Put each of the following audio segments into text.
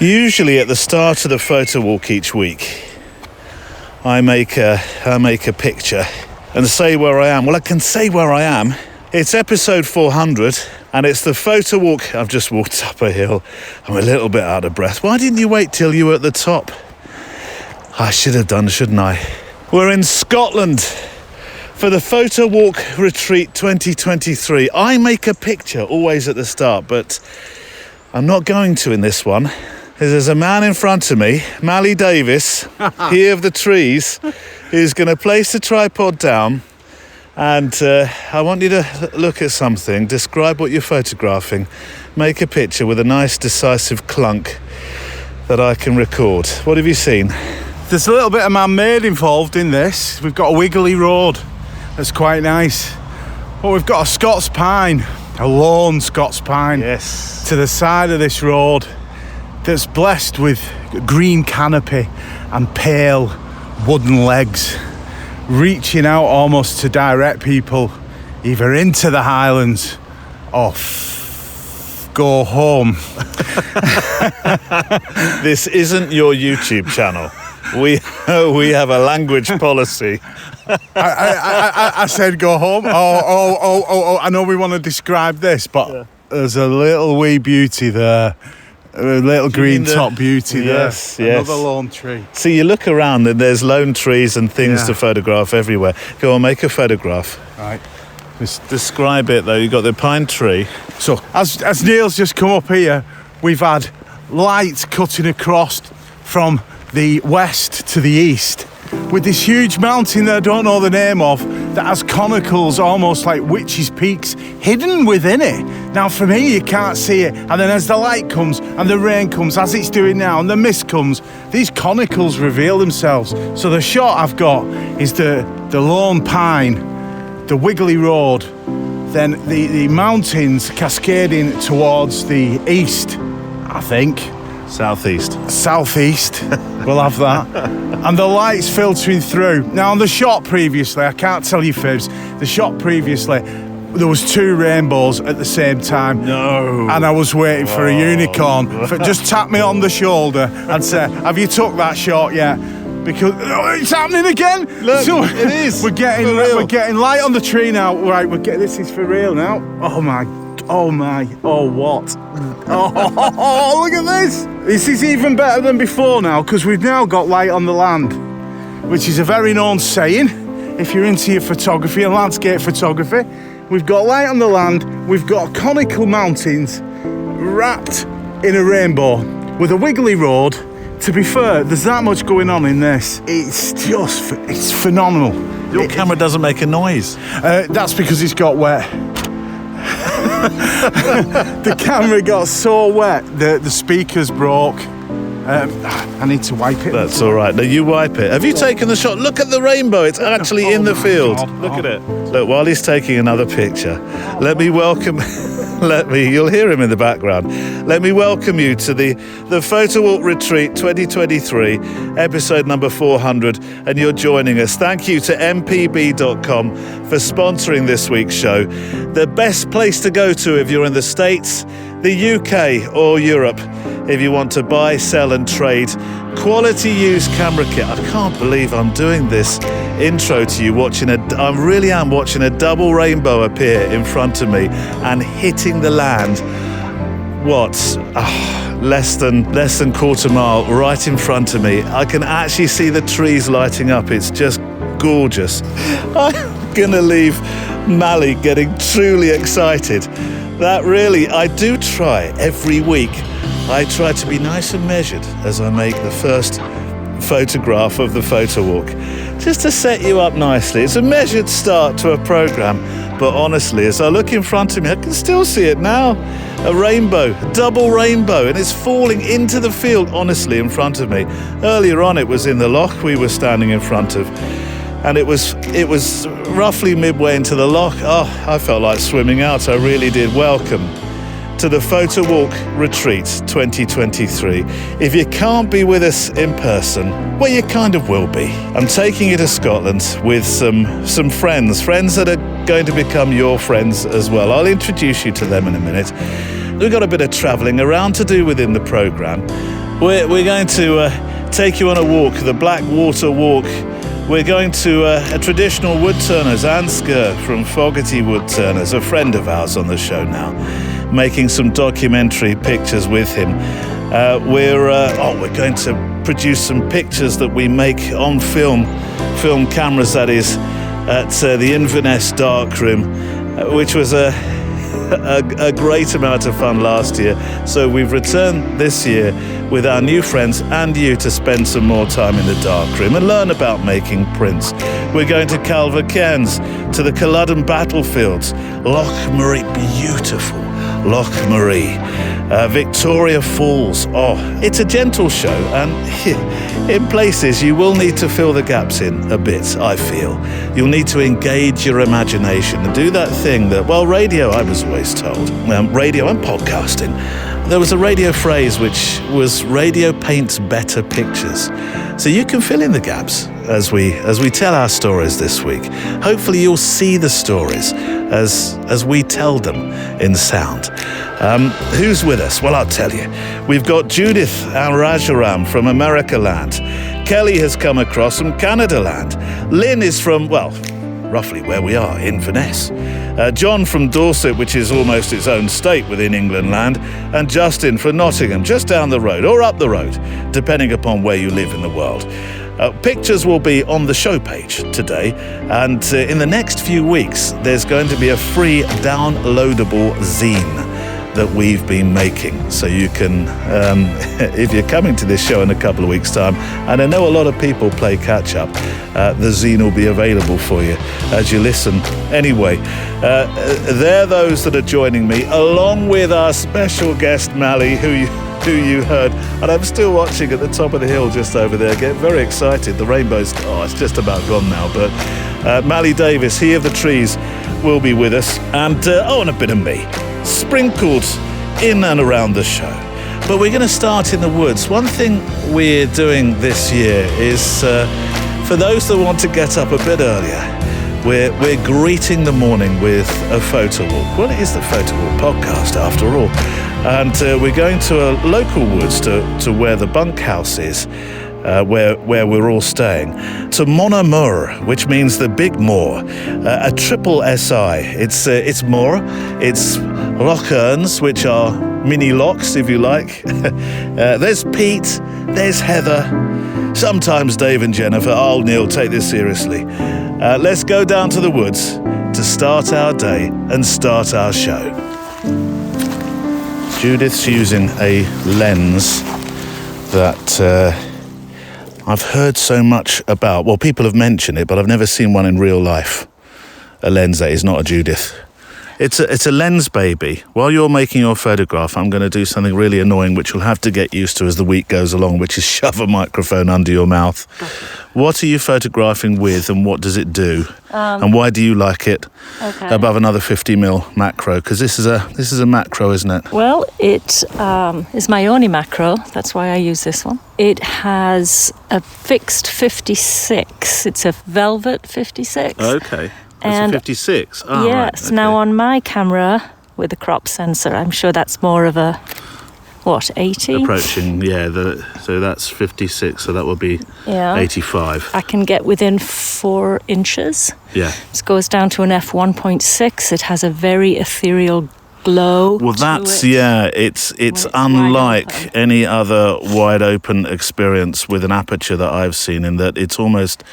Usually at the start of the photo walk each week, I make a picture and say where I am. Well, I can say where I am. It's episode 400 and it's the photo walk. I've just walked up a hill. I'm a little bit out of breath. Why didn't you wait till you were at the top? I should have done, shouldn't I? We're in Scotland for the Photo Walk Retreat 2023. I make a picture always at the start, but I'm not going to in this one. There's a man in front of me, Mally Davis, he of the trees, who's going to place the tripod down. And I want you to look at something, describe what you're photographing, make a picture with a nice decisive clunk that I can record. What have you seen? There's a little bit of man-made involved in this. We've got a wiggly road that's quite nice. But we've got a Scots pine, a lone Scots pine, yes, to the side of this road that's blessed with green canopy and pale wooden legs, reaching out almost to direct people either into the Highlands or go home. This isn't your YouTube channel. We have a language policy. I said go home. Oh, I know we want to describe this, but there's a little wee beauty there. A little green top beauty there. Yes. Another lone tree. See, you look around and there's lone trees and things to photograph everywhere. Go on, make a photograph. Right. Just describe it though. You've got the pine tree. So, as Neil's just come up here, we've had light cutting across from the west to the east with this huge mountain that I don't know the name of that has conicals almost like witches' peaks hidden within it. Now from here you can't see it, and then as the light comes and the rain comes as it's doing now and the mist comes, these conicals reveal themselves. So the shot I've got is the lone pine, the wiggly road, then the mountains cascading towards the east, I think. Southeast. We'll have that. And the lights filtering through. Now on the shot previously, I can't tell you fibs, the shot previously, there was two rainbows at the same time. No. And I was waiting for a unicorn. Just tap me on the shoulder and say, have you took that shot yet? Because it's happening again. Look, it is. We're getting light on the tree now. Right, this is for real now. Oh what? Oh, look at this. This is even better than before now, because we've now got light on the land, which is a very known saying if you're into your photography and landscape photography. We've got light on the land, we've got conical mountains wrapped in a rainbow with a wiggly road. To be fair, there's that much going on in this. It's phenomenal. Your camera doesn't make a noise. That's because it's got wet. The camera got so wet that the speakers broke. I need to wipe it. That's all right. No, you wipe it. Have you taken the shot? Look at the rainbow. It's actually in the field. God. Look at it. Look, while he's taking another picture, let me welcome... you'll hear him in the background. Let me welcome you to the Photo Walk Retreat 2023, episode number 400, and you're joining us. Thank you to mpb.com for sponsoring this week's show. The best place to go to if you're in the States, the UK or Europe, if you want to buy, sell and trade quality used camera kit. I can't believe I'm doing this intro to you, I really am watching a double rainbow appear in front of me and hitting the land. Less than quarter mile right in front of me. I can actually see the trees lighting up. It's just gorgeous. I'm gonna leave Mally getting truly excited. That really, I do try every week. I try to be nice and measured as I make the first photograph of the photo walk, just to set you up nicely. It's a measured start to a program, but honestly, as I look in front of me, I can still see it now. A rainbow, a double rainbow, and it's falling into the field, honestly, in front of me. Earlier on, it was in the loch we were standing in front of, and it was roughly midway into the loch. I felt like swimming out. I really did. Welcome to the Photo Walk Retreat 2023. If you can't be with us in person, well, you kind of will be. I'm taking you to Scotland with some friends that are going to become your friends as well. I'll introduce you to them in a minute. We've got a bit of travelling around to do within the programme. We're going to take you on a walk, the Black Water Walk. We're going to a traditional woodturners, Ansgar from Fogarty Woodturners, a friend of ours on the show now, making some documentary pictures with him. We're going to produce some pictures that we make on film cameras, that is, at the Inverness Darkroom, which was a great amount of fun last year. So we've returned this year with our new friends and you to spend some more time in the darkroom and learn about making prints. We're going to Calvercairns, to the Culloden battlefields, Loch Marie, beautiful Loch Marie, Victoria Falls. Oh, it's a gentle show, and in places you will need to fill the gaps in a bit, I feel. You'll need to engage your imagination and do that thing that, well, radio, I was always told, radio and podcasting, there was a radio phrase which was radio paints better pictures. So you can fill in the gaps as we tell our stories this week. Hopefully you'll see the stories as we tell them in sound. Who's with us? Well, I'll tell you. We've got Judith Rajaram from America Land. Kelly has come across from Canada Land. Lynn is from, well, roughly where we are, Inverness. John from Dorset, which is almost its own state within England land, and Justin from Nottingham, just down the road or up the road, depending upon where you live in the world. Pictures will be on the show page today, and in the next few weeks there's going to be a free downloadable zine that we've been making, so you can, if you're coming to this show in a couple of weeks' time, and I know a lot of people play catch-up, the zine will be available for you as you listen. Anyway, they're those that are joining me, along with our special guest, Mally, who you heard, and I'm still watching at the top of the hill just over there, getting very excited. The rainbow's, it's just about gone now, but Mally Davis, he of the trees, will be with us, and a bit of me, sprinkled in and around the show. But we're going to start in the woods. One thing we're doing this year is, for those that want to get up a bit earlier, we're greeting the morning with a photo walk. Well, it is the Photowalk podcast after all. And we're going to a local woods to where the bunkhouse is, where we're all staying, to Monamur, which means the big moor, a triple SI. It's moor, it's locherns, which are mini lochs, if you like. There's Pete, there's Heather, sometimes Dave and Jennifer. Oh, Neil, take this seriously. Let's go down to the woods to start our day and start our show. Judith's using a lens that I've heard so much about. Well, people have mentioned it, but I've never seen one in real life. A lens that is not a Judith. It's a lens baby. While you're making your photograph, I'm going to do something really annoying, which you'll have to get used to as the week goes along, which is shove a microphone under your mouth. What are you photographing with, and what does it do? And why do you like it above another 50mm macro? Because this is a macro, isn't it? Well, it is my only macro. That's why I use this one. It has a fixed 56. It's a velvet 56. Okay. It's a 56. Oh, yes. Right. Okay. Now on my camera with the crop sensor, I'm sure that's more of a 80? Approaching, yeah. So that's 56. So that would be 85. I can get within 4 inches. Yeah. This goes down to an f1.6. It has a very ethereal glow. Well, it's unlike any other wide open experience with an aperture that I've seen, in that it's almost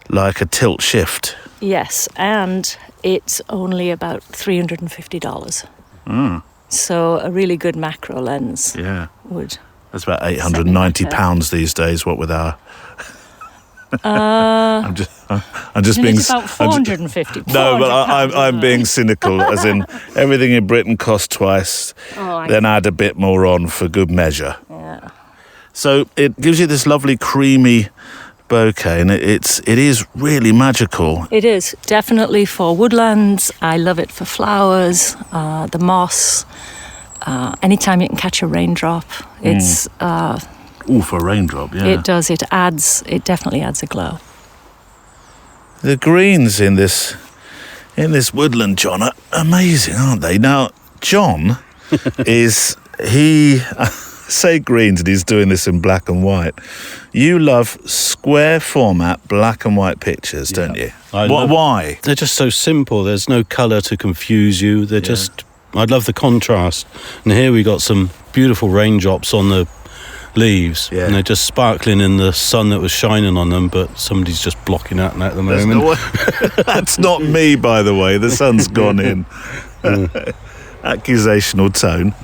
like a tilt shift. Yes, and it's only about $350. Mm. So a really good macro lens would... That's about £890 these days, what with our... I'm just being... It's about $450. No, but I'm being cynical, as in everything in Britain costs twice, then add a bit more on for good measure. Yeah. So it gives you this lovely creamy bouquet, and it is really magical. It is definitely for woodlands. I love it for flowers, the moss. Anytime you can catch a raindrop, it's for a raindrop, yeah. It does. It definitely adds a glow. The greens in this woodland, John, are amazing, aren't they? Now, John say greens and he's doing this in black and white. You love square format black and white pictures, don't you? Why? They're just so simple. There's no colour to confuse you. They're just... I love the contrast. And here we got some beautiful raindrops on the leaves, and they're just sparkling in the sun that was shining on them, but somebody's just blocking that at the moment. That's not me, by the way. The sun's gone in. Accusational tone.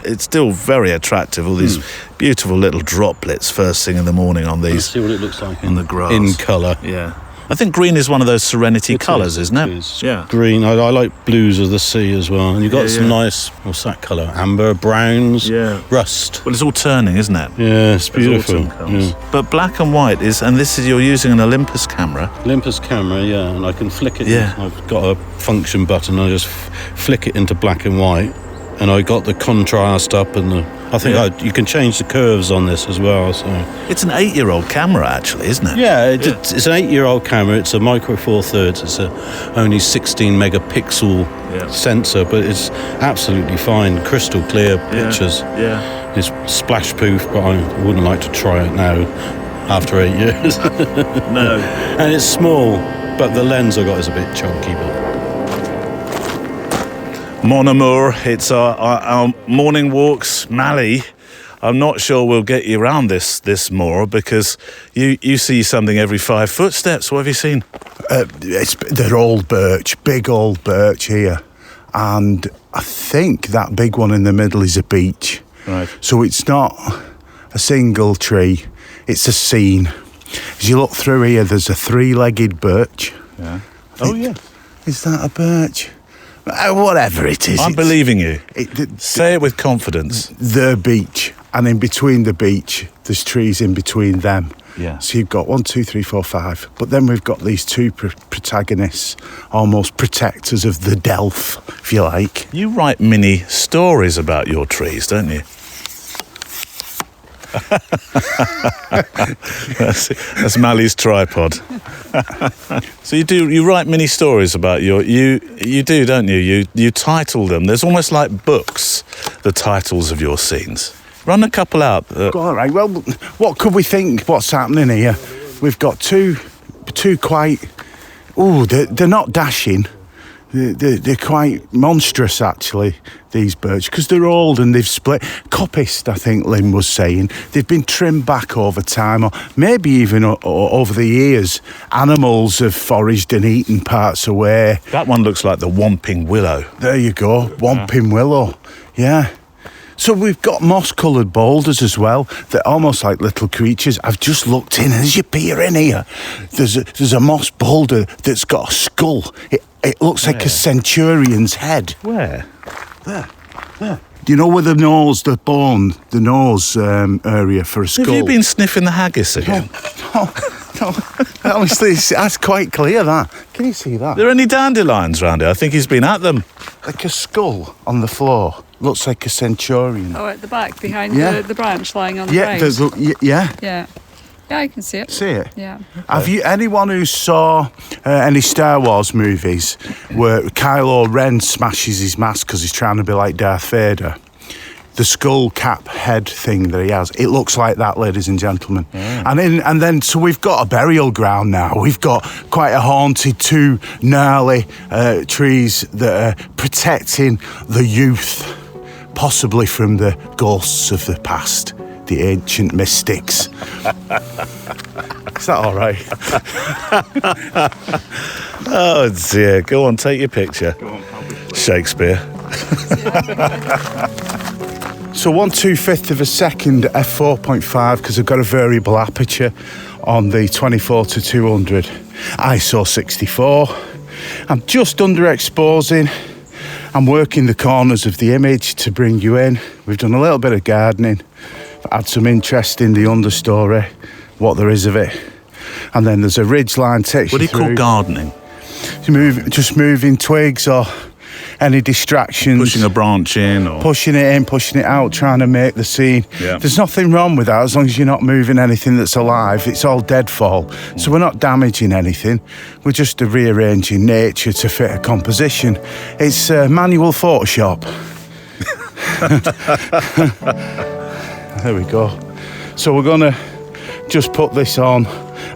It's still very attractive, all these beautiful little droplets first thing in the morning on these. Let's see what it looks like on the grass. In colour. Yeah. I think green is one of those serenity colours, isn't it? Is. Yeah. Green. I like blues of the sea as well. And you've got some nice, what's that colour? Amber, browns, rust. Well, it's all turning, isn't it? Yeah, it's beautiful. But black and white is, and this is, you're using an Olympus camera. Olympus camera, and I can flick it. Yeah. I've got a function button. I just flick it into black and white. And I got the contrast up and I think you can change the curves on this as well. So it's an 8-year-old camera, actually, isn't it? Yeah, it's an 8-year-old camera. It's a Micro Four Thirds. It's only 16 megapixel sensor, but it's absolutely fine, crystal clear pictures. Yeah. It's splash proof, but I wouldn't like to try it now after 8 years. No. And it's small, but the lens I got is a bit chunky, but. Mon amour, it's our morning walks. Mally, I'm not sure we'll get you around this more because you see something every 5 footsteps. What have you seen? They're old birch, big old birch here. And I think that big one in the middle is a beech. Right. So it's not a single tree, it's a scene. As you look through here, there's a 3-legged birch. Yeah. Is that a birch? Whatever it is. I'm believing you. Say it with confidence. The beech. And in between the beech, there's trees in between them. Yeah. So you've got 1, 2, 3, 4, 5. But then we've got these two protagonists, almost protectors of the delf, if you like. You write mini stories about your trees, don't you? That's Mally's tripod. So you write mini stories about you do, don't you? You title them. There's almost like books, the titles of your scenes. Run a couple out. All right. Well, what could we think? What's happening here? We've got two quite. They're not dashing. They're quite monstrous, actually, these birch, because they're old and they've split. Coppiced, I think Lynn was saying. They've been trimmed back over time, or maybe even over the years. Animals have foraged and eaten parts away. That one looks like the Whomping Willow. There you go, Whomping Willow. Yeah. So we've got moss-coloured boulders as well. They're almost like little creatures. I've just looked in, and as you peer in here, there's a moss boulder that's got a skull. It looks like a centurion's head. Where? There. Do you know where the nose area for a skull? Have you been sniffing the haggis again? No. Honestly, that's quite clear, that. Can you see that? Are there any dandelions around here? I think he's been at them. Like a skull on the floor. Looks like a centurion. Oh, at the back, behind the branch lying on the ground. Yeah. Yeah, I can see it. See it? Yeah. Have you anyone who saw any Star Wars movies where Kylo Ren smashes his mask because he's trying to be like Darth Vader? The skull cap head thing that he has, it looks like that, ladies and gentlemen. And then so we've got a burial ground now. We've got quite a haunted, 2 gnarly trees that are protecting the youth, possibly from the ghosts of the past, the ancient mystics. Is that all right? Oh dear, go on, take your picture. Go on, Shakespeare. So 1/2 of a second f4.5 because I've got a variable aperture on the 24-200 ISO 64. I'm just underexposing. I'm working the corners of the image to bring you in. We've done a little bit of gardening. I've had some interest in the understory, what there is of it. And then there's a ridgeline takes What do you call gardening? Just moving twigs or any distractions. Pushing a branch in or... Pushing it in, pushing it out, trying to make the scene. Yeah. There's nothing wrong with that as long as you're not moving anything that's alive. It's all deadfall. So we're not damaging anything. We're just rearranging nature to fit a composition. It's manual Photoshop. there we go. So we're going to just put this on.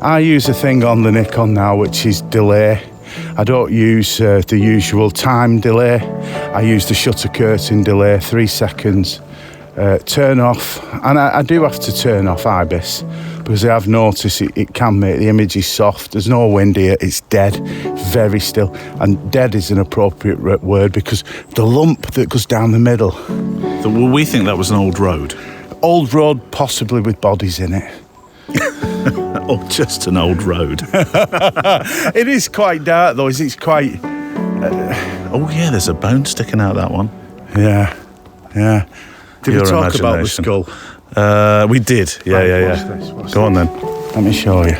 I use a thing on the Nikon now, which is delay. I don't use the usual time delay. I use the shutter curtain delay, 3 seconds. Turn off, and I do have to turn off IBIS because I have noticed it can make the images soft. There's no wind here, it's dead, very still. And dead is an appropriate word because the lump that goes down the middle. Well, we think that was an old road. Old road, possibly with bodies in it. Or just an old road. It is quite dark though, it's quite... Oh yeah, there's a bone sticking out that one. Yeah. Did Your we talk about the imagination. skull? We did. Yeah. Watch Go on then. Let me show you.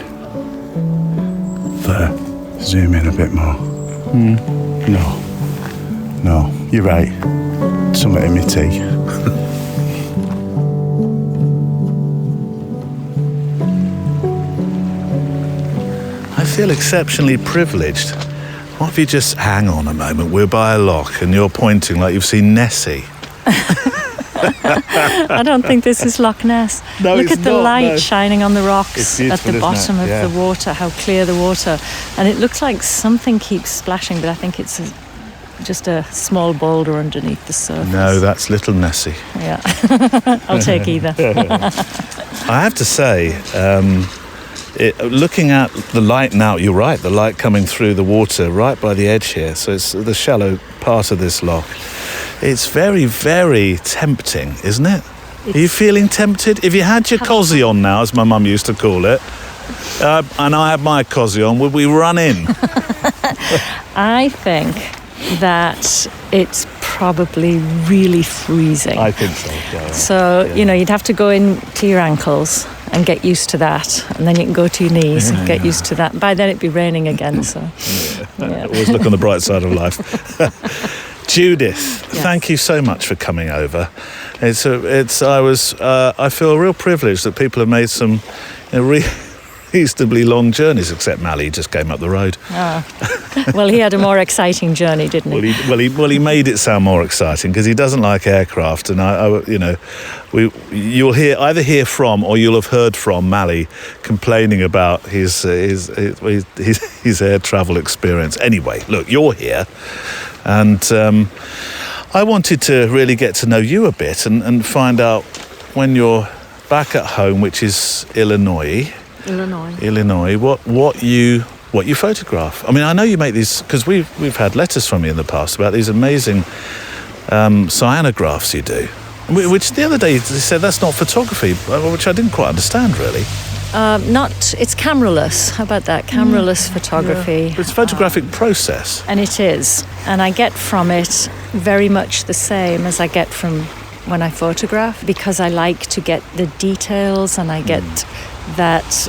There. Zoom in a bit more. No, you're right. Something in my tea. I feel exceptionally privileged. What if you just hang on a moment? We're by a lock and you're pointing like you've seen Nessie. I don't think this is Loch Ness. No, Look it's at the not, light no. shining on the It's rocks beautiful, at the isn't bottom it? of Yeah. the water, how clear the water. And it looks like something keeps splashing, but I think it's just a small boulder underneath the surface. No, that's little Nessie. Yeah. I'll take either. I have to say, looking at the light now, you're right, the light coming through the water right by the edge here, so it's the shallow part of this loch. It's very, very tempting, isn't it? Are you feeling tempted? If you had your cosy on now, as my mum used to call it, and I had my cosy on, would we run in? I think that it's probably really freezing. I think so, yeah. So, you'd have to go in to your ankles and get used to that. And then you can go to your knees and get used to that. By then it'd be raining again, so... Yeah. Always look on the bright side of life. Judith, thank you so much for coming over. I feel real privileged that people have made some reasonably long journeys, except Mally just came up the road. Well, he had a more exciting journey, didn't he? Well, he made it sound more exciting because he doesn't like aircraft, and you'll either hear from or you'll have heard from Mally complaining about his air travel experience. Anyway, look, you're here, and I wanted to really get to know you a bit and find out when you're back at home, which is Illinois, what you photograph. I mean, I know you make these because we've had letters from you in the past about these amazing cyanographs you do, which the other day they said that's not photography, which I didn't quite understand really. It's cameraless. How about that? Cameraless photography. It's a photographic process. And it is. And I get from it very much the same as I get from when I photograph, because I like to get the details, and I get that...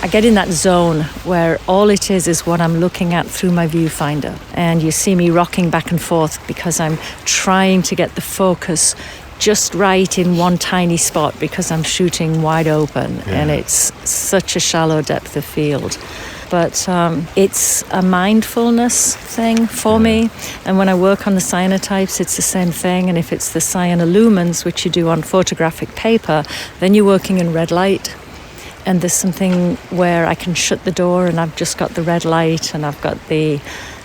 I get in that zone where all it is what I'm looking at through my viewfinder. And you see me rocking back and forth because I'm trying to get the focus just right in one tiny spot because I'm shooting wide open and it's such a shallow depth of field. But it's a mindfulness thing for me. And when I work on the cyanotypes, it's the same thing. And if it's the cyanolumens, which you do on photographic paper, then you're working in red light. And there's something where I can shut the door and I've just got the red light and I've got the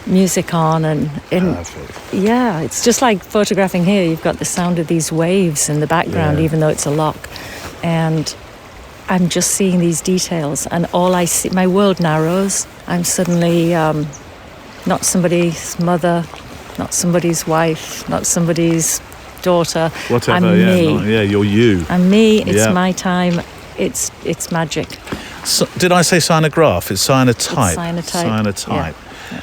music on and it's just like photographing here. You've got the sound of these waves in the background, even though it's a loch. And I'm just seeing these details, and all I see, my world narrows. I'm suddenly not somebody's mother, not somebody's wife, not somebody's daughter. Whatever, I'm me. You're you. I'm me, it's my time. It's magic. So, did I say cyanograph? It's cyanotype. It's cyanotype. Cyanotype. Yeah.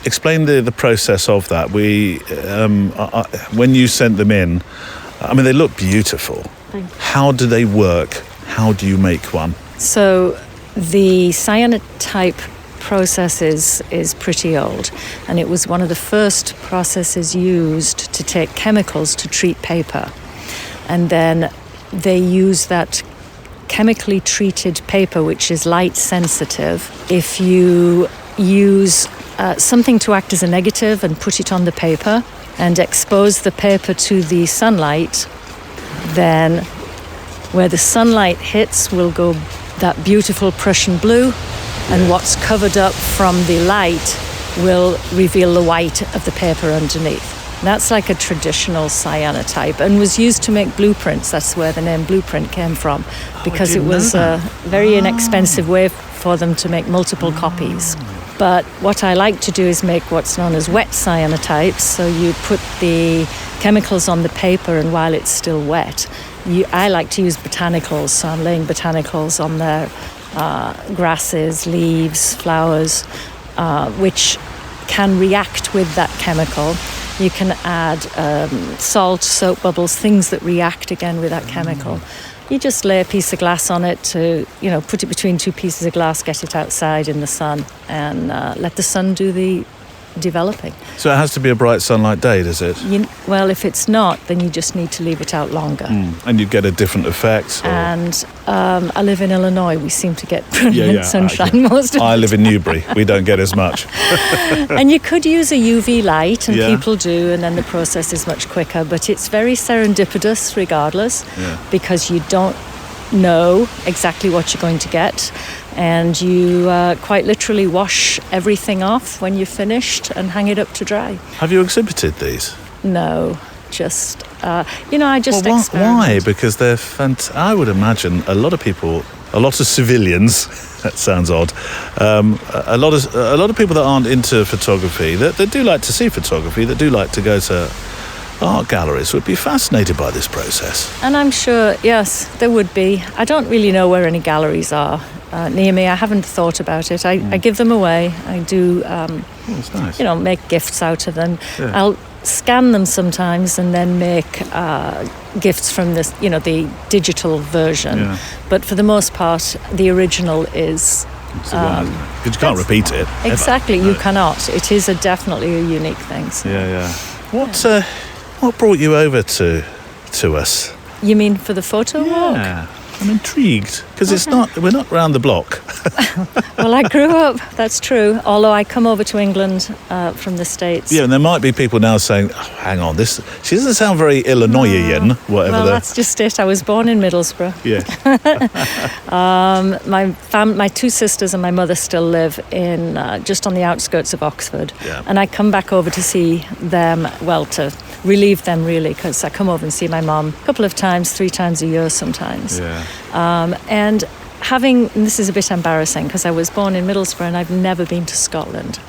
Explain the process of that. When you sent them in, I mean, they look beautiful. How do they work? How do you make one? So the cyanotype process is pretty old, and it was one of the first processes used to take chemicals to treat paper. And then they use that chemically treated paper, which is light sensitive. If you use something to act as a negative and put it on the paper and expose the paper to the sunlight, then Where the sunlight hits will go that beautiful Prussian blue, and what's covered up from the light will reveal the white of the paper underneath. That's like a traditional cyanotype and was used to make blueprints. That's where the name blueprint came from, because it was a very inexpensive way for them to make multiple copies. But what I like to do is make what's known as wet cyanotypes. So you put the chemicals on the paper, and while it's still wet, I like to use botanicals. So I'm laying botanicals on there, grasses, leaves, flowers, which can react with that chemical. You can add salt, soap bubbles, things that react again with that chemical. You just lay a piece of glass on it to, put it between two pieces of glass, get it outside in the sun, and let the sun do the developing. So it has to be a bright sunlight day, does it? Well, if it's not, then you just need to leave it out longer. And you get a different effect. And I live in Illinois. We seem to get brilliant sunshine most of the time. I live in Newbury. We don't get as much. And you could use a UV light, and people do, and then the process is much quicker. But it's very serendipitous regardless, because you don't know exactly what you're going to get. And you quite literally wash everything off when you're finished and hang it up to dry. Have you exhibited these? No, just, I just experiment. Why? Because they're I would imagine a lot of people, a lot of civilians, that sounds odd, a lot of people that aren't into photography, that do like to see photography, that do like to go to art galleries, would be fascinated by this process. And I'm sure, yes, there would be. I don't really know where any galleries are near me. I haven't thought about it. I give them away. I do, that's nice. Make gifts out of them. Yeah. I'll scan them sometimes and then make gifts from this, the digital version. Yeah. But for the most part, the original is... Because you can't repeat it. Exactly, ever. You cannot. It is definitely a unique thing. So. Yeah. What brought you over to us? You mean for the Photowalk? Yeah, I'm intrigued because we're not round the block. Well, I grew up, that's true, although I come over to England from the States. Yeah, and there might be people now saying, hang on, she doesn't sound very Illinoisian, whatever. Well, that's just it. I was born in Middlesbrough. Yeah. My two sisters and my mother still live in just on the outskirts of Oxford. Yeah. And I come back over to see them, to relieve them really, because I come over and see my mum a couple of times, 3 times a year sometimes. Yeah. And this is a bit embarrassing because I was born in Middlesbrough and I've never been to Scotland.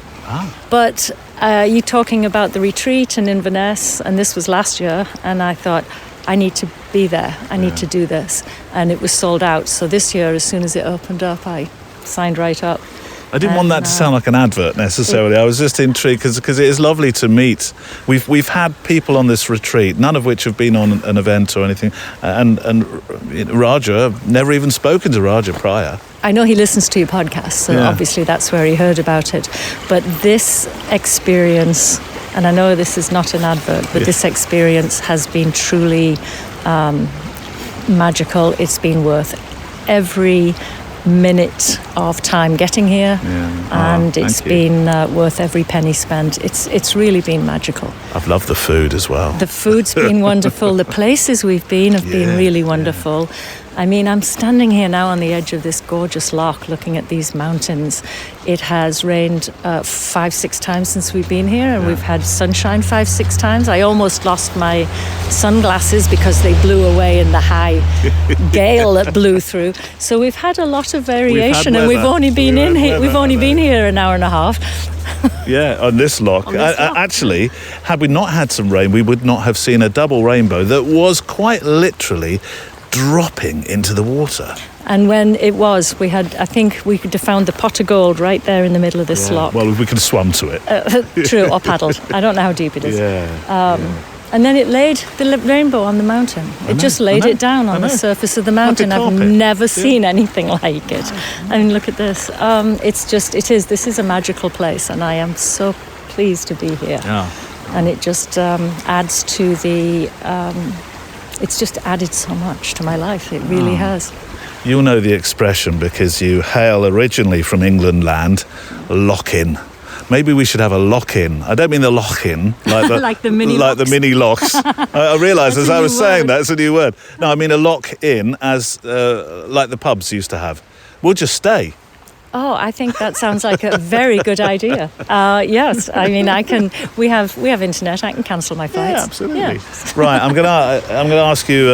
But you're talking about the retreat in Inverness, and this was last year, and I thought, I need to be there. I need to do this. And it was sold out. So this year, as soon as it opened up, I signed right up. I didn't want that to sound like an advert necessarily. I was just intrigued because it is lovely to meet. We've had people on this retreat, none of which have been on an event or anything. And Raja, I've never even spoken to Raja prior. I know he listens to your podcast, so obviously that's where he heard about it. But this experience, and I know this is not an advert, but this experience has been truly magical. It's been worth every minute of time getting here, and it's been worth every penny spent. It's really been magical. I've loved the food as well. The food's been wonderful. The places we've been have been really wonderful. I mean, I'm standing here now on the edge of this gorgeous loch looking at these mountains. It has rained 5-6 times since we've been here, and we've had sunshine 5-6 times. I almost lost my sunglasses because they blew away in the high gale that blew through. So we've had a lot of variation, and we've only been been here an hour and a half. On this loch. Actually, had we not had some rain, we would not have seen a double rainbow that was quite literally dropping into the water. And when it was, I think we could have found the pot of gold right there in the middle of this loch. Well, we could have swum to it. True, or paddled. I don't know how deep it is. And then it laid the rainbow on the mountain. It just laid it down on the surface of the mountain. Like a I've carpet. never seen anything like it. I mean, look at this. This is a magical place, and I am so pleased to be here. Yeah. And it just adds to the... it's just added so much to my life. It really has. You'll know the expression because you hail originally from England land, lock in. maybe we should have a lock-in. I don't mean the lock-in, like the, Like the mini like the locks. mini locks. I realised That's as a I was new saying word. that, it's a new word. No, I mean a lock-in as like the pubs used to have. We'll just stay. Oh, I think that sounds like a very good idea. Yes, I mean, we have internet. I can cancel my flights. Yeah, absolutely. Yeah. Right, I'm gonna ask you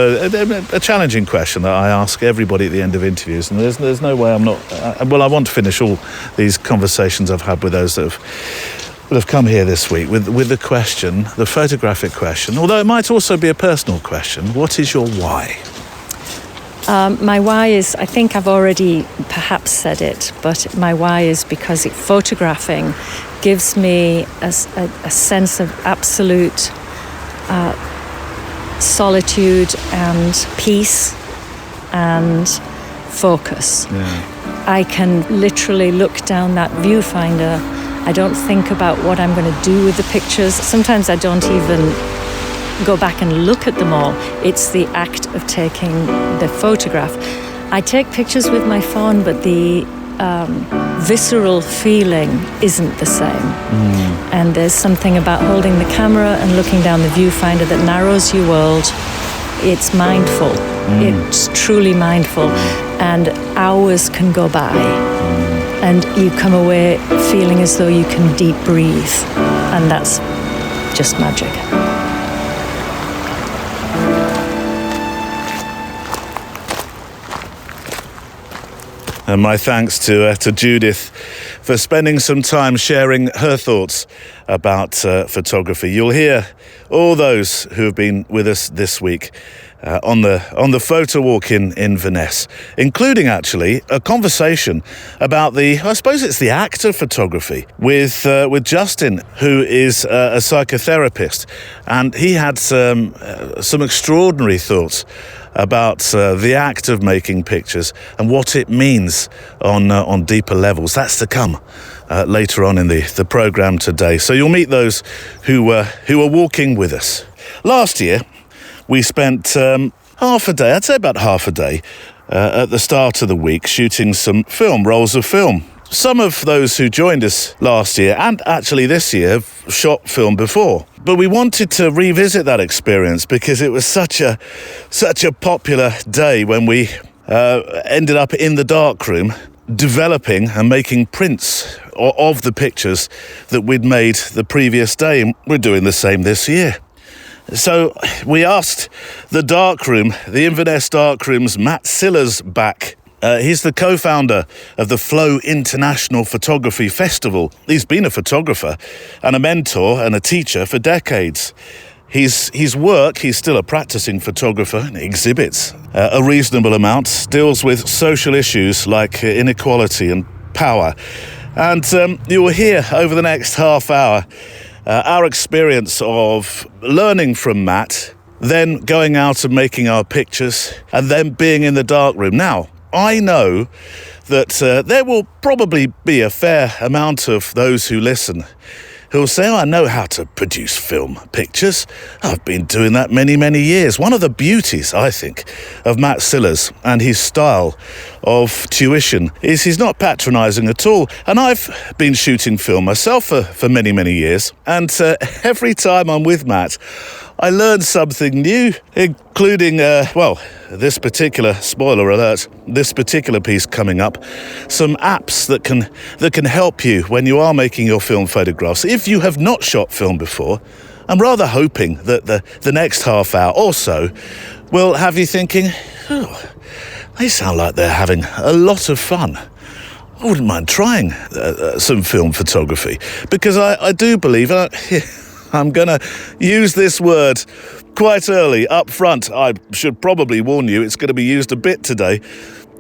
a challenging question that I ask everybody at the end of interviews, and there's no way I'm not. Well, I want to finish all these conversations I've had with those that have come here this week with the question, the photographic question. Although it might also be a personal question. What is your why? My why is, I think I've already perhaps said it, but my why is because photographing gives me a sense of absolute solitude and peace and focus. Yeah. I can literally look down that viewfinder. I don't think about what I'm going to do with the pictures. Sometimes I don't even go back and look at them all. It's the act of taking the photograph. I take pictures with my phone, but the visceral feeling isn't the same. And there's something about holding the camera and looking down the viewfinder that narrows your world. It's mindful. It's truly mindful. And hours can go by. And you come away feeling as though you can deep breathe. And that's just magic. And my thanks to Judith for spending some time sharing her thoughts about photography. You'll hear all those who have been with us this week on the Photowalk in Inverness, including actually a conversation about I suppose it's the act of photography with Justin, who is a psychotherapist, and he had some extraordinary thoughts about the act of making pictures and what it means on deeper levels. That's to come later on in the programme today. So you'll meet those who are walking with us. Last year, we spent half a day, I'd say about half a day, at the start of the week shooting some rolls of film. Some of those who joined us last year and actually this year have shot film before. But we wanted to revisit that experience because it was such a popular day when we ended up in the darkroom developing and making prints of the pictures that we'd made the previous day. And we're doing the same this year. So we asked the darkroom, the Inverness Darkroom's Matt Sillars back. He's the co-founder of the Flow International Photography Festival. He's been a photographer and a mentor and a teacher for decades. His work, he's still a practicing photographer and exhibits a reasonable amount, deals with social issues like inequality and power. And you will hear over the next half hour our experience of learning from Matt, then going out and making our pictures, and then being in the darkroom. Now, I know that there will probably be a fair amount of those who listen who'll say, I know how to produce film pictures. I've been doing that many, many years. One of the beauties, I think, of Matt Sillars and his style of tuition is he's not patronising at all. And I've been shooting film myself for many, many years. And every time I'm with Matt, I learn something new, including, this particular, spoiler alert, this particular piece coming up, some apps that can help you when you are making your film photographs. If you have not shot film before, I'm rather hoping that the next half hour or so will have you thinking, oh, they sound like they're having a lot of fun. I wouldn't mind trying some film photography, because I do believe... I'm going to use this word quite early, up front. I should probably warn you, it's going to be used a bit today.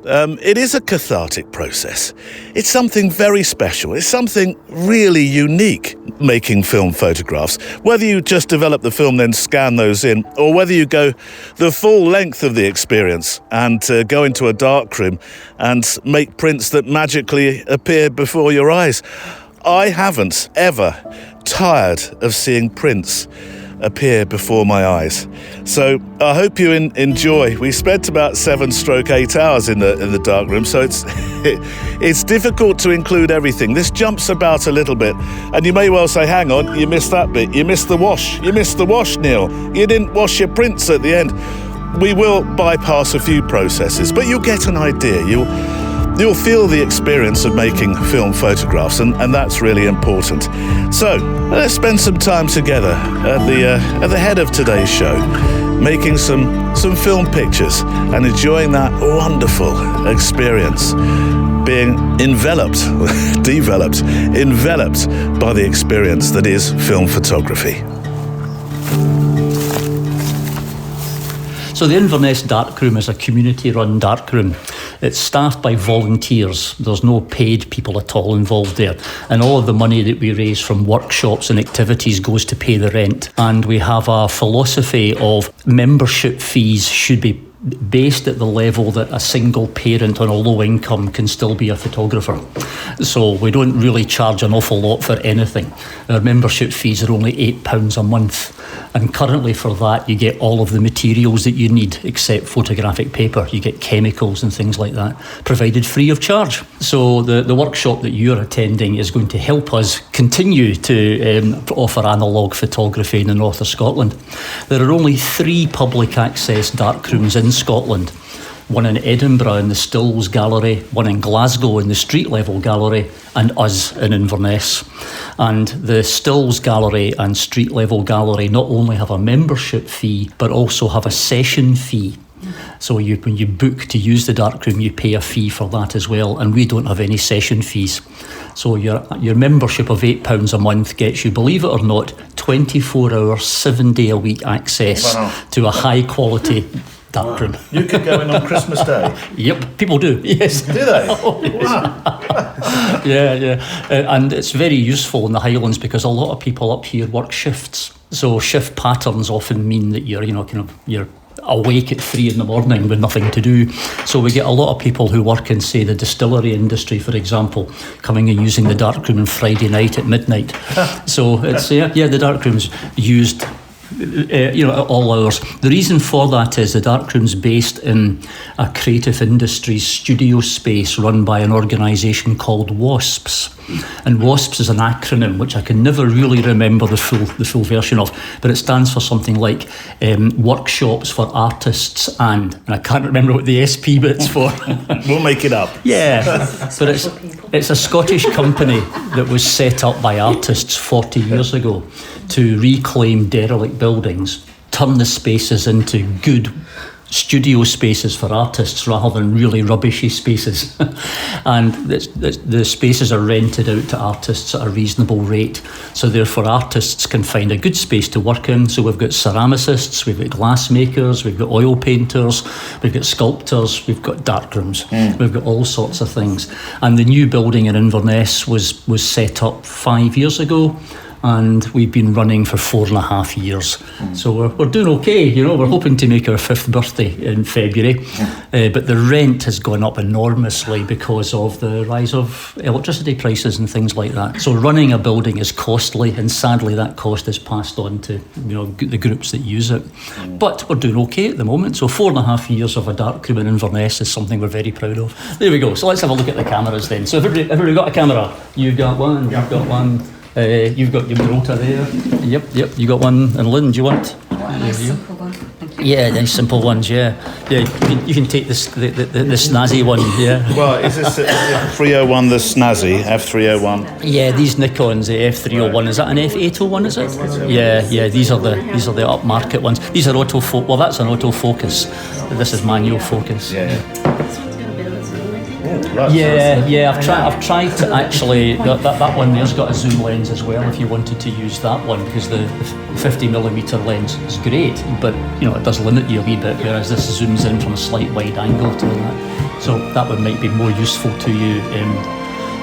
It is a cathartic process. It's something very special. It's something really unique, making film photographs. Whether you just develop the film, then scan those in, or whether you go the full length of the experience and go into a darkroom and make prints that magically appear before your eyes. I haven't ever tired of seeing prints appear before my eyes. So I hope you enjoy. We spent about 7/8 hours in the darkroom, so it's difficult to include everything. This jumps about a little bit, and you may well say, hang on, you missed that bit. You missed the wash. You missed the wash, Neil. You didn't wash your prints at the end. We will bypass a few processes, but you'll get an idea. You'll feel the experience of making film photographs, and that's really important. So let's spend some time together at the head of today's show, making some film pictures and enjoying that wonderful experience, being enveloped by the experience that is film photography. So the Inverness Darkroom is a community-run darkroom. It's staffed by volunteers. There's no paid people at all involved there. And all of the money that we raise from workshops and activities goes to pay the rent. And we have a philosophy of membership fees should be based at the level that a single parent on a low income can still be a photographer. So we don't really charge an awful lot for anything. Our membership fees are only £8 a month. And currently for that you get all of the materials that you need except photographic paper. You get chemicals and things like that provided free of charge. So the workshop that you're attending is going to help us continue to offer analogue photography in the north of Scotland. There are only 3 public access darkrooms in Scotland. One in Edinburgh in the Stills Gallery, one in Glasgow in the Street Level Gallery, and us in Inverness. And the Stills Gallery and Street Level Gallery not only have a membership fee, but also have a session fee. So when you book to use the darkroom, you pay a fee for that as well, and we don't have any session fees. So your membership of £8 a month gets you, believe it or not, 24 hours, 7 day a week access to a high quality darkroom. You could go in on Christmas Day. Yep, people do. Yes. Do they? Oh, yes. Wow. Yeah. And it's very useful in the Highlands because a lot of people up here work shifts. So shift patterns often mean that you're awake at 3 in the morning with nothing to do. So we get a lot of people who work in, say, the distillery industry, for example, coming and using the darkroom on Friday night at midnight. So it's the darkroom's used at all hours. The reason for that is the darkroom's based in a creative industries studio space run by an organisation called WASPs. And WASPs is an acronym which I can never really remember the full version of, but it stands for something like Workshops for Artists and I can't remember what the SP bit's for. We'll make it up. Yeah, but it's a Scottish company that was set up by artists 40 years ago to reclaim derelict buildings, turn the spaces into good studio spaces for artists rather than really rubbishy spaces. And the spaces are rented out to artists at a reasonable rate. So therefore artists can find a good space to work in. So we've got ceramicists, we've got glass makers, we've got oil painters, we've got sculptors, we've got darkrooms, we've got all sorts of things. And the new building in Inverness was set up 5 years ago. And we've been running for 4.5 years. So we're doing okay, we're hoping to make our 5th birthday in February. But the rent has gone up enormously because of the rise of electricity prices and things like that. So running a building is costly, and sadly that cost is passed on to the groups that use it. But we're doing okay at the moment. So 4.5 years of a darkroom in Inverness is something we're very proud of. There we go. So let's have a look at the cameras then. So everybody got a camera? You've got one, you've got one. You've got your Rota there. Yep. You got one. And Lynn, do you want? Nice simple one. Thank you. Yeah, nice simple ones. Yeah. You can take this the snazzy one. Yeah. Well, is this 301 the snazzy F301? Yeah, these Nikons, the F301. Is that an F801? Is it? Yeah. These are the upmarket ones. These are autofocus. Well, that's an autofocus. This is manual focus. Yeah. Yeah. I've tried to actually. That one there's got a zoom lens as well. If you wanted to use that one, because the 50mm lens is great, but it does limit you a wee bit. Whereas this zooms in from a slight wide angle to that, so that one might be more useful to you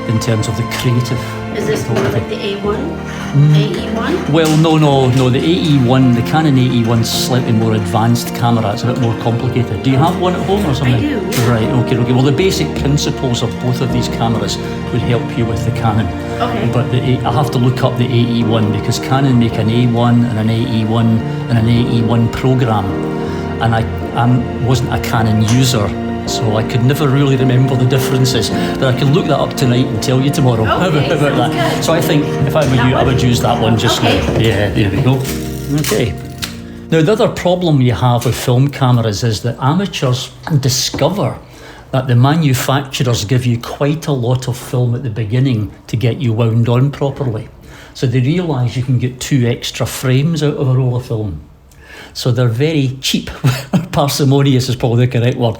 in terms of the creative Is this more like the A1? AE1? Well, no. The AE1, the Canon AE1's slightly more advanced camera. It's a bit more complicated. Do you have one at home or something? I do. Right, okay. Well, the basic principles of both of these cameras would help you with the Canon. Okay. But I have to look up the AE1 because Canon make an A1 and an AE1 and an AE1 program. And I wasn't a Canon user, so I could never really remember the differences. But I can look that up tonight and tell you tomorrow. Okay, How about that? good. So I think if I were you, I would use that one just Okay. now. Yeah, there we go. Okay. Now, the other problem you have with film cameras is that amateurs discover that the manufacturers give you quite a lot of film at the beginning to get you wound on properly. So they realise you can get 2 extra frames out of a roll of film. So they're very cheap, parsimonious is probably the correct word,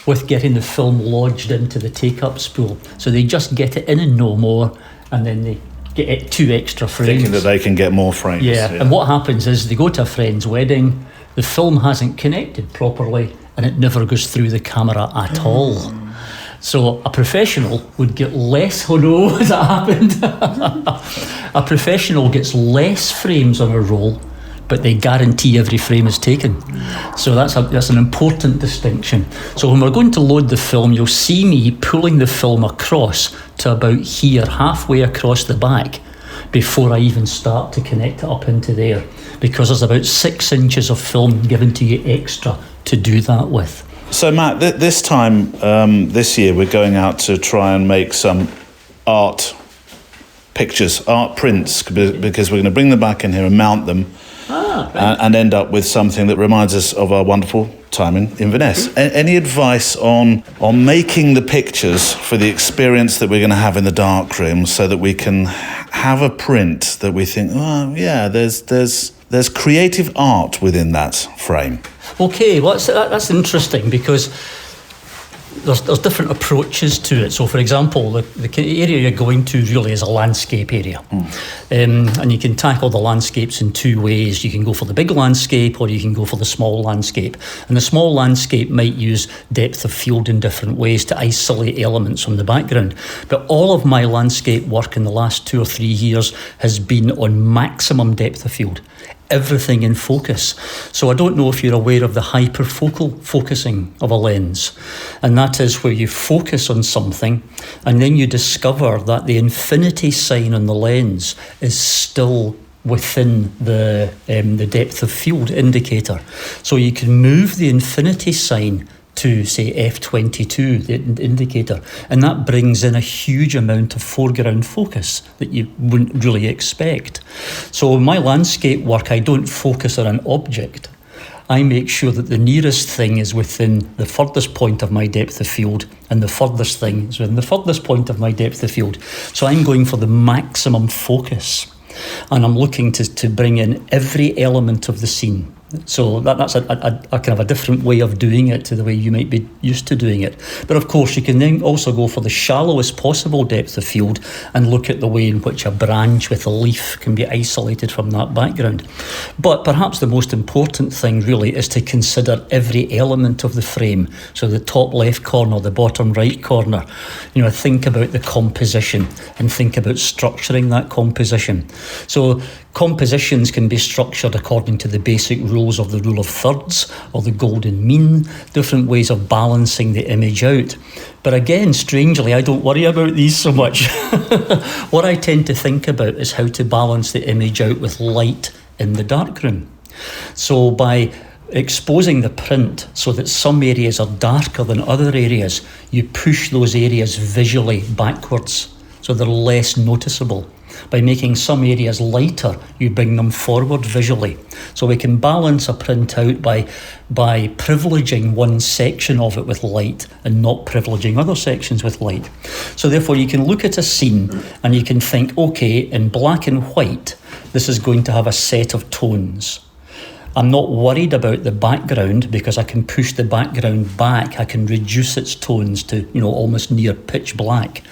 with getting the film lodged into the take-up spool. So they just get it in and no more, and then they get it 2 extra frames. Thinking that they can get more frames. Yeah, and what happens is they go to a friend's wedding, the film hasn't connected properly, and it never goes through the camera at all. So a professional would get less, oh no, has that happened? A professional gets less frames on a roll, but they guarantee every frame is taken. So that's an important distinction. So when we're going to load the film, you'll see me pulling the film across to about here, halfway across the back, before I even start to connect it up into there, because there's about 6 inches of film given to you extra to do that with. So Matt, this time, this year, we're going out to try and make some art pictures, art prints, because we're going to bring them back in here and mount them. And end up with something that reminds us of our wonderful time in Inverness. Any advice on making the pictures for the experience that we're going to have in the darkroom, so that we can have a print that we think, oh yeah, there's creative art within that frame? Okay, well that's interesting because there's different approaches to it. So, for example, the area you're going to really is a landscape area. And you can tackle the landscapes in 2 ways. You can go for the big landscape or you can go for the small landscape. And the small landscape might use depth of field in different ways to isolate elements from the background. But all of my landscape work in the last 2 or 3 years has been on maximum depth of field. Everything in focus. So I don't know if you're aware of the hyperfocal focusing of a lens, and that is where you focus on something and then you discover that the infinity sign on the lens is still within the depth of field indicator. So you can move the infinity sign to, say, F22, the indicator, and that brings in a huge amount of foreground focus that you wouldn't really expect. So in my landscape work, I don't focus on an object. I make sure that the nearest thing is within the furthest point of my depth of field, and the furthest thing is within the furthest point of my depth of field. So I'm going for the maximum focus, and I'm looking to bring in every element of the scene. So that's a kind of a different way of doing it to the way you might be used to doing it. But of course, you can then also go for the shallowest possible depth of field and look at the way in which a branch with a leaf can be isolated from that background. But perhaps the most important thing really is to consider every element of the frame. So the top left corner, the bottom right corner, think about the composition and think about structuring that composition. So compositions can be structured according to the basic rules of the rule of thirds or the golden mean, different ways of balancing the image out. But again, strangely, I don't worry about these so much. What I tend to think about is how to balance the image out with light in the darkroom. So by exposing the print so that some areas are darker than other areas, you push those areas visually backwards so they're less noticeable. By making some areas lighter, you bring them forward visually. So we can balance a print out by privileging one section of it with light and not privileging other sections with light. So therefore you can look at a scene and you can think, okay, in black and white, this is going to have a set of tones. I'm not worried about the background because I can push the background back. I can reduce its tones to, almost near pitch black.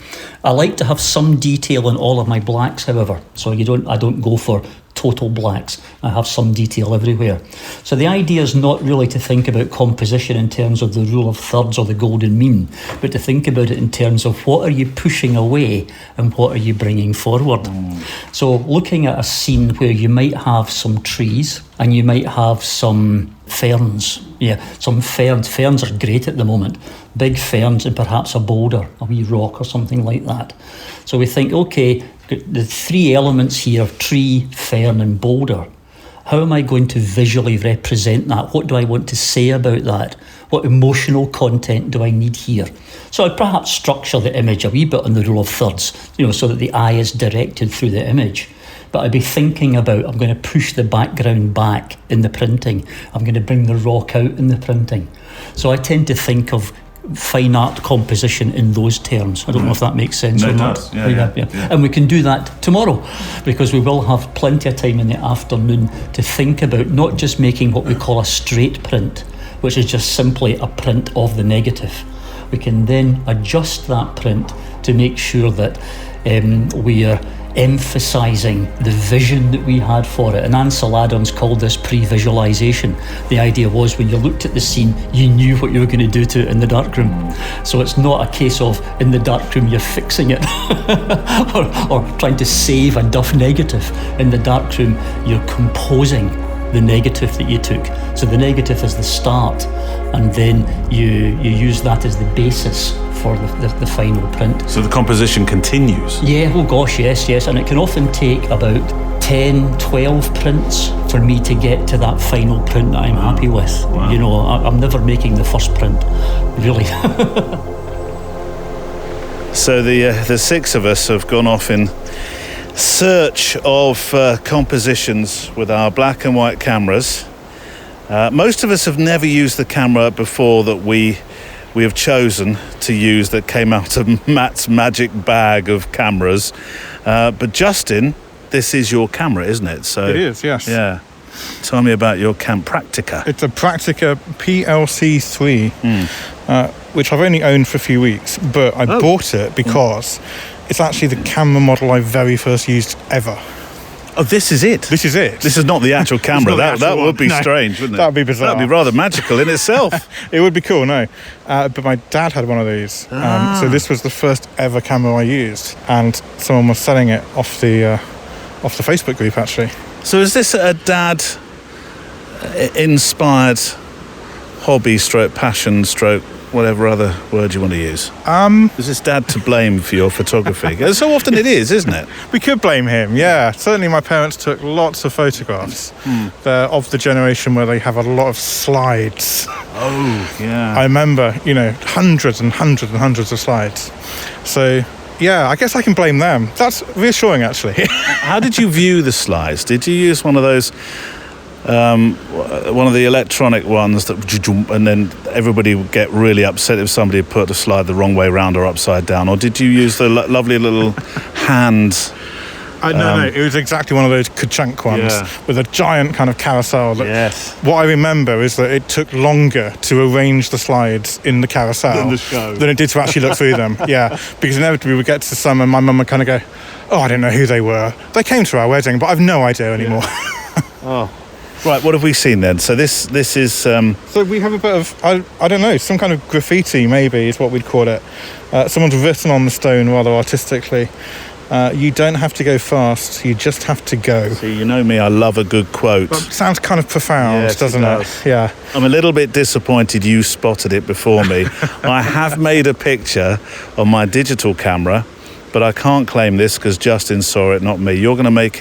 I like to have some detail in all of my blacks, however. So I don't go for total blacks. I have some detail everywhere. So the idea is not really to think about composition in terms of the rule of thirds or the golden mean, but to think about it in terms of what are you pushing away and what are you bringing forward. So looking at a scene where you might have some trees and you might have some ferns. Yeah, some ferns. Ferns are great at the moment. Big ferns and perhaps a boulder, a wee rock or something like that. So we think, okay, the three elements here, tree, fern and boulder. How am I going to visually represent that? What do I want to say about that? What emotional content do I need here? So I'd perhaps structure the image a wee bit on the rule of thirds, so that the eye is directed through the image. But I'd be thinking about, I'm going to push the background back in the printing. I'm going to bring the rock out in the printing. So I tend to think of fine art composition in those terms. I don't know if that makes sense or not. Does. Yeah. And we can do that tomorrow, because we will have plenty of time in the afternoon to think about not just making what we call a straight print, which is just simply a print of the negative. We can then adjust that print to make sure that we are emphasising the vision that we had for it. And Ansel Adams called this pre-visualisation. The idea was when you looked at the scene, you knew what you were going to do to it in the darkroom. So it's not a case of in the darkroom you're fixing it or trying to save a duff negative. In the darkroom you're composing the negative that you took. So the negative is the start, and then you use that as the basis for the final print. So the composition continues? Yeah, oh gosh, yes, and it can often take about 10, 12 prints for me to get to that final print that I'm happy with. Wow. I'm never making the first print, really. So the six of us have gone off in search of compositions with our black and white cameras. Most of us have never used the camera before that we have chosen to use, that came out of Matt's magic bag of cameras. But Justin, this is your camera, isn't it? So it is, yes. Yeah. Tell me about your Praktica. It's a Praktica PLC3, which I've only owned for a few weeks, but I bought it because it's actually the camera model I very first used ever. Oh, this is it? This is it. This is not the actual camera. That would be strange, wouldn't it? That would be bizarre. That would be rather magical in itself. It would be cool, no. But my dad had one of these. So this was the first ever camera I used. And someone was selling it off the Facebook group, actually. So is this a dad-inspired hobby stroke passion stroke whatever other word you want to use? Is this dad to blame for your photography? So often it is, isn't it? We could blame him, yeah. Certainly my parents took lots of photographs. They're of the generation where they have a lot of slides. Oh, yeah. I remember, hundreds and hundreds and hundreds of slides. So, yeah, I guess I can blame them. That's reassuring, actually. How did you view the slides? Did you use one of those... one of the electronic ones that, and then everybody would get really upset if somebody put a slide the wrong way round or upside down? Or did you use the lovely little hand? No, it was exactly one of those ka-chunk ones with a giant kind of carousel. Yes. What I remember is that it took longer to arrange the slides in the carousel than it did to actually look through them. Yeah, because inevitably we would get to some and my mum would kind of go, oh, I don't know who they were. They came to our wedding, but I've no idea anymore. Oh. Right, what have we seen then? So this is... So we have a bit of, I don't know, some kind of graffiti maybe is what we'd call it. Someone's written on the stone rather artistically, you don't have to go fast, you just have to go. See, you know me, I love a good quote. But it sounds kind of profound, yes, doesn't it? Yeah. I'm a little bit disappointed you spotted it before me. I have made a picture on my digital camera, but I can't claim this because Justin saw it, not me. You're going to make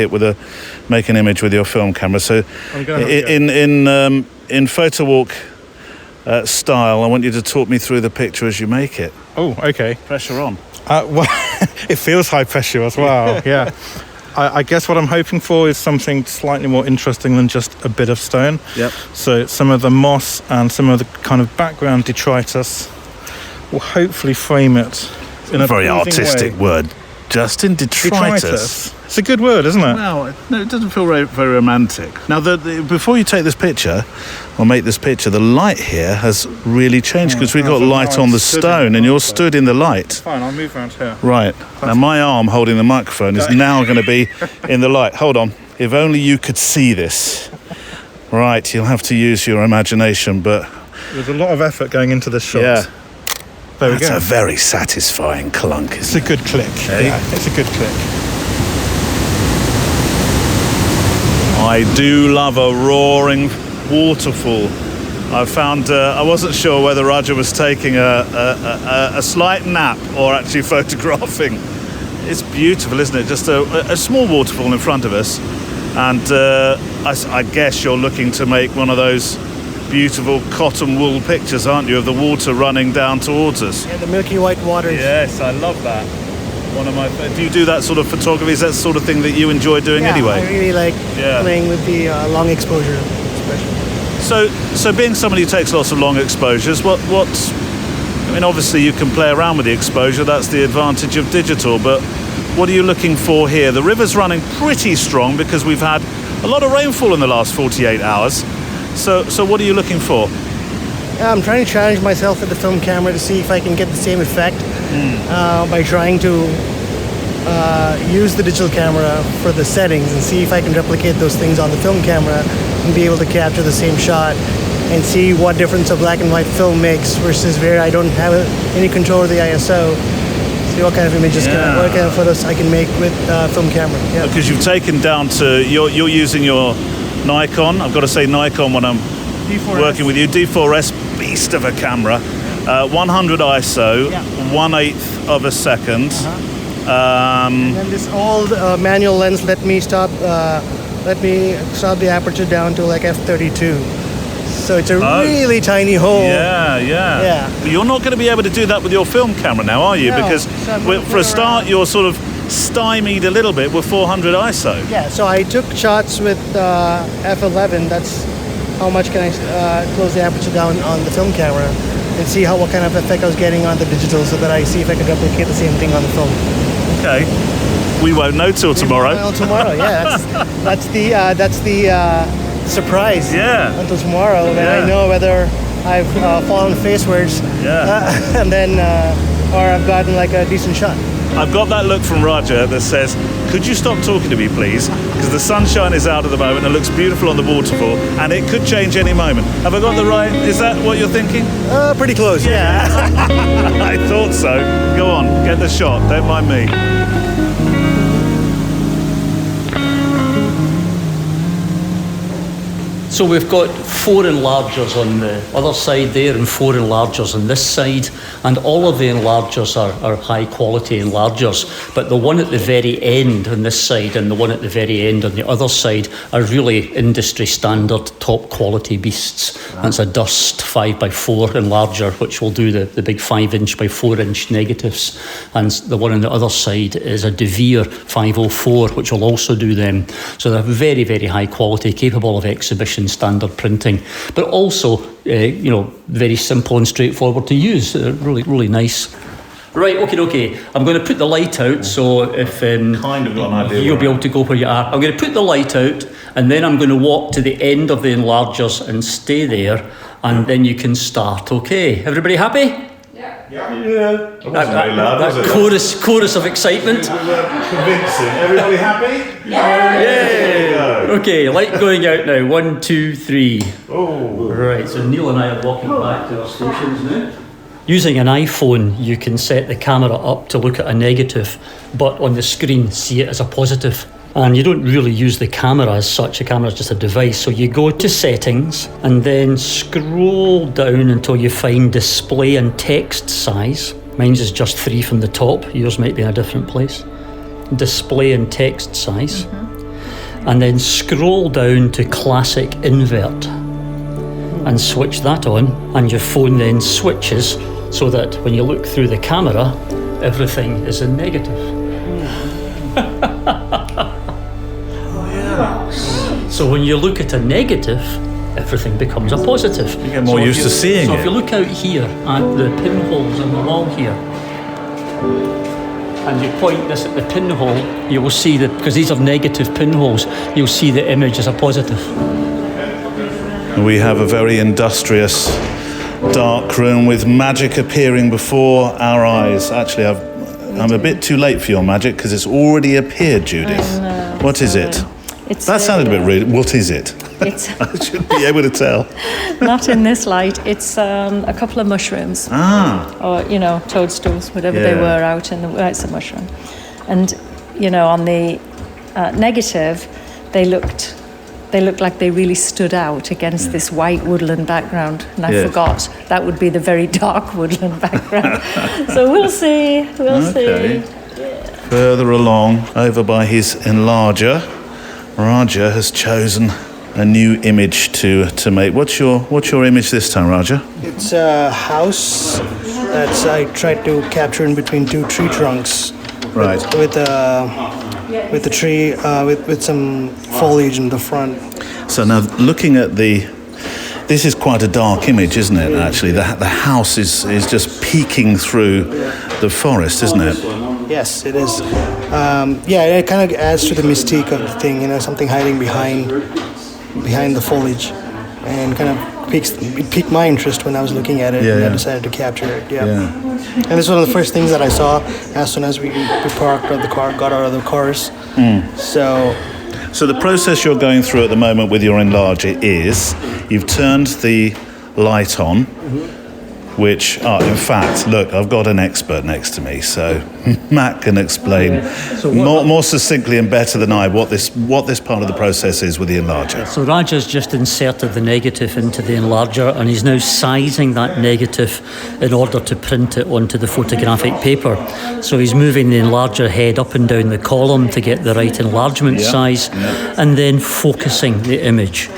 an image with your film camera. So, in Photowalk style, I want you to talk me through the picture as you make it. Oh, okay. Pressure on. Well, it feels high pressure as well. Yeah. I guess what I'm hoping for is something slightly more interesting than just a bit of stone. Yep. So some of the moss and some of the kind of background detritus will hopefully frame it. In a very artistic word, Justin. Detritus. It's a good word, isn't it? Well, no, it doesn't feel very, very romantic. Now, before you take this picture, or make this picture, the light here has really changed because we've got light on the stone, and you're stood in the light. Fine, I'll move around here. Right. Now, my arm holding the microphone is now going to be in the light. Hold on. If only you could see this. Right, you'll have to use your imagination, but... There's a lot of effort going into this shot. Yeah. There we That's go. a very satisfying clunk, It's isn't a good click. Hey? Yeah, it's a good click. I do love a roaring waterfall. I found I wasn't sure whether Roger was taking a slight nap or actually photographing. It's beautiful, isn't it? Just a small waterfall in front of us, and I guess you're looking to make one of those beautiful cotton wool pictures, aren't you, of the water running down towards us? Yeah, the milky white waters. Yes, I love that. One of my. Do you do that sort of photography? Is that the sort of thing that you enjoy doing anyway? I really like playing with the long exposure, especially. So being somebody who takes lots of long exposures, I mean, obviously you can play around with the exposure. That's the advantage of digital. But what are you looking for here? The river's running pretty strong because we've had a lot of rainfall in the last 48 hours. So what are you looking for? I'm trying to challenge myself with the film camera to see if I can get the same effect by trying to use the digital camera for the settings and see if I can replicate those things on the film camera and be able to capture the same shot and see what difference a black and white film makes versus where I don't have any control of the ISO. See what kind of images, what kind of photos I can make with film camera. Yeah. Because you've taken down to, you're using your Nikon. I've got to say Nikon when I'm D4S. working with you. D4S, beast of a camera. 100 ISO, 1/8 of a second. And then this old manual lens let me stop the aperture down to like f32. So it's a really tiny hole. Yeah. But you're not going to be able to do that with your film camera now, are you? No. Because for a start, you're sort of stymied a little bit with 400 ISO. Yeah, so I took shots with f11. That's how much can I close the aperture down on the film camera and see what kind of effect I was getting on the digital, so that I see if I could replicate the same thing on the film. Okay. We won't know till tomorrow. Well, tomorrow, yeah. That's the surprise. Yeah. Until tomorrow, then Yeah. I know whether I've fallen facewards, and then or I've gotten like a decent shot. I've got that look from Roger that says, could you stop talking to me, please? Because the sunshine is out at the moment, it looks beautiful on the waterfall, and it could change any moment. Have I got the right, is that what you're thinking? Pretty close, yeah. I thought so. Go on, get the shot, don't mind me. So we've got 4 enlargers on the other side there and 4 enlargers on this side, and all of the enlargers are high quality enlargers, but the one at the very end on this side and the one at the very end on the other side are really industry standard top quality beasts. That's a Durst 5x4 enlarger, which will do the big 5" by 4" negatives, and the one on the other side is a De Vere 504, which will also do them. So they're very, very high quality, capable of exhibition standard printing, but also very simple and straightforward to use. Really, really nice. Right, okay. I'm going to put the light out, so if Kind of got an idea you'll be where able to go where you are. I'm going to put the light out, and then I'm going to walk to the end of the enlargers and stay there, and then you can start. Okay, everybody happy? That wasn't very loud, was it? Chorus of excitement. Convincing. Everybody happy? Yay! Okay, light going out now. 1, 2, 3. Oh. Right, so Neil and I are walking back to our stations now. Using an iPhone, you can set the camera up to look at a negative, but on the screen see it as a positive. And you don't really use the camera as such. The camera is just a device. So you go to settings and then scroll down until you find display and text size. Mine's is just 3 from the top. Yours might be in a different place. Display and text size. And then scroll down to classic invert and switch that on, and your phone then switches so that when you look through the camera, everything is in negative. So when you look at a negative, everything becomes a positive. You get more used to seeing So it. if you look out here at the pinholes on the wall here, and you point this at the pinhole, you will see that, because these are negative pinholes, you'll see the image as a positive. We have a very industrious dark room with magic appearing before our eyes. Actually, I'm a bit too late for your magic because it's already appeared, Judith. What is it? That sounded a bit rude. What is it? It's I should be able to tell. not in this light. It's a couple of mushrooms. Or, toadstools, whatever they Yeah. were out in the... It's a mushroom. And, on the negative, they looked like they really stood out against this white woodland background. And I forgot that would be the very dark woodland background. So we'll see. We'll see. Further along, over by his enlarger, Raja has chosen a new image to make. What's your image this time, Raja? It's a house that I tried to capture in between two tree trunks. Right. With the tree, with some foliage in the front. So now, looking at this is quite a dark image, isn't it? Actually, the house is just peeking through the forest, isn't it? Yes, it is. It kind of adds to the mystique of the thing. Something hiding behind the foliage, and kind of piqued my interest when I was looking at it, and I decided to capture it. Yeah. And this was one of the first things that I saw as soon as we parked the car, got out of the cars. So the process you're going through at the moment with your enlarger is you've turned the light on, which, in fact, look, I've got an expert next to me, so Matt can explain more succinctly and better than I what this part of the process is with the enlarger. So Raja's just inserted the negative into the enlarger, and he's now sizing that negative in order to print it onto the photographic paper. So he's moving the enlarger head up and down the column to get the right enlargement size, and then focusing the image.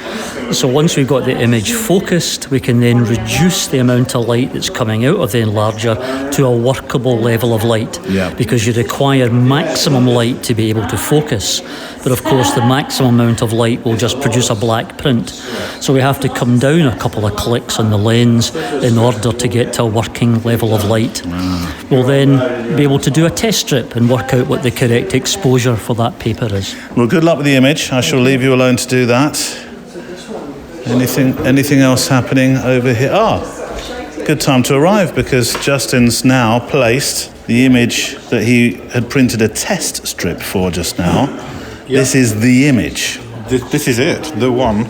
So once we've got the image focused, we can then reduce the amount of light that's coming out of the enlarger to a workable level of light, because you require maximum light to be able to focus. But of course, the maximum amount of light will just produce a black print. So we have to come down a couple of clicks on the lens in order to get to a working level of light. We'll then be able to do a test strip and work out what the correct exposure for that paper is. Well, good luck with the image. I shall leave you alone to do that. Anything else happening over here? Good time to arrive, because Justin's now placed the image that he had printed a test strip for just now. This is the image. This is it, the one.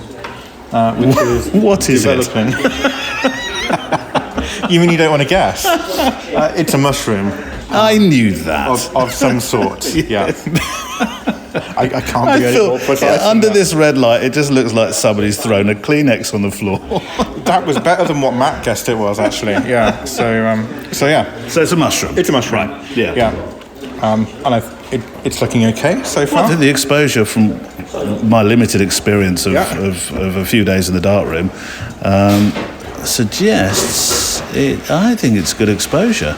Which is what is developing. You mean you don't want to guess? It's a mushroom. I knew that. Of some sort, yeah. I can't be any more precise. Under this red light, it just looks like somebody's thrown a Kleenex on the floor. That was better than what Matt guessed it was, actually. Yeah. So yeah. So it's a mushroom. It's a mushroom. Right. Yeah. Yeah. And it's looking okay so far. Well, I think the exposure from my limited experience of a few days in the darkroom suggests I think it's good exposure.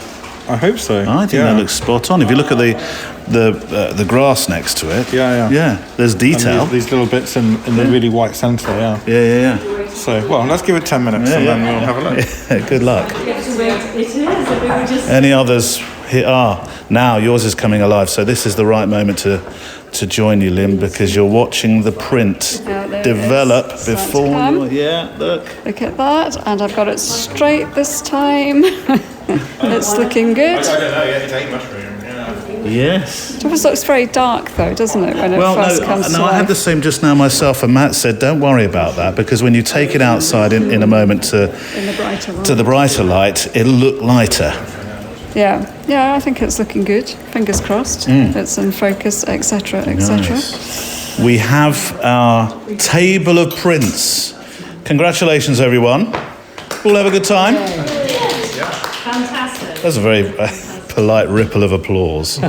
I hope so. I think that looks spot on. If you look at the grass next to it, there's detail. And these little bits in the really white centre, Yeah. So, let's give it 10 minutes and then we'll have a look. Yeah, good luck. It is. Any others here? Now yours is coming alive, so this is the right moment to join you, Lynn, because you're watching the print develop before you... Yeah, look. Look at that, and I've got it straight this time. It's looking good. I don't know, it's a mushroom. Yes. It always looks very dark, though, doesn't it, when it first comes to I had life? the same just now myself, and Matt said, don't worry about that, because when you take it outside in a moment to the brighter light, it'll look lighter. Yeah, I think it's looking good. Fingers crossed. It's in focus, etc., etc. Nice. We have our table of prints. Congratulations, everyone. All have a good time? Fantastic. That's a very polite ripple of applause.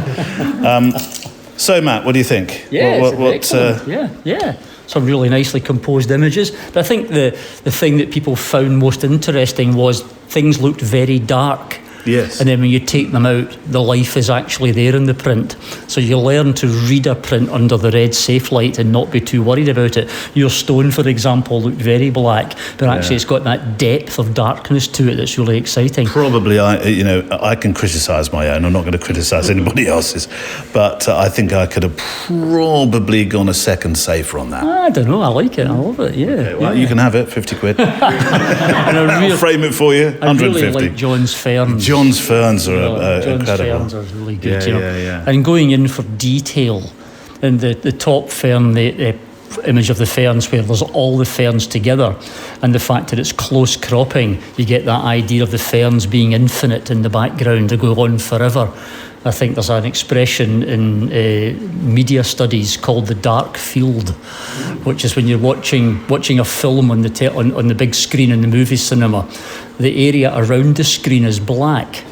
So, Matt, what do you think? Yeah, excellent. Yeah. Some really nicely composed images. But I think the thing that people found most interesting was things looked very dark. Yes. And then when you take them out, the life is actually there in the print. So you learn to read a print under the red safe light and not be too worried about it. Your stone, for example, looked very black, but actually it's got that depth of darkness to it that's really exciting. Probably, I can criticise my own. I'm not going to criticise anybody else's, but I think I could have probably gone a second safer on that. I don't know. I like it. I love it. Yeah. Okay, well, you can have it, 50 quid. And I'll frame it for you, 150. I really like John's ferns. John's ferns are John's incredible. ferns are really good. Yeah. And going in for detail. And the top fern, the image of the ferns where there's all the ferns together, and the fact that it's close cropping, you get that idea of the ferns being infinite in the background, they go on forever. I think there's an expression in media studies called the dark field, which is when you're watching a film on the big screen in the movie cinema, the area around the screen is black,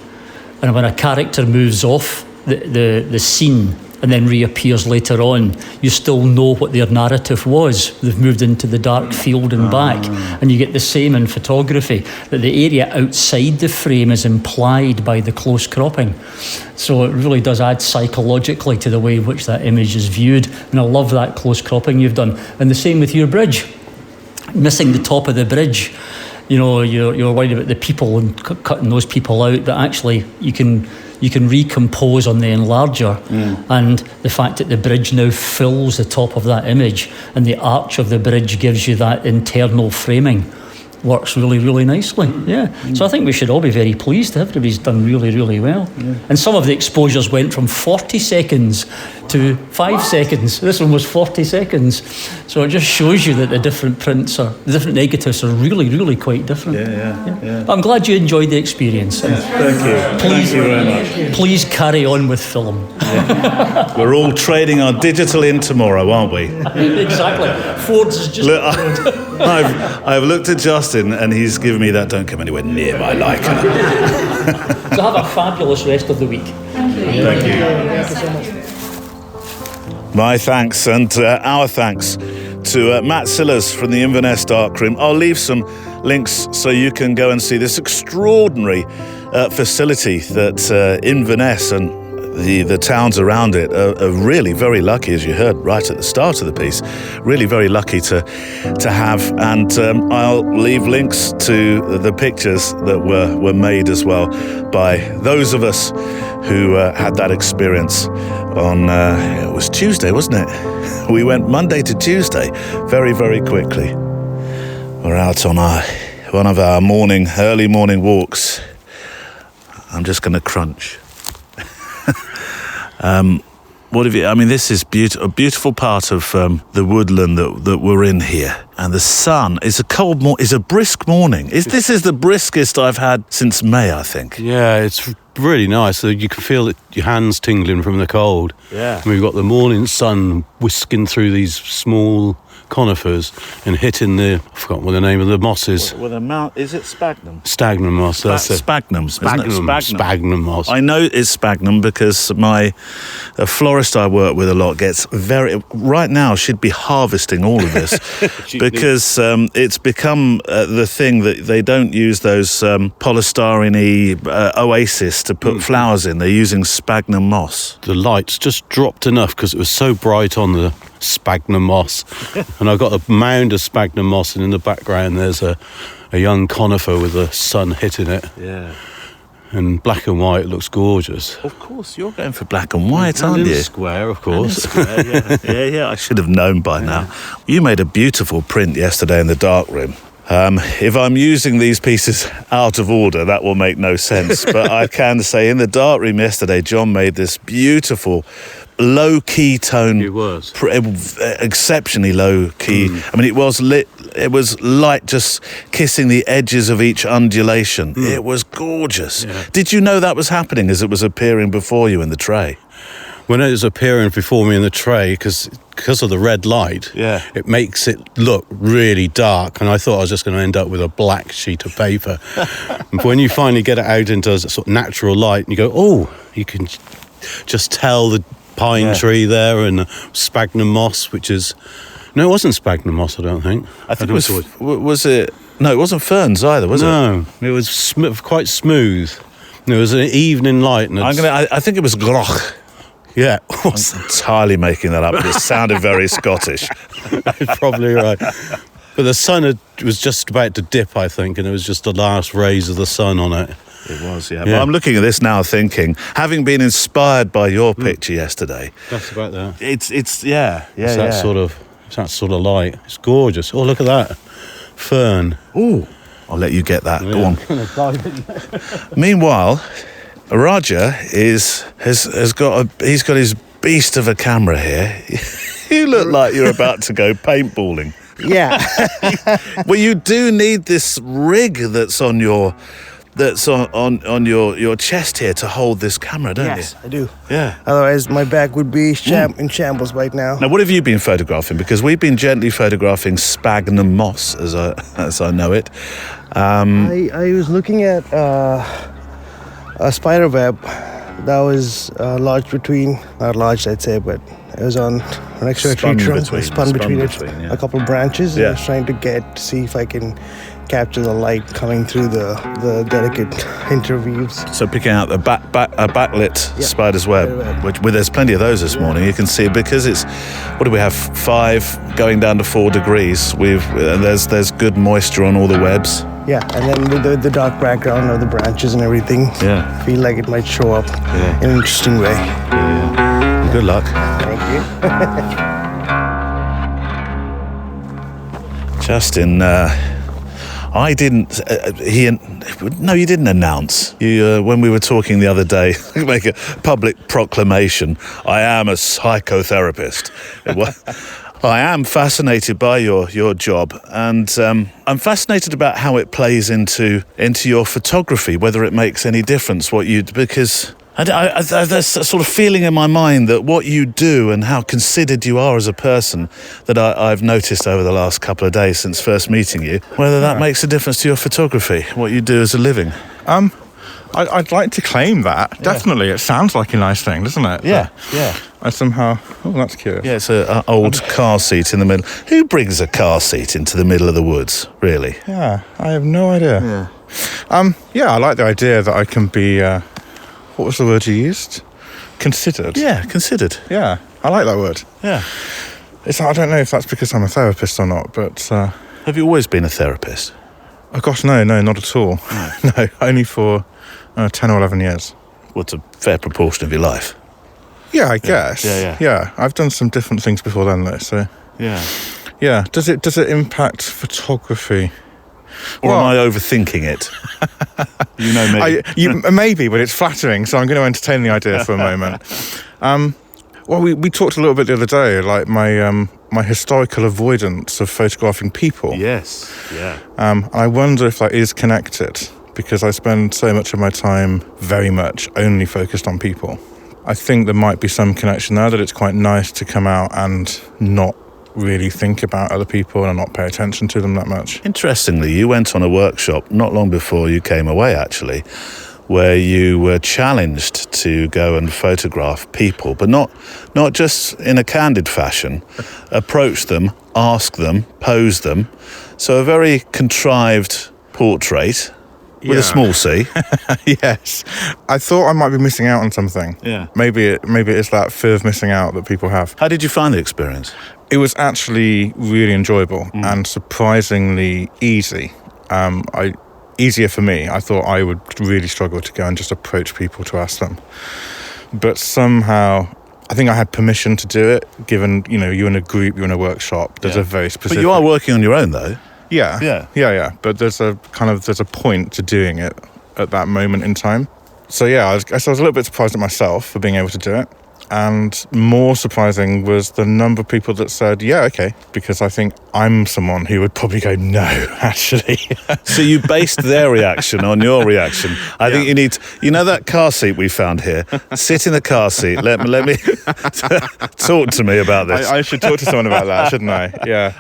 and when a character moves off the scene and then reappears later on, you still know what their narrative was. They've moved into the dark field and back. And you get the same in photography, that the area outside the frame is implied by the close cropping. So it really does add psychologically to the way in which that image is viewed. And I love that close cropping you've done. And the same with your bridge. Missing the top of the bridge. You know, you're worried about the people and cutting those people out, but actually you can recompose on the enlarger, and the fact that the bridge now fills the top of that image and the arch of the bridge gives you that internal framing works really, really nicely. So I think we should all be very pleased. Everybody's done really, really well. And some of the exposures went from 40 seconds to 5 seconds. This one was 40 seconds. So it just shows you that the different different negatives are really, really quite different. I'm glad you enjoyed the experience. Thank you. Thank you very much. Please carry on with film. We're all trading our digital in tomorrow, aren't we? Exactly. Ford's is just... Look, I've looked at Justin and he's given me that don't come anywhere near my Leica. So have a fabulous rest of the week. Thank you so much. My thanks and our thanks to Matt Sillers from the Inverness Darkroom. I'll leave some links so you can go and see this extraordinary facility that Inverness and the towns around it are really very lucky, as you heard right at the start of the piece, really very lucky to have. And I'll leave links to the pictures that were made as well by those of us who had that experience on, it was Tuesday, wasn't it? We went Monday to Tuesday very, very quickly. We're out on one of our early morning walks. I'm just going to crunch. What have you? I mean, this is a beautiful part of the woodland that we're in here, and the sun is a brisk morning. This is the briskest I've had since May, I think. Yeah, it's really nice. So you can feel your hands tingling from the cold. Yeah, and we've got the morning sun whisking through these small conifers and hitting I forgot what the name of the moss is. With a mount, is it sphagnum? Sphagnum moss. That's it. Sphagnum. Sphagnum moss. I know it's sphagnum because a florist I work with a lot gets right now should be harvesting all of this because it's become the thing that they don't use those polystyrene oasis to put flowers in. They're using sphagnum moss. The lights just dropped enough because it was so bright on the sphagnum moss. And I've got a mound of sphagnum moss, and in the background there's a young conifer with the sun hitting it. Yeah. And black and white looks gorgeous. Of course, you're going for black and white, aren't you? Square, of course. Yeah. I should have known by now. You made a beautiful print yesterday in the darkroom. If I'm using these pieces out of order, that will make no sense. But I can say in the darkroom yesterday, John made this beautiful low-key tone. It was. Exceptionally low-key. I mean, it was lit. It was light just kissing the edges of each undulation. It was gorgeous. Yeah. Did you know that was happening as it was appearing before you in the tray? When it was appearing before me in the tray, because of the red light, it makes it look really dark, and I thought I was just going to end up with a black sheet of paper. And when you finally get it out into a sort of natural light, and you go, oh, you can just tell the pine tree there and the sphagnum moss, which is... No, it wasn't sphagnum moss, I don't think. I think was it... No, it wasn't ferns either, was it? No, it was quite smooth. It was an evening light. And I think it was groch. Yeah. I'm entirely making that up, but it sounded very Scottish. You're probably right. But the sun was just about to dip, I think, and it was just the last rays of the sun on it. It was, yeah. But I'm looking at this now thinking, having been inspired by your picture yesterday... That's about that. It's that sort of light. It's gorgeous. Oh, look at that. Fern. Ooh. I'll let you get that. Yeah. Go on. Meanwhile... Raja he's got his beast of a camera here. You look like you're about to go paintballing. Yeah. Well, you do need this rig that's on your chest here to hold this camera, don't Yes, you? I do. Yeah. Otherwise, my back would be in shambles right now. Now, what have you been photographing? Because we've been gently photographing sphagnum moss, as I know it. I was looking at a spider web that was lodged between, not lodged I'd say, but it was on an extra tree trunk. Spun between yeah. a couple of branches. Yeah. I was trying to see if I can capture the light coming through the delicate interweaves. So picking out a backlit spider's web, web. which there's plenty of those this morning. You can see because it's, what do we have, 5 going down to 4 degrees. There's good moisture on all the webs. Yeah, and then with the dark background of the branches and everything, Yeah. I feel like it might show up in an interesting way. Yeah. Good luck. Thank you. Justin, I didn't. You didn't announce. You when we were talking the other day, make a public proclamation. I am a psychotherapist. I am fascinated by your job, and I'm fascinated about how it plays into your photography. Whether it makes any difference because. There's a sort of feeling in my mind that what you do and how considered you are as a person that I've noticed over the last couple of days since first meeting you, whether that makes a difference to your photography, what you do as a living. I'd like to claim that. Definitely. It sounds like a nice thing, doesn't it? Yeah. I somehow... Oh, that's curious. Yeah, it's an old car seat in the middle. Who brings a car seat into the middle of the woods, really? Yeah, I have no idea. Yeah. I like the idea that I can be... what was the word you used? Considered. Yeah, considered. Yeah, I like that word. Yeah. I don't know if that's because I'm a therapist or not, but... Have you always been a therapist? Oh gosh, no, not at all. No, only for 10 or 11 years. What's a fair proportion of your life? Yeah, I guess. Yeah. I've done some different things before then, though. So Yeah. yeah, does it impact photography? Or am I overthinking it? You know me. Maybe, but it's flattering, so I'm going to entertain the idea for a moment. Well, we talked a little bit the other day, like my historical avoidance of photographing people. Yes. Yeah. And I wonder if that is connected, because I spend so much of my time very much only focused on people. I think there might be some connection there, that it's quite nice to come out and not really think about other people and not pay attention to them that much. Interestingly, you went on a workshop not long before you came away, actually, where you were challenged to go and photograph people, but not just in a candid fashion. Approach them, ask them, pose them. So a very contrived portrait with a small c. Yes. I thought I might be missing out on something. Yeah. Maybe it's that fear of missing out that people have. How did you find the experience? It was actually really enjoyable and surprisingly easy. Easier for me. I thought I would really struggle to go and just approach people to ask them. But somehow, I think I had permission to do it, given, you're in a group, you're in a workshop. There's a very specific... But you are working on your own, though. Yeah. But there's a point to doing it at that moment in time. So yeah, I was a little bit surprised at myself for being able to do it. And more surprising was the number of people that said, yeah, okay, because I think I'm someone who would probably go, no, actually. So you based their reaction on your reaction. I think you need to, that car seat we found here, sit in the car seat. Let me talk to me about this. I should talk to someone about that, shouldn't I? Yeah.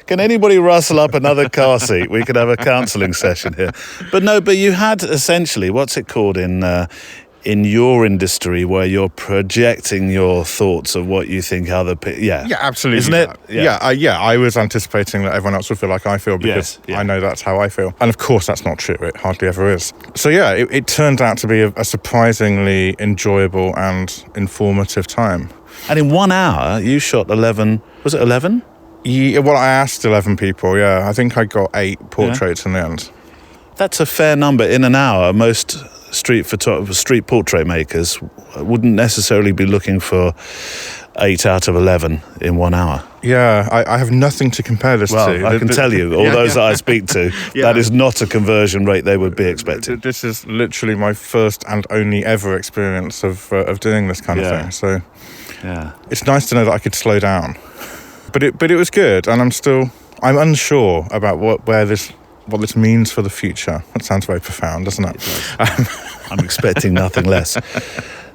Can anybody rustle up another car seat? We could have a counselling session here. But you had essentially, what's it called in your industry, where you're projecting your thoughts of what you think other people... Yeah, absolutely. Isn't it? Yeah. I was anticipating that everyone else would feel like I feel, because I know that's how I feel. And of course, that's not true. It hardly ever is. So yeah, it turned out to be a surprisingly enjoyable and informative time. And in 1 hour, you shot 11... Was it 11? Yeah, well, I asked 11 people, yeah. I think I got 8 portraits in the end. That's a fair number in an hour. Most street portrait makers wouldn't necessarily be looking for 8 out of 11 in 1 hour. Yeah, I have nothing to compare this to. Well, I can tell you, all those that I speak to, that is not a conversion rate they would be expecting. This is literally my first and only ever experience of doing this kind of thing. So, Yeah. It's nice to know that I could slow down. But it was good, and I'm unsure about what this means for the future. That sounds very profound, doesn't it? I'm expecting nothing less.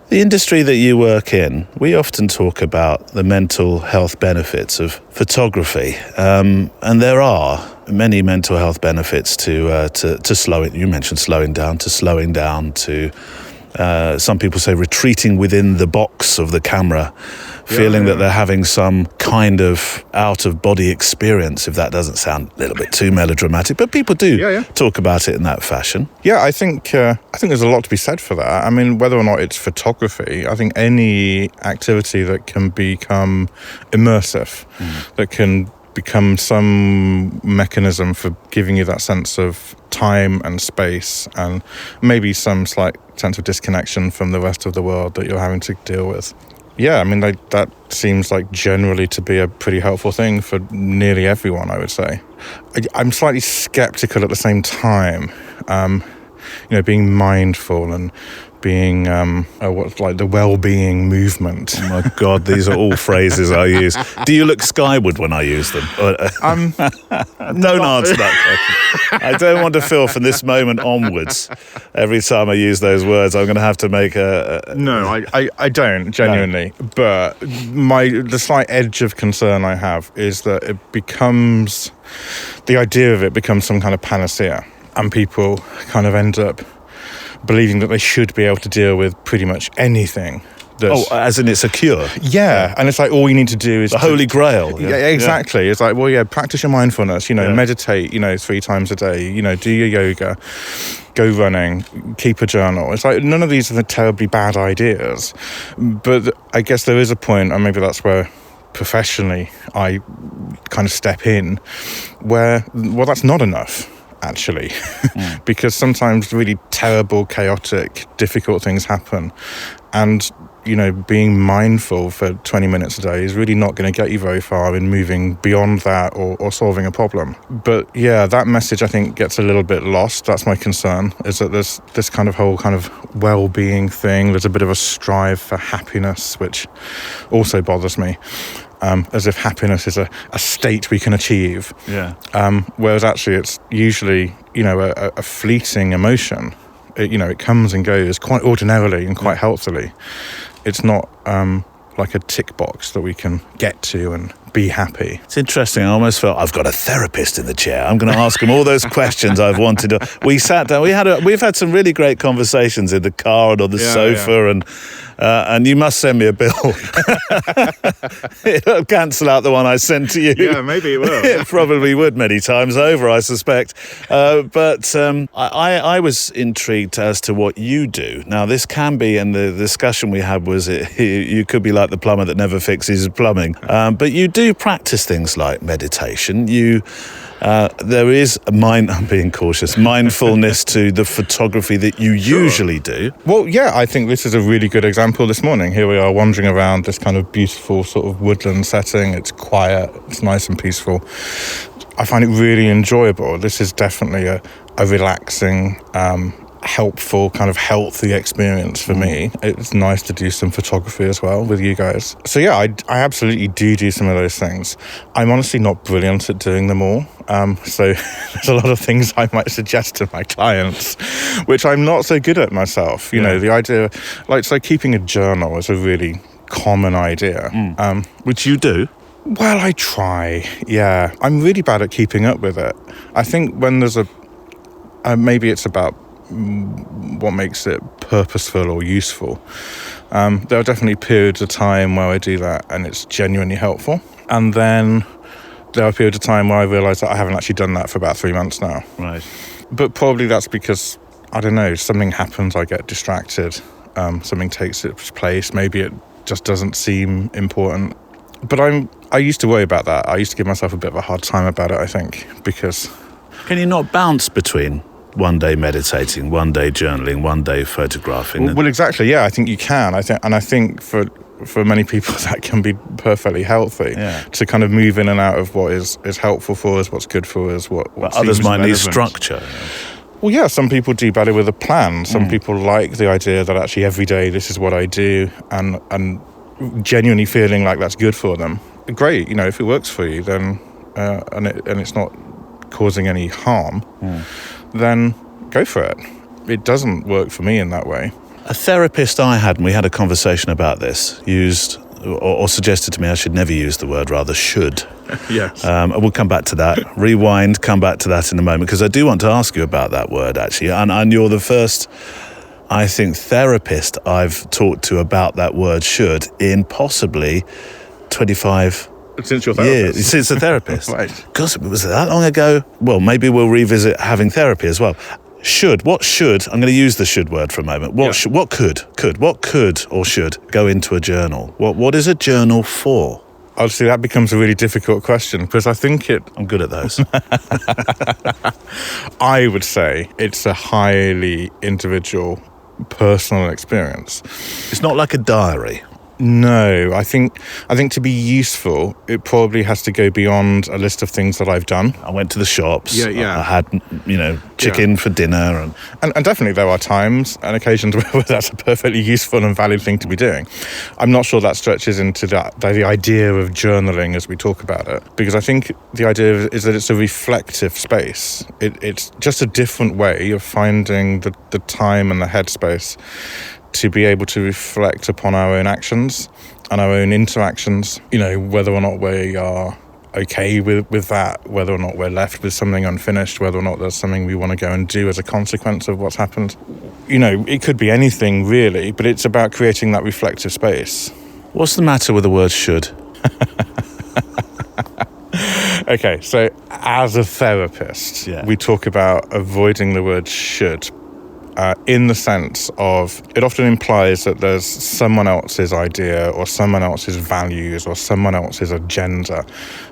The industry that you work in, we often talk about the mental health benefits of photography, and there are many mental health benefits to slowing. You mentioned slowing down, to some people say retreating within the box of the camera, feeling that they're having some kind of out-of-body experience, if that doesn't sound a little bit too melodramatic, but people do talk about it in that fashion. Yeah, I think there's a lot to be said for that. I mean, whether or not it's photography, I think any activity that can become immersive, that can become some mechanism for giving you that sense of time and space, and maybe some slight sense of disconnection from the rest of the world that you're having to deal with. Yeah, I mean, that seems like generally to be a pretty helpful thing for nearly everyone, I would say. I'm slightly skeptical at the same time, being mindful and being what's like the well-being movement. Oh my God, these are all phrases I use. Do you look skyward when I use them? Don't answer that question. I don't want to feel from this moment onwards, every time I use those words, I'm going to have to make No, I don't, genuinely. No. But the slight edge of concern I have is that the idea of it becomes some kind of panacea, and people kind of end up believing that they should be able to deal with pretty much anything. As in it's a cure? Yeah, and it's like all you need to do is... The Holy Grail. Yeah, exactly. Yeah. It's like, practice your mindfulness, meditate, 3 times a day, do your yoga, go running, keep a journal. It's like none of these are the terribly bad ideas, but I guess there is a point, and maybe that's where professionally I kind of step in, where, that's not enough. Actually, because sometimes really terrible, chaotic, difficult things happen, and being mindful for 20 minutes a day is really not going to get you very far in moving beyond that or solving a problem. But yeah, that message I think gets a little bit lost. That's my concern, is that there's this kind of whole kind of well-being thing. There's a bit of a strive for happiness, which also bothers me. As if happiness is a state we can achieve. Yeah. Whereas actually it's usually, a fleeting emotion. It comes and goes quite ordinarily and quite healthily. It's not like a tick box that we can get to and be happy. It's interesting. I almost felt I've got a therapist in the chair. I'm going to ask him all those questions I've wanted to. We sat down. We've had some really great conversations in the car and on the sofa, and you must send me a bill. It'll cancel out the one I sent to you. Yeah, maybe it will. It probably would many times over, I suspect. But I was intrigued as to what you do. Now, this can be, and the discussion we had was you could be like the plumber that never fixes his plumbing. But you do practice things like meditation. There is I'm being cautious, mindfulness to the photography that you usually do. Well, yeah, I think this is a really good example this morning. Here we are wandering around this kind of beautiful sort of woodland setting. It's quiet, it's nice and peaceful. I find it really enjoyable. This is definitely a relaxing, helpful, kind of healthy experience for me. It's nice to do some photography as well with you guys. So yeah, I absolutely do some of those things. I'm honestly not brilliant at doing them all. So there's a lot of things I might suggest to my clients, which I'm not so good at myself. The idea, so keeping a journal is a really common idea. Which you do? Well, I try, yeah. I'm really bad at keeping up with it. I think when there's maybe it's about what makes it purposeful or useful. There are definitely periods of time where I do that and it's genuinely helpful. And then there are periods of time where I realise that I haven't actually done that for about 3 months now. Right. But probably that's because, I don't know, something happens, I get distracted, something takes its place, maybe it just doesn't seem important. But I used to worry about that. I used to give myself a bit of a hard time about it, I think, because... Can you not bounce between one day meditating, one day journaling, one day photographing? Well, exactly, yeah, I think you can. I think for many people that can be perfectly healthy to kind of move in and out of what is helpful for us, what's good for us, what others might relevant. need structure. Well, yeah, some people do better with a plan. Some people like the idea that actually every day this is what I do, and genuinely feeling like that's good for them, great. You know, if it works for you, then and it's not causing any harm, then go for it. It doesn't work for me in that way. A therapist I had, and we had a conversation about this, used or suggested to me I should never use the word, rather should. Yes. We'll come back to that. Rewind, come back to that in a moment, because I do want to ask you about that word, actually. And you're the first, I think, therapist I've talked to about that word should in possibly 25 Since you're therapist. years. Since a therapist. Right. Gosh, was it that long ago? Well, maybe we'll revisit having therapy as well. Should, what should, I'm going to use the should word for a moment. What could or should go into a journal? What is a journal for? Obviously, that becomes a really difficult question, because I think I'm good at those. I would say it's a highly individual, personal experience. It's not like a diary. No, I think to be useful, it probably has to go beyond a list of things that I've done. I went to the shops. Yeah. I had, chicken for dinner. And definitely there are times and occasions where that's a perfectly useful and valid thing to be doing. I'm not sure that stretches into the idea of journaling as we talk about it, because I think the idea is that it's a reflective space. It's just a different way of finding the time and the headspace to be able to reflect upon our own actions and our own interactions, whether or not we are okay with that, whether or not we're left with something unfinished, whether or not there's something we want to go and do as a consequence of what's happened. It could be anything really, but it's about creating that reflective space. What's the matter with the word should? Okay, so as a therapist, we talk about avoiding the word should. In the sense of, it often implies that there's someone else's idea or someone else's values or someone else's agenda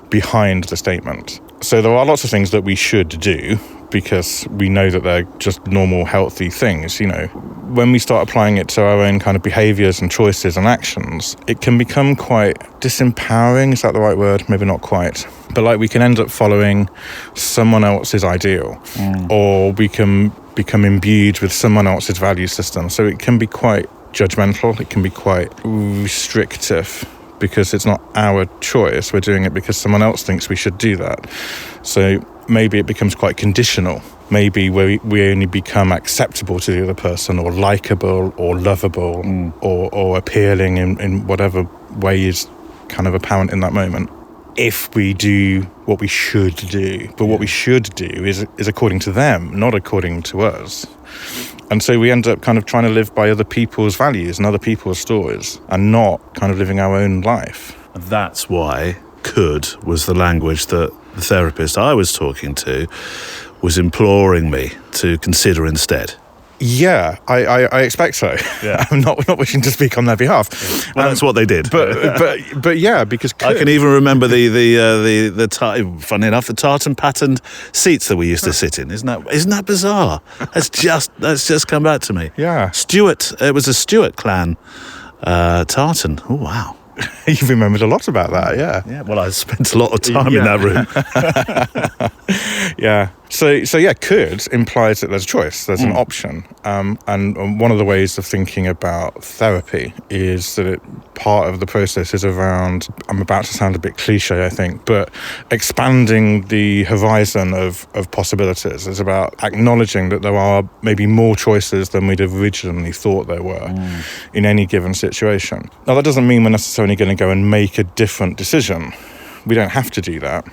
behind the statement. So there are lots of things that we should do because we know that they're just normal, healthy things. When we start applying it to our own kind of behaviours and choices and actions, it can become quite disempowering. Is that the right word? Maybe not quite. But we can end up following someone else's ideal, or we can become imbued with someone else's value system. So it can be quite judgmental. It can be quite restrictive because it's not our choice. We're doing it because someone else thinks we should do that. So maybe it becomes quite conditional. Maybe we only become acceptable to the other person, or likable, or lovable, or appealing in whatever way is kind of apparent in that moment, if we do what we should do. But what we should do is according to them, not according to us. And so we end up kind of trying to live by other people's values and other people's stories, and not kind of living our own life. That's why could was the language that the therapist I was talking to was imploring me to consider instead. Yeah, I expect so. Yeah. I'm not wishing to speak on their behalf. Well, that's what they did. But yeah, because I can even remember funny enough, the tartan patterned seats that we used to sit in. Isn't that bizarre? That's just come back to me. Yeah. It was a Stuart clan tartan. Oh wow. You've remembered a lot about that, yeah. Yeah, well, I spent a lot of time in that room. Yeah. So yeah, could implies that there's a choice, there's an option. And one of the ways of thinking about therapy is that part of the process is around, I'm about to sound a bit cliche, I think, but expanding the horizon of possibilities. It's about acknowledging that there are maybe more choices than we'd originally thought there were in any given situation. Now, that doesn't mean we're necessarily going to go and make a different decision. We don't have to do that.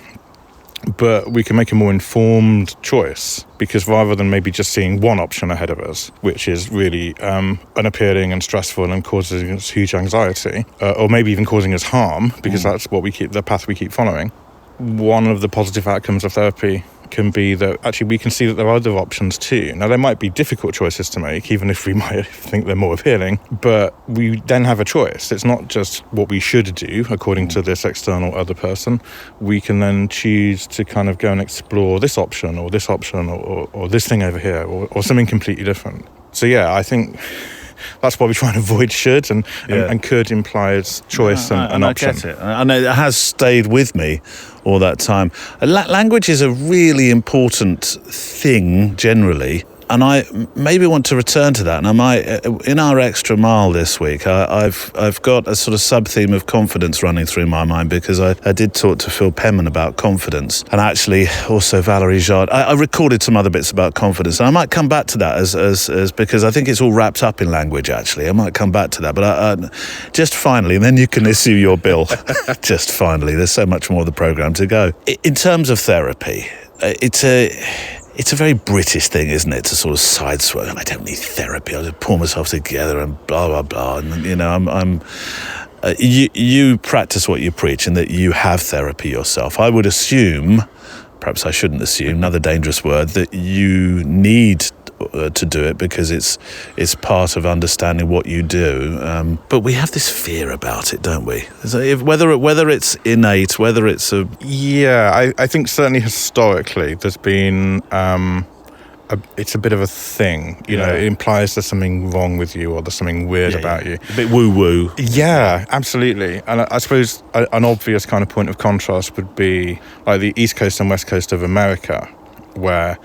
But we can make a more informed choice, because rather than maybe just seeing one option ahead of us, which is really unappealing and stressful and causing us huge anxiety, or maybe even causing us harm, because that's what the path we keep following. One of the positive outcomes of therapy can be that actually we can see that there are other options too. Now, there might be difficult choices to make, even if we might think they're more appealing, but we then have a choice. It's not just what we should do according to this external other person. We can then choose to kind of go and explore this option or this thing over here, or something completely different. So yeah, I think that's why we try and avoid should, and could implies choice and option. I get it. And it has stayed with me all that time. Language is a really important thing generally. and I maybe want to return to that. And I might, in our extra mile this week, I've got a sort of sub-theme of confidence running through my mind, because I did talk to Phil Penman about confidence, and actually also Valerie Jard. I recorded some other bits about confidence, and I might come back to that as because I think it's all wrapped up in language, actually. I might come back to that, but I just finally, and then you can issue your bill. Just finally, there's so much more of the programme to go. In terms of therapy, it's a very British thing, isn't it, to sort of sideswipe. I don't need therapy. I'll just pull myself together and blah blah blah. And you know, you practice what you preach, and that you have therapy yourself. I would assume, perhaps I shouldn't assume, another dangerous word, that you need to do it because it's part of understanding what you do. But we have this fear about it, don't we? So whether it's innate, whether it's a... Yeah, I think certainly historically there's been... it's a bit of a thing, you know. It implies there's something wrong with you, or there's something weird about you. A bit woo-woo. Yeah, absolutely. And I suppose an obvious kind of point of contrast would be like the East Coast and West Coast of America, where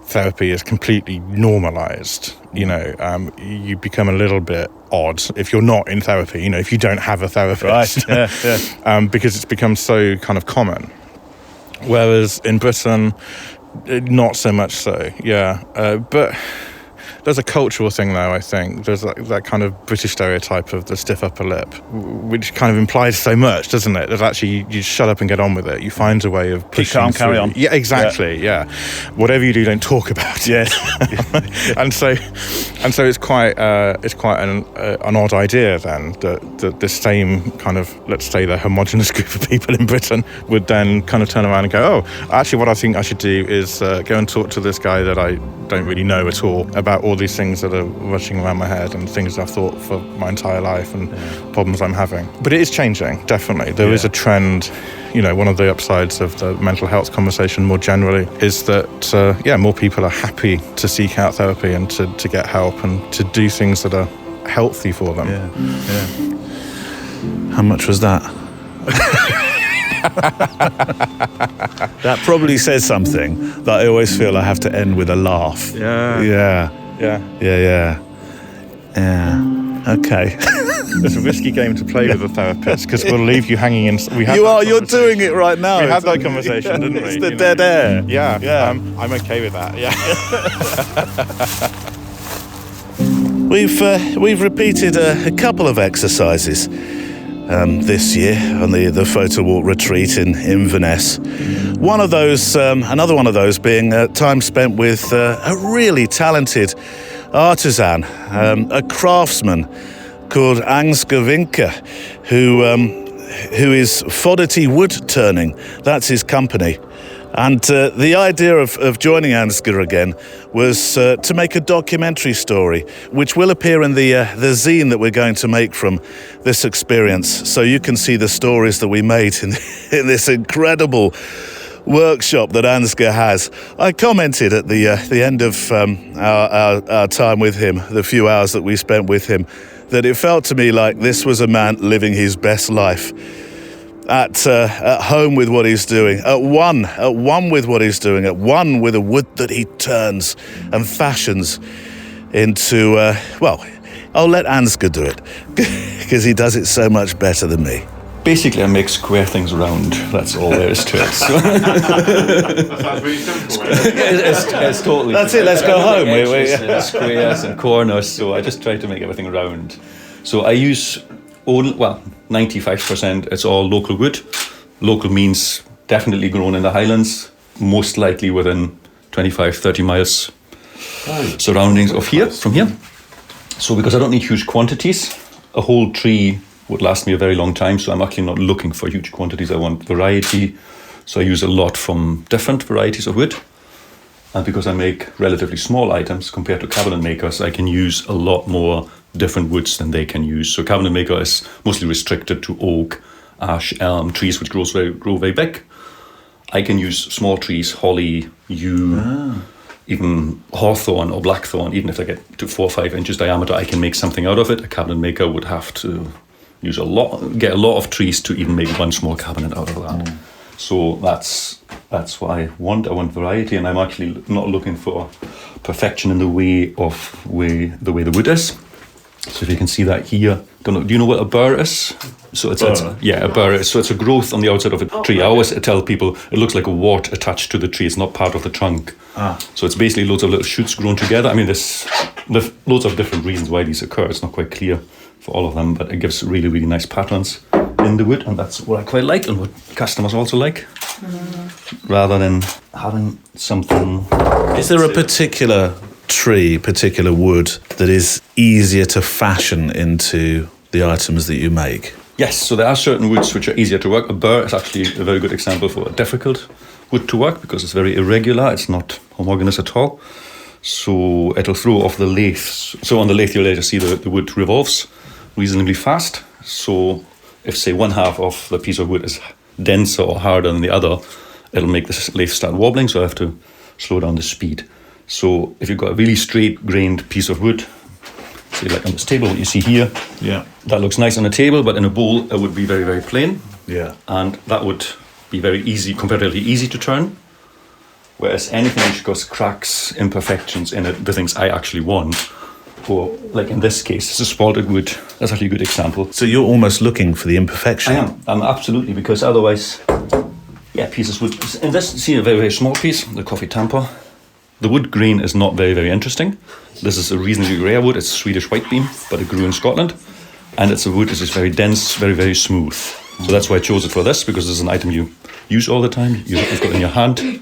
therapy is completely normalized. You know, you become a little bit odd if you're not in therapy, you know, if you don't have a therapist. Right, because it's become so kind of common. Whereas in Britain, not so much so, but there's a cultural thing though, I think. There's that kind of British stereotype of the stiff upper lip, which kind of implies so much, doesn't it? That actually you shut up and get on with it. You find a way of pushing through. Carry on. Yeah, exactly, Whatever you do, don't talk about it. Yes. and so it's quite an odd idea then that this same kind of, let's say, the homogenous group of people in Britain would then kind of turn around and go, oh, actually what I think I should do is go and talk to this guy that I don't really know at all about all these things that are rushing around my head and things I've thought for my entire life and problems I'm having. But it is changing, definitely. There is a trend. You know, one of the upsides of the mental health conversation more generally is that, more people are happy to seek out therapy and to get help and to do things that are healthy for them. How much was that? That probably says something that I always feel I have to end with a laugh. Yeah. Okay. It's a risky game to play with a therapist because we'll leave you hanging in. You're doing it right now. We had that conversation, didn't we? It's the dead air. Yeah. I'm okay with that. Yeah. We've repeated a couple of exercises this year on the Photowalk retreat in Inverness. One of those, another one of those being time spent with a really talented artisan, a craftsman called Ansgar Vinke, who is Fodderty Wood Turning. That's his company. And the idea of joining Ansgar again was to make a documentary story, which will appear in the zine that we're going to make from this experience. So you can see the stories that we made in this incredible workshop that Ansgar has. I commented at the end of our time with him, the few hours that we spent with him, that it felt to me like this was a man living his best life. At home with what he's doing, at one with what he's doing, at one with the wood that he turns and fashions into, I'll let Ansgar do it, because he does it so much better than me. Basically, I make square things round. That's all there is to it. So. That sounds really simple. It's totally... That's it, let's go home. And squares and corners, so I just try to make everything round. So I use... 95% it's all local wood. Local means definitely grown in the Highlands, most likely within 25-30 miles surroundings of here, from here. So because I don't need huge quantities, a whole tree would last me a very long time, so I'm actually not looking for huge quantities. I want variety, so I use a lot from different varieties of wood. And because I make relatively small items compared to cabinet makers, I can use a lot more different woods than they can use. So cabinet maker is mostly restricted to oak, ash, elm, trees which grow very big. I can use small trees, holly, yew, even hawthorn or blackthorn. Even if they get to 4 or 5 inches diameter, I can make something out of it. A cabinet maker would have to get a lot of trees to even make one small cabinet out of that. So that's That's what I want. I want variety, and I'm actually not looking for perfection in the way the wood is. So if you can see that here, do you know what a burr is? So it's a burr. So it's a growth on the outside of a tree. I always tell people it looks like a wart attached to the tree. It's not part of the trunk. So it's basically loads of little shoots grown together. I mean, there's loads of different reasons why these occur. It's not quite clear for all of them, but it gives really, really nice patterns in the wood, and that's what I quite like and what customers also like. Rather than having something. Is there a particular wood that is easier to fashion into the items that you make? Yes, so there are certain woods which are easier to work. A burr is actually a very good example for a difficult wood to work because it's very irregular, it's not homogeneous at all. So it'll throw off the lathe. So on the lathe you'll later see the wood revolves reasonably fast. So if, say, one half of the piece of wood is denser or harder than the other, it'll make the lathe start wobbling, so I have to slow down the speed. So if you've got a really straight-grained piece of wood, say like on this table, what you see here, that looks nice on a table, but in a bowl it would be very, very plain. Yeah. And that would be very easy, comparatively easy to turn. Whereas anything which got cracks, imperfections in it, the things I actually want, or like in this case, it's a spalted wood. That's actually a good example. So you're almost looking for the imperfection. I am. I'm absolutely, because otherwise, pieces would. In this, see a very, very small piece, the coffee tamper. The wood grain is not very, very interesting. This is a reasonably rare wood. It's Swedish white beam, but it grew in Scotland. And it's a wood that is very dense, very, very smooth. So that's why I chose it for this, because it's an item you use all the time. You've got it in your hand.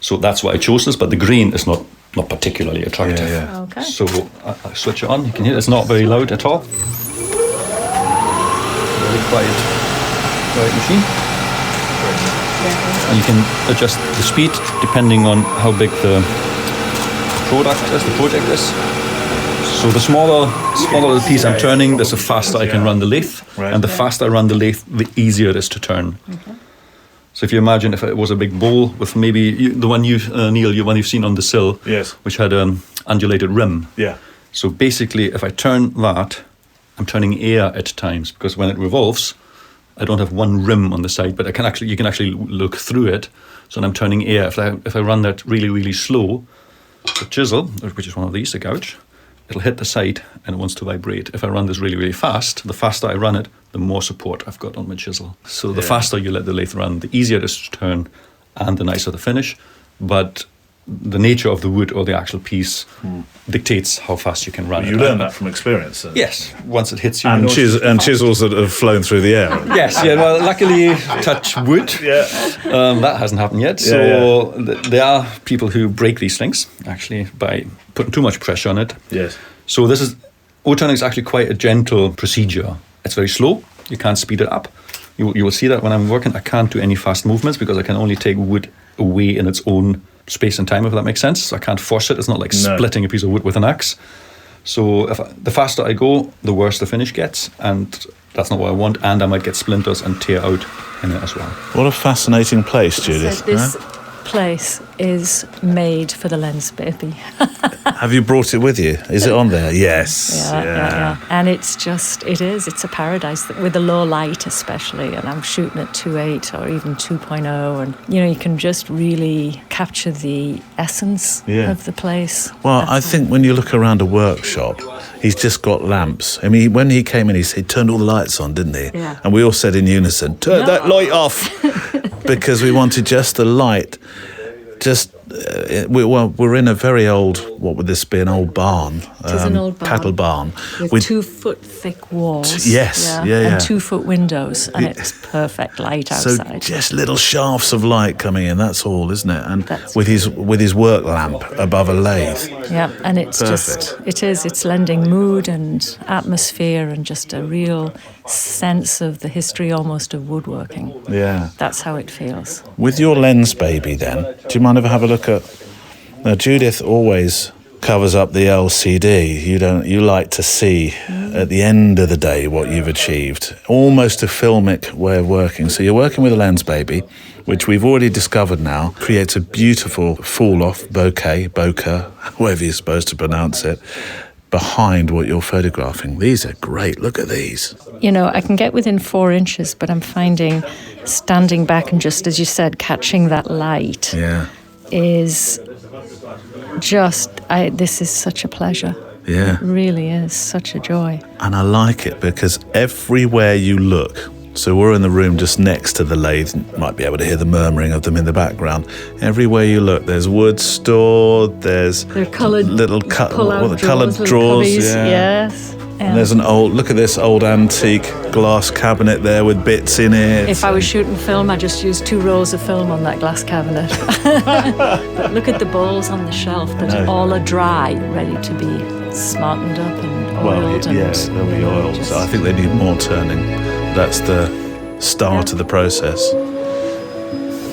So that's why I chose this, but the grain is not particularly attractive. Yeah. Okay. So I switch it on. You can hear it's not very loud at all. Very quiet machine. And you can adjust the speed depending on how big the project is. So the smaller the piece I'm turning, the faster I can run the lathe. Right. And the faster I run the lathe, the easier it is to turn. So if you imagine if it was a big bowl with maybe the one you've seen on the sill, yes, which had an undulated rim. Yeah. So basically, if I turn that, I'm turning air at times, because when it revolves, I don't have one rim on the side, but you can actually look through it. So when I'm turning air, if I run that really, really slow, the chisel, which is one of these, the gouge, it'll hit the side and it wants to vibrate. If I run this really, really fast, the faster I run it, the more support I've got on my chisel. So the faster you let the lathe run, the easier it is to turn and the nicer the finish. But the nature of the wood or the actual piece dictates how fast you can run it. You learn that from experience. Yes, once it hits you. And chisels that have flown through the air. Yes, well, luckily, touch wood. That hasn't happened yet. So there are people who break these things, actually, by putting too much pressure on it. Yes. So wood turning is actually quite a gentle procedure. It's very slow. You can't speed it up. You will see that when I'm working, I can't do any fast movements because I can only take wood away in its own space and time, if that makes sense. So I can't force it. It's not like splitting a piece of wood with an axe. So the faster I go, the worse the finish gets, and that's not what I want. And I might get splinters and tear out in it as well. What a fascinating place, Judith. So this place is made for the lens baby. Have you brought it with you? Is it on there? Yes. Yeah. And it's a paradise with the low light especially, and I'm shooting at 2.8 or even 2.0, and you can just really capture the essence of the place. Well, I think when you look around a workshop, he's just got lamps. I mean, when he came in, he turned all the lights on, didn't he? Yeah. And we all said in unison, turn that light off, because we wanted just the light. We're in a very old, what would this be, an old barn? It is an old barn. Cattle barn. With 2 foot thick walls. Yes, And 2 foot windows, and it's perfect light outside. So just little shafts of light coming in, that's all, isn't it? And with his work lamp above a lathe. Yeah, and it's perfect. it's lending mood and atmosphere and just a real sense of the history almost of woodworking. Yeah. That's how it feels. With your lens baby then, do you mind if I have a look at... Now, Judith always covers up the LCD. You like to see at the end of the day what you've achieved. Almost a filmic way of working. So you're working with a lens baby, which we've already discovered now creates a beautiful fall-off bokeh, however you're supposed to pronounce it, behind what you're photographing. These are great. Look at these. I can get within 4 inches, but I'm finding standing back and just, as you said, catching that light is just, this is such a pleasure. Yeah. It really is such a joy. And I like it because everywhere you look, so we're in the room just next to the lathe, you might be able to hear the murmuring of them in the background. Everywhere you look, there's wood stored, there's coloured little coloured drawers. Cubbies, Yeah. Yes. And there's look at this old antique glass cabinet there with bits in it. If I was shooting film, I'd just use 2 rows of film on that glass cabinet. But look at the bowls on the shelf that all are dry, ready to be smartened up and oiled. They'll be oiled. So I think they need more turning. That's the start of the process.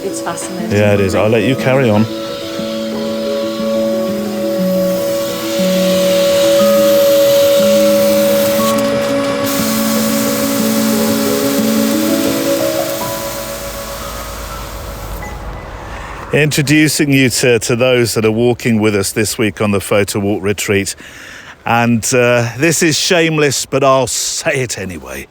It's fascinating. Yeah, it is. I'll let you carry on. Introducing you to those that are walking with us this week on the Photowalk retreat. And this is shameless, but I'll say it anyway.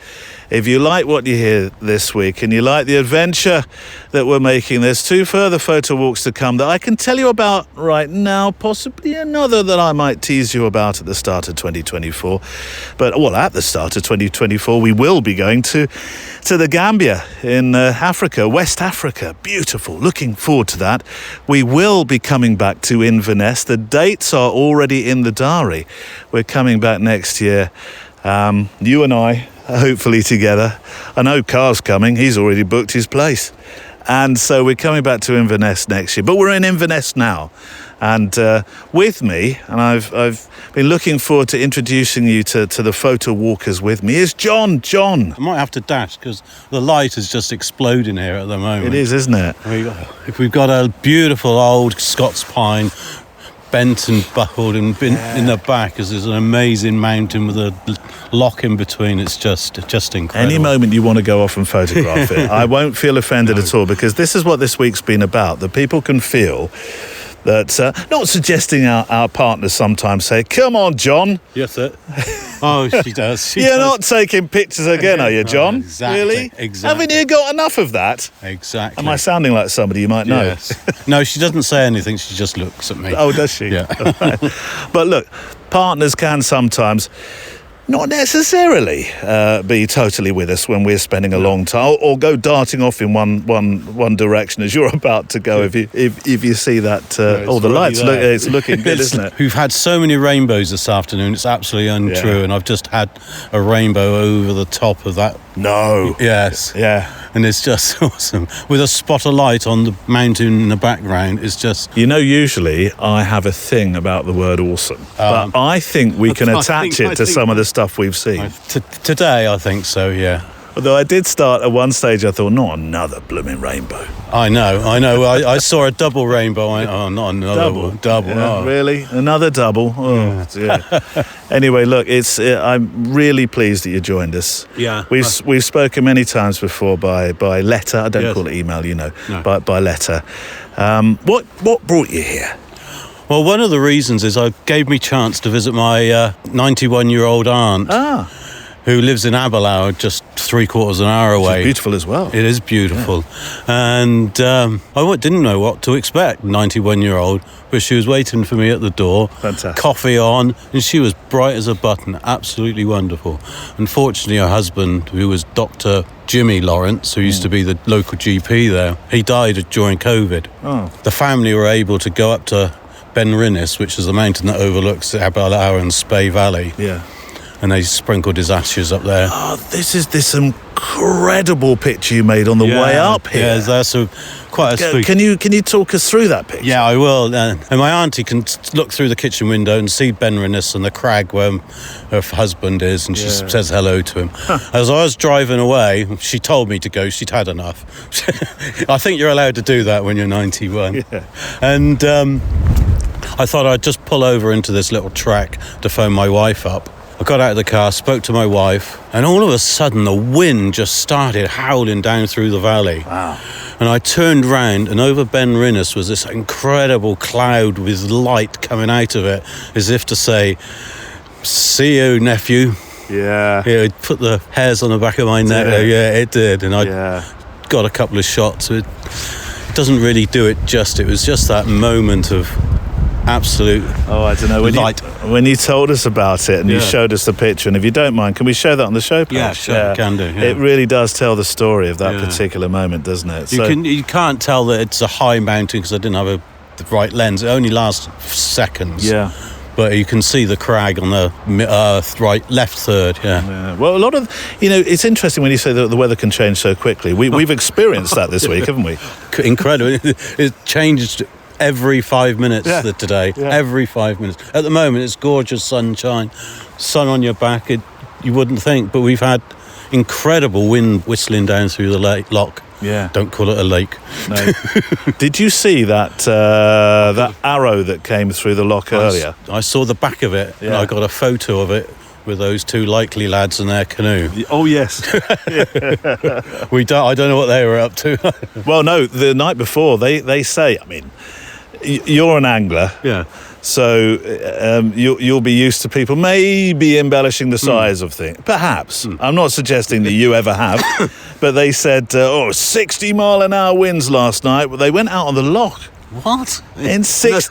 If you like what you hear this week and you like the adventure that we're making, there's 2 further photo walks to come that I can tell you about right now, possibly another that I might tease you about at the start of 2024. But, at the start of 2024, we will be going to the Gambia in Africa, West Africa. Beautiful. Looking forward to that. We will be coming back to Inverness. The dates are already in the diary. We're coming back next year. You and I, hopefully together. I know Carl's coming. He's already booked his place. And so we're coming back to Inverness next year. But we're in Inverness now. And with me, and I've been looking forward to introducing you to the photo walkers with me, is John. John. I might have to dash because the light is just exploding here at the moment. It is, isn't it? We've got a beautiful old Scots pine, bent and buckled and in the back, as there's an amazing mountain with a lock in between. It's just incredible. Any moment you want to go off and photograph it, I won't feel offended at all, because this is what this week's been about. That people can feel that, not suggesting our partners sometimes say, "Come on, John." Yes, sir. Oh, she does. You're not taking pictures again, are you, John? Exactly. Really? Exactly. Haven't you got enough of that? Exactly. Am I sounding like somebody you might know? Yes. No, she doesn't say anything. She just looks at me. Oh, does she? Yeah. But look, partners can sometimes not necessarily be totally with us when we're spending a long time, or go darting off in one direction as you're about to go. If you see that, all the lights, it's looking good, isn't it? We've had so many rainbows this afternoon. It's absolutely untrue, and I've just had a rainbow over the top of that. No. Yes. Yeah. And it's just awesome. With a spot of light on the mountain in the background, it's just... Usually I have a thing about the word awesome. But I think we can attach it to some of the stuff we've seen. Today, I think so, yeah. Although I did start at one stage, I thought, not another blooming rainbow. I know. I saw a double rainbow. Oh, not another one. Double. Yeah, oh. Really? Another double? Oh, dear. Anyway, look, I'm really pleased that you joined us. Yeah. We've spoken many times before by letter. I don't call it email, No. By letter. What brought you here? Well, one of the reasons is it gave me a chance to visit my 91-year-old aunt. Who lives in Aberlour, just 3/4 an hour away. It's beautiful as well. It is beautiful. Yeah. And I didn't know what to expect, 91-year-old, but she was waiting for me at the door. Fantastic. Coffee on, and she was bright as a button, absolutely wonderful. Unfortunately, her husband, who was Dr. Jimmy Lawrence, who used to be the local GP there, he died during COVID. Oh. The family were able to go up to Ben Rinnis, which is the mountain that overlooks Aberlour and Spey Valley. Yeah. And they sprinkled his ashes up there. Oh, this is this incredible picture you made on the way up here. Yeah, that's quite a sweet. Can you talk us through that picture? Yeah, I will. And my auntie can look through the kitchen window and see Ben Rinnis and the crag where her husband is, and she says hello to him. As I was driving away, she told me to go. She'd had enough. I think you're allowed to do that when you're 91. Yeah. And I thought I'd just pull over into this little track to phone my wife up. I got out of the car, spoke to my wife, and all of a sudden the wind just started howling down through the valley. Wow. And I turned round, and over Ben Rinnis was this incredible cloud with light coming out of it, as if to say, "See you, nephew." Yeah. Yeah, it put the hairs on the back of my neck. Yeah, it did. And I got a couple of shots. It doesn't really do it just. It was just that moment of absolute I don't know. When you told us about it and you showed us the picture, and if you don't mind, can we show that on the show page? Yeah, sure, can do. Yeah. It really does tell the story of that particular moment, doesn't it? You can't tell that it's a high mountain because I didn't have the right lens. It only lasts seconds. Yeah. But you can see the crag on the left third, Well, a lot of, it's interesting when you say that the weather can change so quickly. We've experienced that this week, haven't we? Incredible. It changed every 5 minutes today. Yeah. Every 5 minutes. At the moment, it's gorgeous sunshine, sun on your back. You wouldn't think, but we've had incredible wind whistling down through the loch. Yeah. Don't call it a lake. No. Did you see that arrow that came through the loch earlier? I saw the back of it, and I got a photo of it with those two likely lads in their canoe. Oh, yes. I don't know what they were up to. Well, no, the night before, they say, I mean, you're an angler. Yeah. So you'll be used to people maybe embellishing the size of things. Perhaps. I'm not suggesting that you ever have. But they said, 60-mile-an-hour winds last night. Well, they went out on the loch. What? In those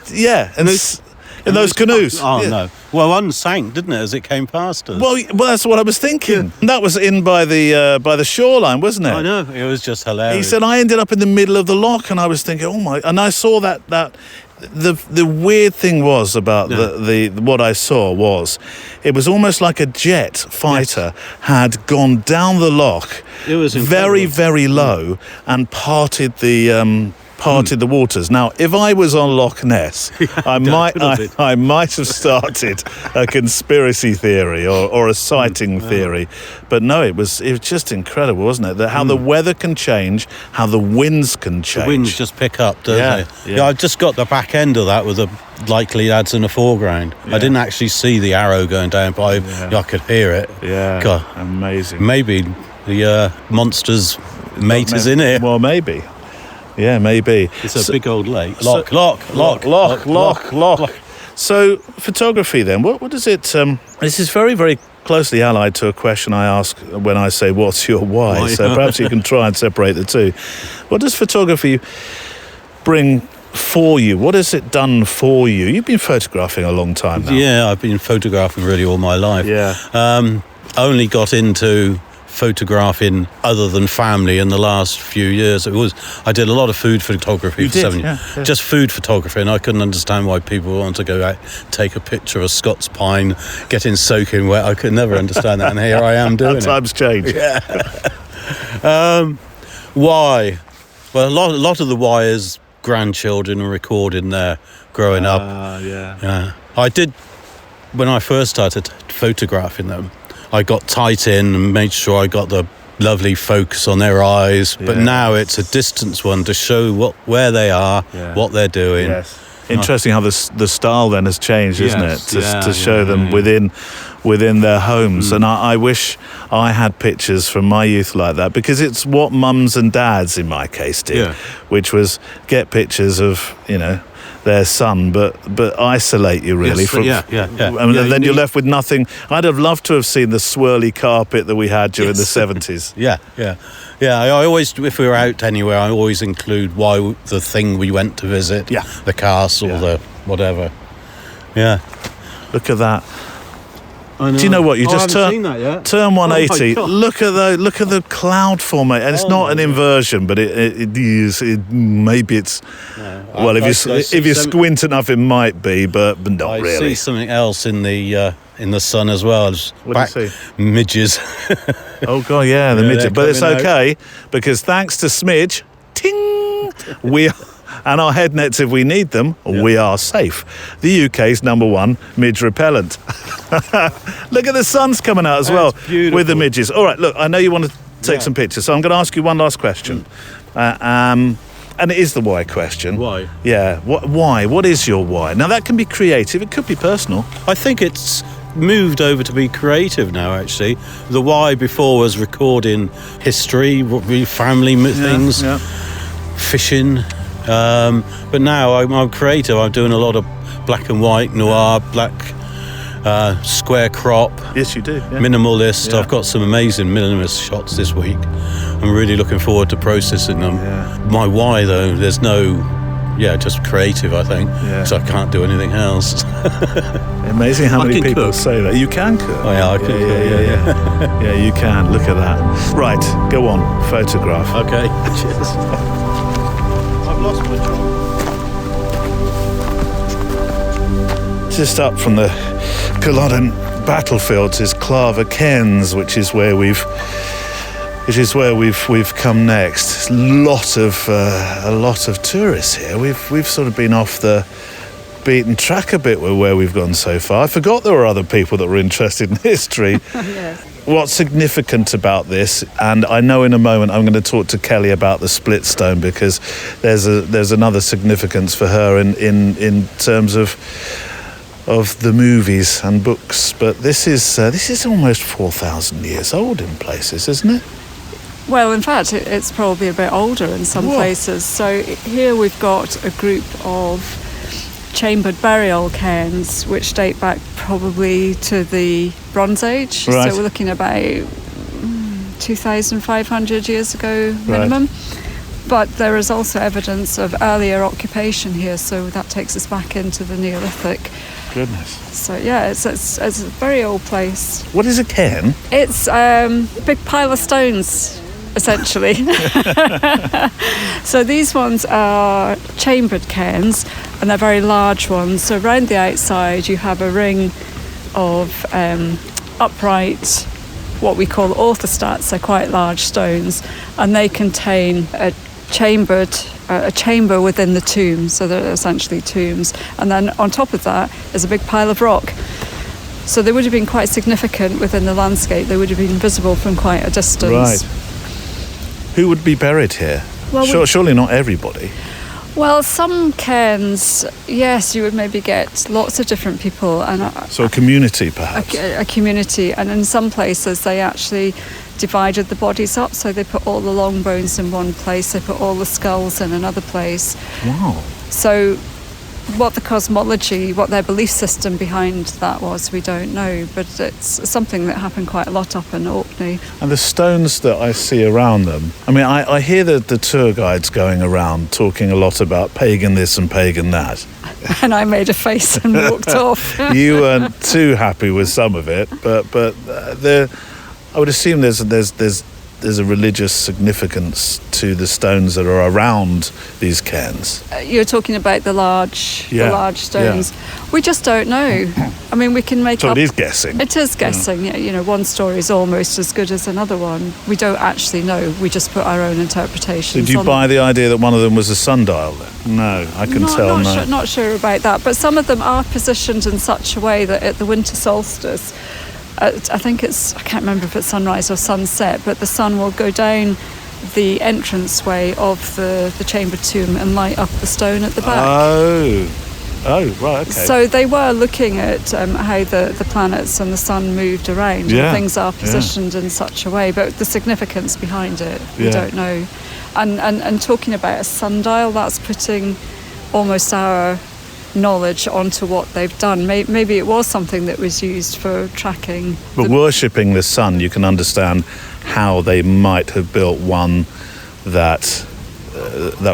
canoes. Oh, no. Well, one sank, didn't it, as it came past us? Well, that's what I was thinking. Yeah. That was in by the shoreline, wasn't it? I know. It was just hilarious. He said, I ended up in the middle of the loch, and I was thinking, oh, my... And I saw that the weird thing was about the what I saw was it was almost like a jet fighter had gone down the loch. It was very, very low and parted the waters. Now, if I was on Loch Ness, I might have started a conspiracy theory or a sighting theory. But no, it was just incredible, wasn't it? That how the weather can change, how the winds can change. The winds just pick up, don't they? Yeah. I just got the back end of that with the likely lads in the foreground. I didn't actually see the arrow going down, but I could hear it. Yeah, God. Amazing. Maybe the monster's mate is in here. Well, maybe. Yeah, maybe. It's a big old lake. Loch. So, photography then, what does it... this is very, very closely allied to a question I ask when I say, what's your why? So perhaps you can try and separate the two. What does photography bring for you? What has it done for you? You've been photographing a long time now. Yeah, I've been photographing really all my life. Yeah. Only got into photographing other than family in the last few years. I did a lot of food photography for 7 years. Yeah. Just food photography, and I couldn't understand why people want to go out, take a picture of a Scots pine, getting soaking wet. I could never understand that, and here I am doing it. Times change. Yeah. Why? Well, a lot of the why is grandchildren and recording there growing up. Yeah. I did, when I first started photographing them, I got tight in and made sure I got the lovely focus on their eyes. But now it's a distance one to show where they are, what they're doing. Yes. Interesting how the style then has changed, isn't it? To show them within their homes. And I wish I had pictures from my youth like that, because it's what mums and dads in my case did, which was get pictures of, their son, but isolate you really from. And then you're left with nothing. I'd have loved to have seen the swirly carpet that we had during the 70s. I always, if we were out anywhere, I always include the thing we went to visit. The castle, the whatever. Yeah. Look at that. I know. Do you know what? You just seen that yet. turn 180. Look at the cloud formation. And it's not an inversion, but it is. Maybe it's. Well, if you squint enough, it might be, but not really. I see something else in the sun as well. What do you see? Midges. Oh god, yeah, the midget. But it's okay because thanks to Smidge, ting, and our head nets, if we need them, we are safe. The UK's #1 midge repellent. Look at the sun's coming out as well with the midges. All right, look, I know you want to take some pictures, so I'm going to ask you one last question. And it is the why question. Why? Yeah, why? What is your why? Now, that can be creative, it could be personal. I think it's moved over to be creative now, actually. The why before was recording history, family things, fishing. But now I'm creative. I'm doing a lot of black and white, noir, black square crop. Yes, you do. Yeah. Minimalist. Yeah. I've got some amazing minimalist shots this week. I'm really looking forward to processing them. Yeah. My why, though, there's no, just creative, I think, Yeah. because I can't do anything else. Amazing how I many can people cook. say that. You can cook. Oh, yeah, I can cook, Yeah, yeah, you can. Look at that. Right, go on. Photograph. Okay, cheers. I've lost my job. Just up from the Culloden battlefields is Clava Cairns, which is where we've come next. A lot of tourists here. We've sort of been off the beaten track a bit with where we've gone so far. I forgot there were other people that were interested in history. Yes. What's significant about this, and I know in a moment I'm going to talk to Kelly about the split stone, because there's another significance for her in terms of the movies and books, but this is almost 4,000 years old in places, isn't it? Well, in fact, it's probably a bit older in some places. So here we've got a group of chambered burial cairns which date back probably to the Bronze Age. Right. So we're looking about 2,500 years ago minimum. Right. But there is also evidence of earlier occupation here, so that takes us back into the Neolithic. Goodness. So yeah, it's a very old place. What is a cairn? It's a big pile of stones, essentially. So these ones are chambered cairns, and they're very large ones. So around the outside you have a ring of upright, what we call orthostats, they're quite large stones, and they contain a chamber within the tomb, so they're essentially tombs. And then on top of that is a big pile of rock. So they would have been quite significant within the landscape. They would have been visible from quite a distance. Right. Who would be buried here? Well, surely not everybody. Well, some cairns, yes, you would maybe get lots of different people, and So a community, perhaps. a community. And in some places, they actually divided the bodies up. So they put all the long bones in one place, they put all the skulls in another place. Wow. So what the cosmology, what their belief system behind that was, we don't know, but it's something that happened quite a lot up in Orkney. And the stones that I see around them, I mean, I hear the tour guides going around talking a lot about pagan this and pagan that. And I made a face and walked off. You weren't too happy with some of it, but I would assume there's a religious significance to the stones that are around these cairns. You're talking about the large stones. Yeah. We just don't know. I mean, we can make So up. it is guessing. It is guessing. Yeah. You know, one story is almost as good as another one. We don't actually know. We just put our own interpretations. Did you on buy them. the idea that one of them was a sundial then? No, I can tell no. Not sure about that. But some of them are positioned in such a way that at the winter solstice, I can't remember if it's sunrise or sunset, but the sun will go down the entranceway of the chambered tomb and light up the stone at the back. Oh, right, okay. So they were looking at how the planets and the sun moved around. Yeah, And things are positioned in such a way, but the significance behind it, we don't know. And talking about a sundial, that's putting almost our knowledge onto what they've done. Maybe it was something that was used for tracking. But worshipping the sun, you can understand how they might have built one that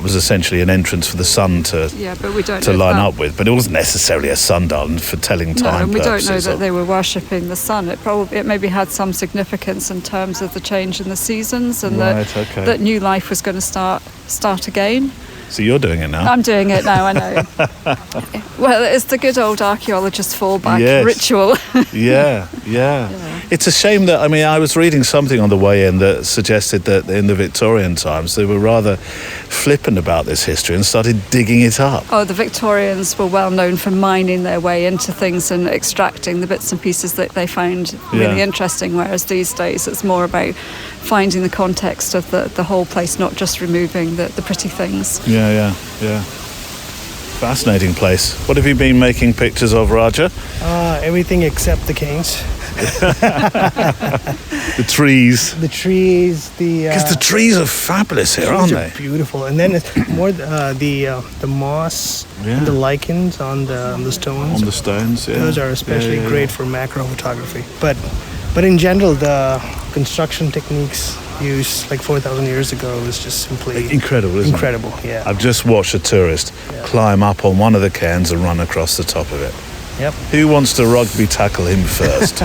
was essentially an entrance for the sun to but we don't know line that. up with. But it wasn't necessarily a sundial for telling time. No, and we don't know purposes that they were worshipping the sun. It maybe had some significance in terms of the change in the seasons and that new life was going to start again. So you're doing it now. I'm doing it now, I know. Well, it's the good old archaeologist fallback ritual. Yeah. It's a shame that, I mean, I was reading something on the way in that suggested that in the Victorian times they were rather flippant about this history and started digging it up. Oh, the Victorians were well known for mining their way into things and extracting the bits and pieces that they found really interesting, whereas these days it's more about finding the context of the whole place, not just removing the pretty things. Yeah. Fascinating place. What have you been making pictures of, Raja? Everything except the cairns. The trees. The trees, Because the trees are fabulous here, aren't they? beautiful, and then it's more the moss, and the lichens on the stones. On the stones, yeah. Those are especially Yeah. great for macro photography. But in general, the construction techniques used like 4,000 years ago was just simply Incredible, isn't it? incredible. Yeah. I've just watched a tourist climb up on one of the cairns and run across the top of it. Yep. Who wants to rugby tackle him first?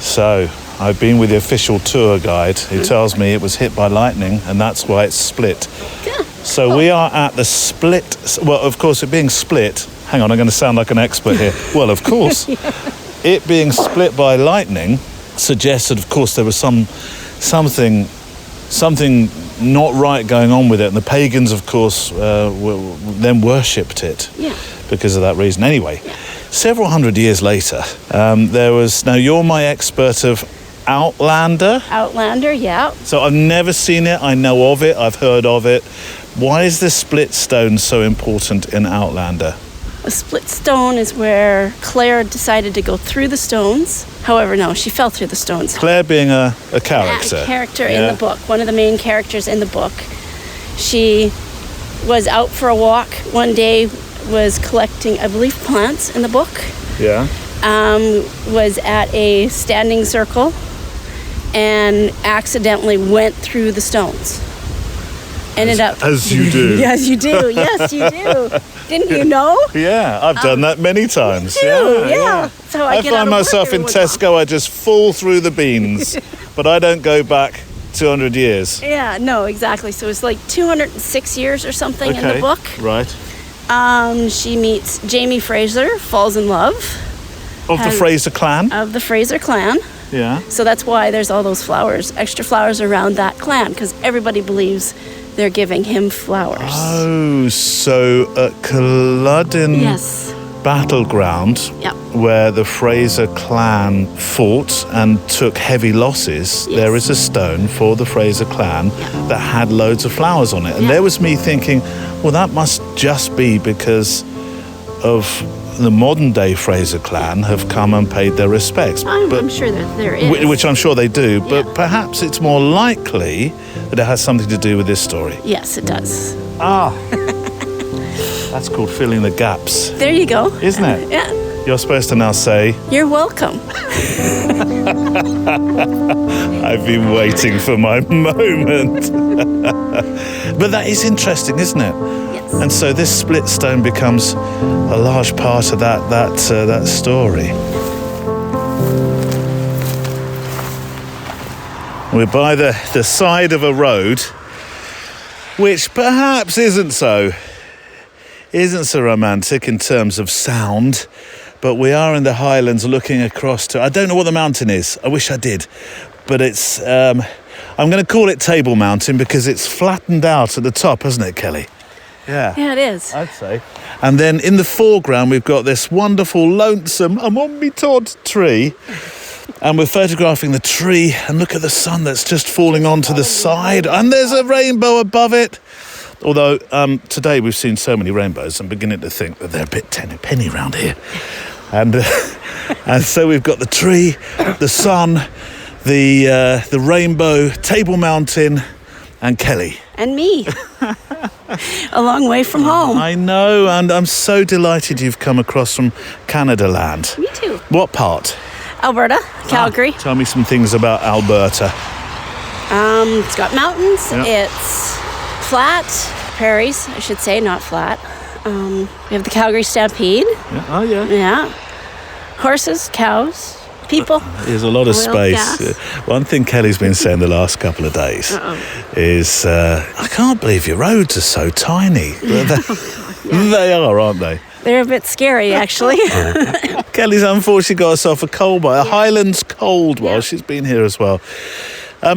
So, I've been with the official tour guide who tells me it was hit by lightning and that's why it's split. So we are at the split, well, of course, it being split, hang on, I'm going to sound like an expert here. Well, of course, it being split by lightning suggests that, of course, there was something not right going on with it, and the pagans, of course, then worshipped it because of that reason. Anyway, several hundred years later, there was, now you're my expert of Outlander. Outlander, yeah. So I've never seen it, I know of it, I've heard of it. Why is the split stone so important in Outlander? A split stone is where Claire decided to go through the stones. However, no, she fell through the stones. Claire being a character. A character in the book, one of the main characters in the book. She was out for a walk one day, was collecting, I believe, plants in the book. Yeah. Was at a standing circle and accidentally went through the stones. Ended up... As you do. Yes, you do. Yes, you do. Didn't you know? Yeah, I've done that many times. Me too, yeah. So I get out find of work myself in every once in a Tesco, I just fall through the beans, but I don't go back 200 years. Yeah, no, exactly. So it's like 206 years or something in the book. Right. She meets Jamie Fraser, falls in love. Of the Fraser clan? Of the Fraser clan. Yeah. So that's why there's all those flowers, extra flowers around that clan, because everybody believes they're giving him flowers. Oh, so at Culloden battleground, where the Fraser clan fought and took heavy losses, there is a stone for the Fraser clan that had loads of flowers on it. And there was me thinking, well, that must just be because of the modern day Fraser clan have come and paid their respects. I'm sure that there is. Which I'm sure they do, but perhaps it's more likely that it has something to do with this story. Yes, it does. That's called filling the gaps. There you go. Isn't it? Yeah. You're supposed to now say, you're welcome. I've been waiting for my moment. But that is interesting, isn't it? Yes. And so this split stone becomes a large part of that story. We're by the side of a road, which perhaps isn't so romantic in terms of sound, but we are in the Highlands looking across to, I don't know what the mountain is, I wish I did, but it's, I'm going to call it Table Mountain because it's flattened out at the top, hasn't it, Kelly? Yeah. Yeah, it is. I'd say. And then in the foreground, we've got this wonderful, lonesome, I'm on me Todd tree. And we're photographing the tree, and look at the sun that's just falling onto the side. And there's a rainbow above it. Although today we've seen so many rainbows, I'm beginning to think that they're a bit penny round here. And so we've got the tree, the sun, the rainbow, Table Mountain, and Kelly. And me. A long way from home. I know, and I'm so delighted you've come across from Canada land. Me too. What part? Alberta, Calgary. Tell me some things about Alberta. It's got mountains. Yep. It's flat. Prairies, I should say, not flat. We have the Calgary Stampede. Yeah. Oh, yeah. Yeah. Horses, cows, people. There's a lot of oil, space. gas. One thing Kelly's been saying the last couple of days is, I can't believe your roads are so tiny. They are, aren't they? They're a bit scary, actually. Kelly's unfortunately got herself a cold while, a Highlands cold while she's been here as well.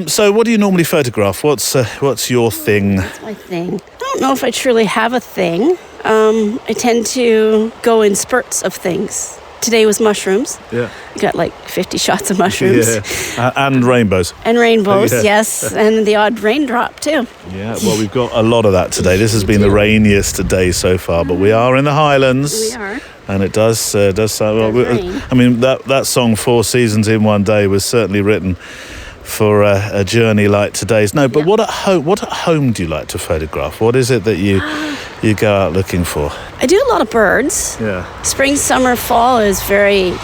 So what do you normally photograph? What's your thing? That's my thing. I don't know if I truly have a thing. I tend to go in spurts of things. today was mushrooms. Yeah. I got like 50 shots of mushrooms. Yeah. And rainbows. And rainbows, Yeah. yes. And the odd raindrop, too. Yeah, well, we've got a lot of that today. This has been the rainiest day so far, but we are in the Highlands. We are. And it does sound well. Rain. I mean, that song "4 Seasons in One Day" was certainly written for a journey like today's. No, but what at home do you like to photograph? What is it that you go out looking for? I do a lot of birds. Yeah. Spring, summer, fall is very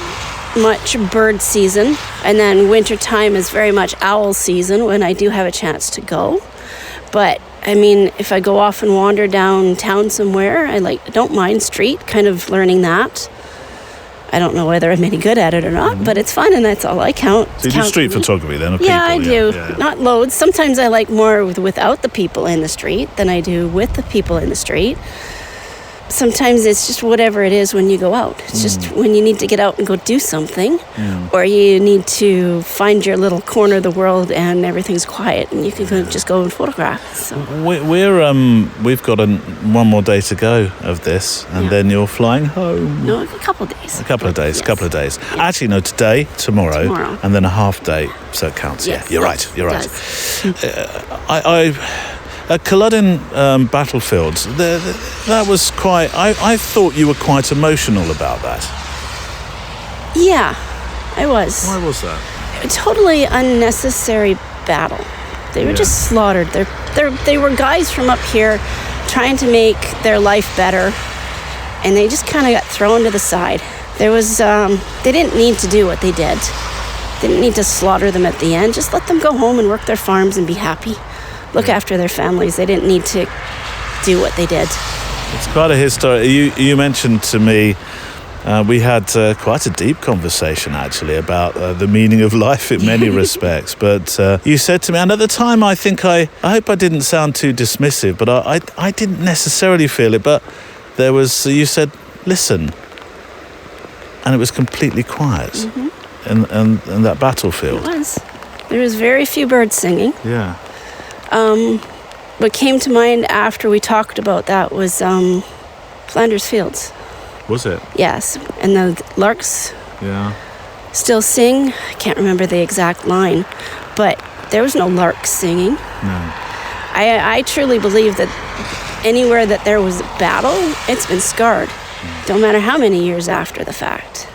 much bird season. And then winter time is very much owl season when I do have a chance to go. But I mean, if I go off and wander downtown somewhere, I don't mind street, kind of learning that. I don't know whether I'm any good at it or not, but it's fun and that's all I count. So you do street photography then of Yeah, people? I do. Yeah. Not loads. Sometimes I like more without the people in the street than I do with the people in the street. Sometimes it's just whatever it is when you go out. It's just when you need to get out and go do something, or you need to find your little corner of the world and everything's quiet and you can just go and photograph. So. We've got one more day to go of this, and then you're flying home. No, a couple of days. A couple of days. Yes. Actually, no, today, tomorrow, and then a half day, so it counts. Yes, Yeah, you're right. At Culloden battlefields, that was quite... I thought you were quite emotional about that. Yeah, I was. Why was that? A totally unnecessary battle. They were just slaughtered. They were guys from up here trying to make their life better, and they just kind of got thrown to the side. There was... they didn't need to do what they did. They didn't need to slaughter them at the end. Just let them go home and work their farms and be happy. Look after their families. They didn't need to do what they did. It's quite a history. You mentioned to me, we had quite a deep conversation actually about the meaning of life in many respects. But you said to me, and at the time I think I hope I didn't sound too dismissive, but I didn't necessarily feel it. But there was, you said, listen, and it was completely quiet in that battlefield. It was. There was very few birds singing. Yeah. What came to mind after we talked about that was Flanders Fields. Was it? Yes, and the larks still sing. I can't remember the exact line, but there was no larks singing. No. I truly believe that anywhere that there was a battle, it's been scarred. Don't matter how many years after the fact.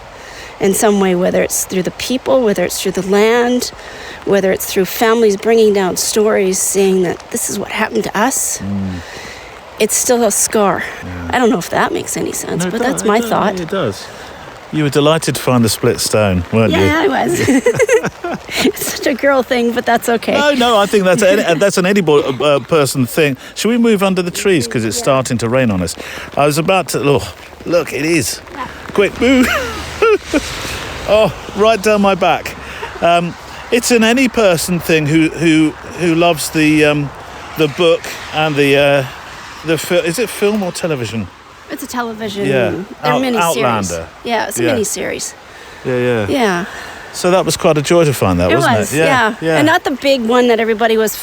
In some way, whether it's through the people, whether it's through the land, whether it's through families bringing down stories saying that this is what happened to us, it's still a scar. Yeah. I don't know if that makes any sense, but that's my thought. It does. You were delighted to find the split stone, weren't you? Yeah, I was. It's such a girl thing, but that's okay. No, I think that's an any person thing. Should we move under the trees because it's starting to rain on us? I was about to... Look, it is. Quick, move. Oh, right down my back. It's an any person thing who loves the book and the is it film or television? It's a television. Yeah, miniseries. Outlander. Yeah, it's a miniseries. Yeah. Yeah. So that was quite a joy to find that, wasn't it? Yeah. And not the big one that everybody was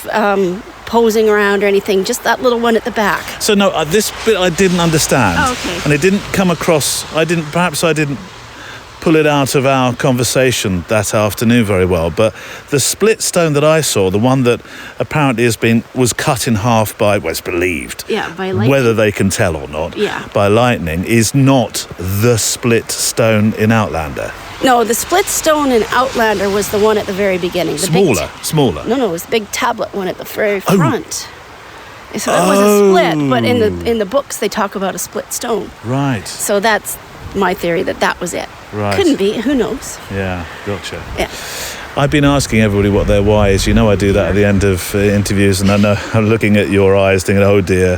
posing around or anything, just that little one at the back. So no, this bit I didn't understand. Oh, okay. And it didn't come across, perhaps I didn't pull it out of our conversation that afternoon very well, but the split stone that I saw, the one that apparently was cut in half by, well, it's believed, by lightning. Whether they can tell or not, by lightning, is not the split stone in Outlander. No, the split stone in Outlander was the one at the very beginning. The Smaller. No, it was the big tablet one at the very front. So it was a split, but in the books they talk about a split stone. Right. So that's my theory that was it. Right. Couldn't be. Who knows? Yeah, gotcha. Yeah. I've been asking everybody what their why is. You know I do that at the end of interviews, and I know I'm looking at your eyes thinking, oh dear,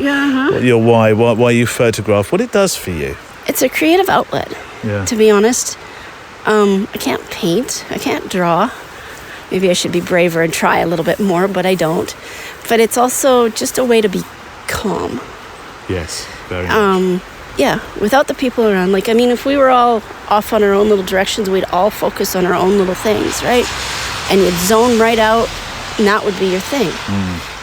what your why you photograph, what it does for you. It's a creative outlet, to be honest. I can't paint. I can't draw. Maybe I should be braver and try a little bit more, but I don't. But it's also just a way to be calm. Yes, very much. Yeah, without the people around. Like, I mean, if we were all off on our own little directions, we'd all focus on our own little things, right? And you'd zone right out, and that would be your thing.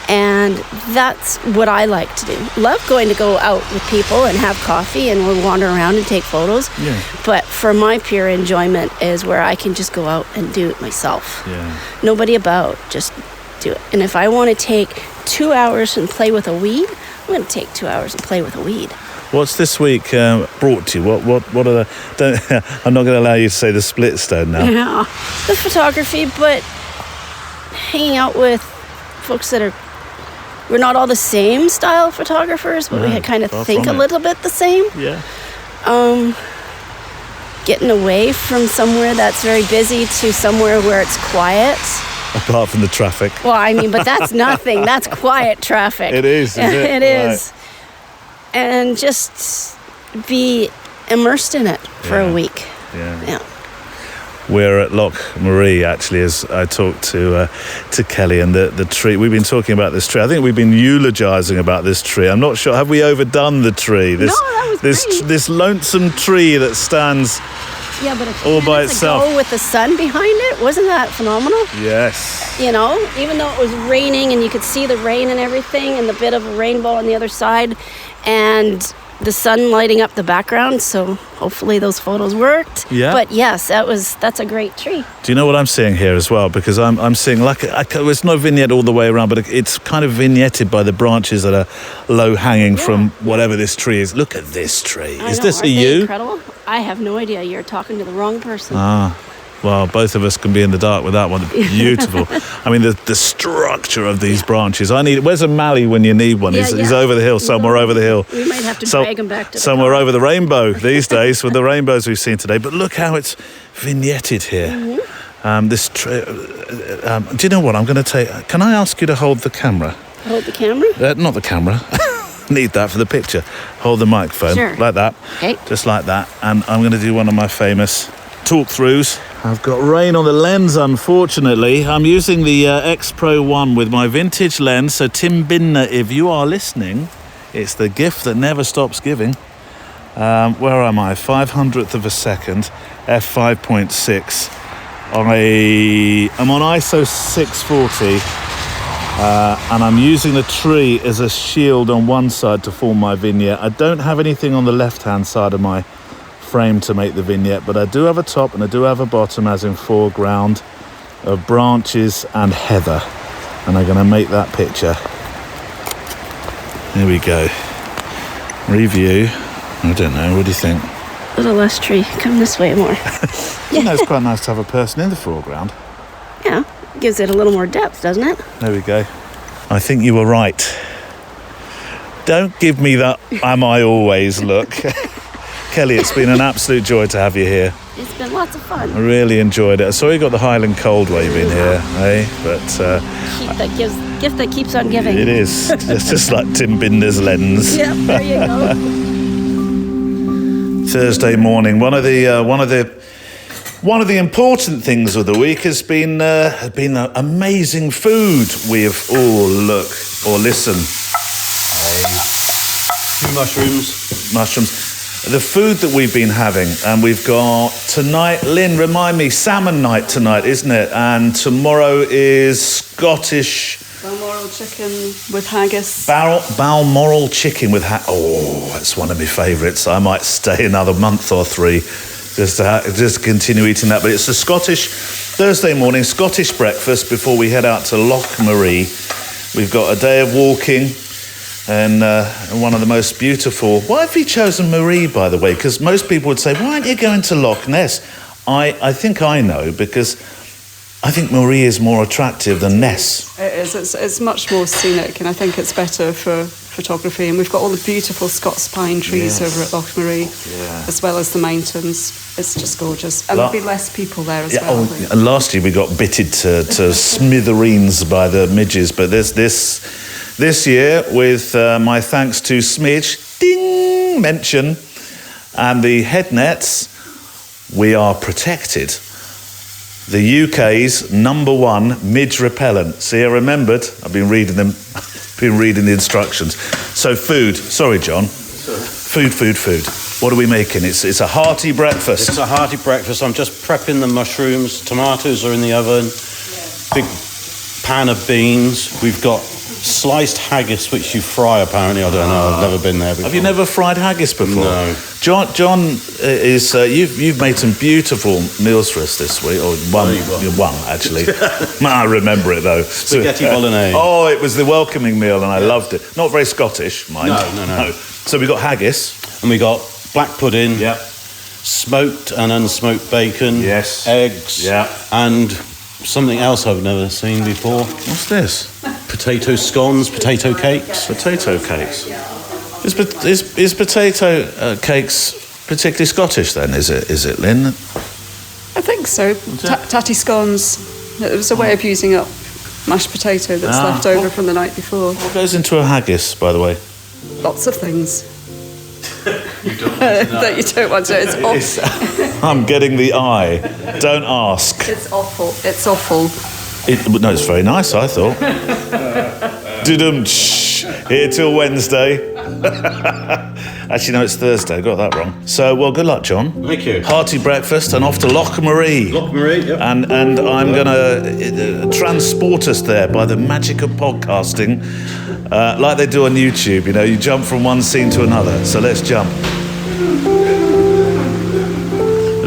And And that's what I like to do. Love going to go out with people and have coffee and we'll wander around and take photos. Yeah. But for my pure enjoyment is where I can just go out and do it myself. Yeah. Nobody about, just do it. And if I want to take 2 hours and play with a weed, I'm going to take 2 hours and play with a weed. What's this week brought to you? What are the? I'm not going to allow you to say the Splitstone now. Yeah, the photography, but hanging out with folks that we're not all the same style photographers, but we kind of think a little bit the same. Yeah. Getting away from somewhere that's very busy to somewhere where it's quiet. Apart from the traffic. Well, I mean, but that's nothing. That's quiet traffic. It is, isn't it? It is. And just be immersed in it for a week. Yeah. We're at Loch Marie, actually, as I talked to Kelly, and the tree. We've been talking about this tree. I think we've been eulogising about this tree. I'm not sure. Have we overdone the tree? No, that was great. This lonesome tree that stands but a all by itself. With the sun behind it, wasn't that phenomenal? Yes. You know, even though it was raining and you could see the rain and everything, and the bit of a rainbow on the other side, and the sun lighting up the background, so hopefully those photos worked. Yeah. But yes, that's a great tree. Do you know what I'm seeing here as well? Because I'm seeing it's no vignette all the way around, but it's kind of vignetted by the branches that are low hanging from whatever this tree is. Look at this tree. Is this a yew? Incredible. I have no idea. You're talking to the wrong person. Well, both of us can be in the dark with that one. Beautiful. I mean, the structure of these branches. Where's a mallee when you need one? He's over the hill, somewhere over the hill. We might have to drag him back to somewhere over the rainbow these days with the rainbows we've seen today. But look how it's vignetted here. Mm-hmm. Do you know what I'm going to take? Can I ask you to hold the camera? Hold the camera? Not the camera. Need that for the picture. Hold the microphone. Sure. Like that. Okay. Just like that. And I'm going to do one of my famous talk-throughs. I've got rain on the lens, unfortunately. I'm using the X Pro 1 with my vintage lens. So Tim Binder, if you are listening, it's the gift that never stops giving. Where am I? 500th of a second, f5.6. I'm on ISO 640, and I'm using the tree as a shield on one side to form my vignette. I don't have anything on the left-hand side of my frame to make the vignette, but I do have a top and I do have a bottom, as in foreground of branches and heather, and I'm going to make that picture. There we go. Review. I don't know, what do you think? A little less tree. Come this way more. It's quite nice to have a person in the foreground. Yeah, gives it a little more depth, doesn't it? There we go. I think you were right. Don't give me that am I always look. Kelly, it's been an absolute joy to have you here. It's been lots of fun. I really enjoyed it. I saw you got the Highland Cold Wave in here, eh? But gift that keeps on giving. It is. It's just like Tim Binder's lens. Yep, there you go. Thursday morning. One of the important things of the week has been the amazing food we have all looked or listened. Mushrooms. The food that we've been having, and we've got tonight, Lynn, remind me, salmon night tonight, isn't it? And tomorrow is Scottish... Balmoral chicken with haggis. Balmoral chicken with haggis. Oh, that's one of my favourites. I might stay another month or three just to continue eating that. But it's a Scottish, Thursday morning, Scottish breakfast before we head out to Loch Marie. We've got a day of walking. And one of the most beautiful... Why have you chosen Marie, by the way? Because most people would say, why aren't you going to Loch Ness? I think I know, because I think Marie is more attractive than Ness. It is. It's much more scenic, and I think it's better for photography. And we've got all the beautiful Scots pine trees over at Loch Marie, as well as the mountains. It's just gorgeous. And there'll be less people there as well. And last year we got bitted to smithereens by the midges, but this year, with my thanks to Smidge, ding, mention, and the head nets, we are protected. The UK's #1 midge repellent. See, I remembered. I've been reading them, been reading the instructions. So food. Sorry, John. Food. What are we making? It's a hearty breakfast. It's a hearty breakfast. I'm just prepping the mushrooms. Tomatoes are in the oven. Big pan of beans. We've got sliced haggis, which you fry, apparently. I don't know. I've never been there before. Have you never fried haggis before? No. John is you've made some beautiful meals for us this week, or one actually. I remember it though. Spaghetti bolognese. Oh, it was the welcoming meal, and I loved it. Not very Scottish, mind. No. So we got haggis, And we got black pudding. Yeah. Smoked and unsmoked bacon. Yes. Eggs. Yeah. And something else I've never seen before. What's this? Potato scones, potato cakes. Potato cakes. Is potato cakes particularly Scottish then? Is it, Lynn? I think so. Tatty scones. It was a way of using up mashed potato that's left over from the night before. What goes into a haggis, by the way? Lots of things. That you don't want to. It's awful. I'm getting the eye. Don't ask. It's awful. It's awful. No, it's very nice, I thought. Here till Wednesday. Actually, no, it's Thursday. I got that wrong. So, well, good luck, John. Thank you. Hearty breakfast and off to Loch Marie. Loch Marie, yep. And I'm going to transport us there by the magic of podcasting, like they do on YouTube. You know, you jump from one scene to another. So let's jump.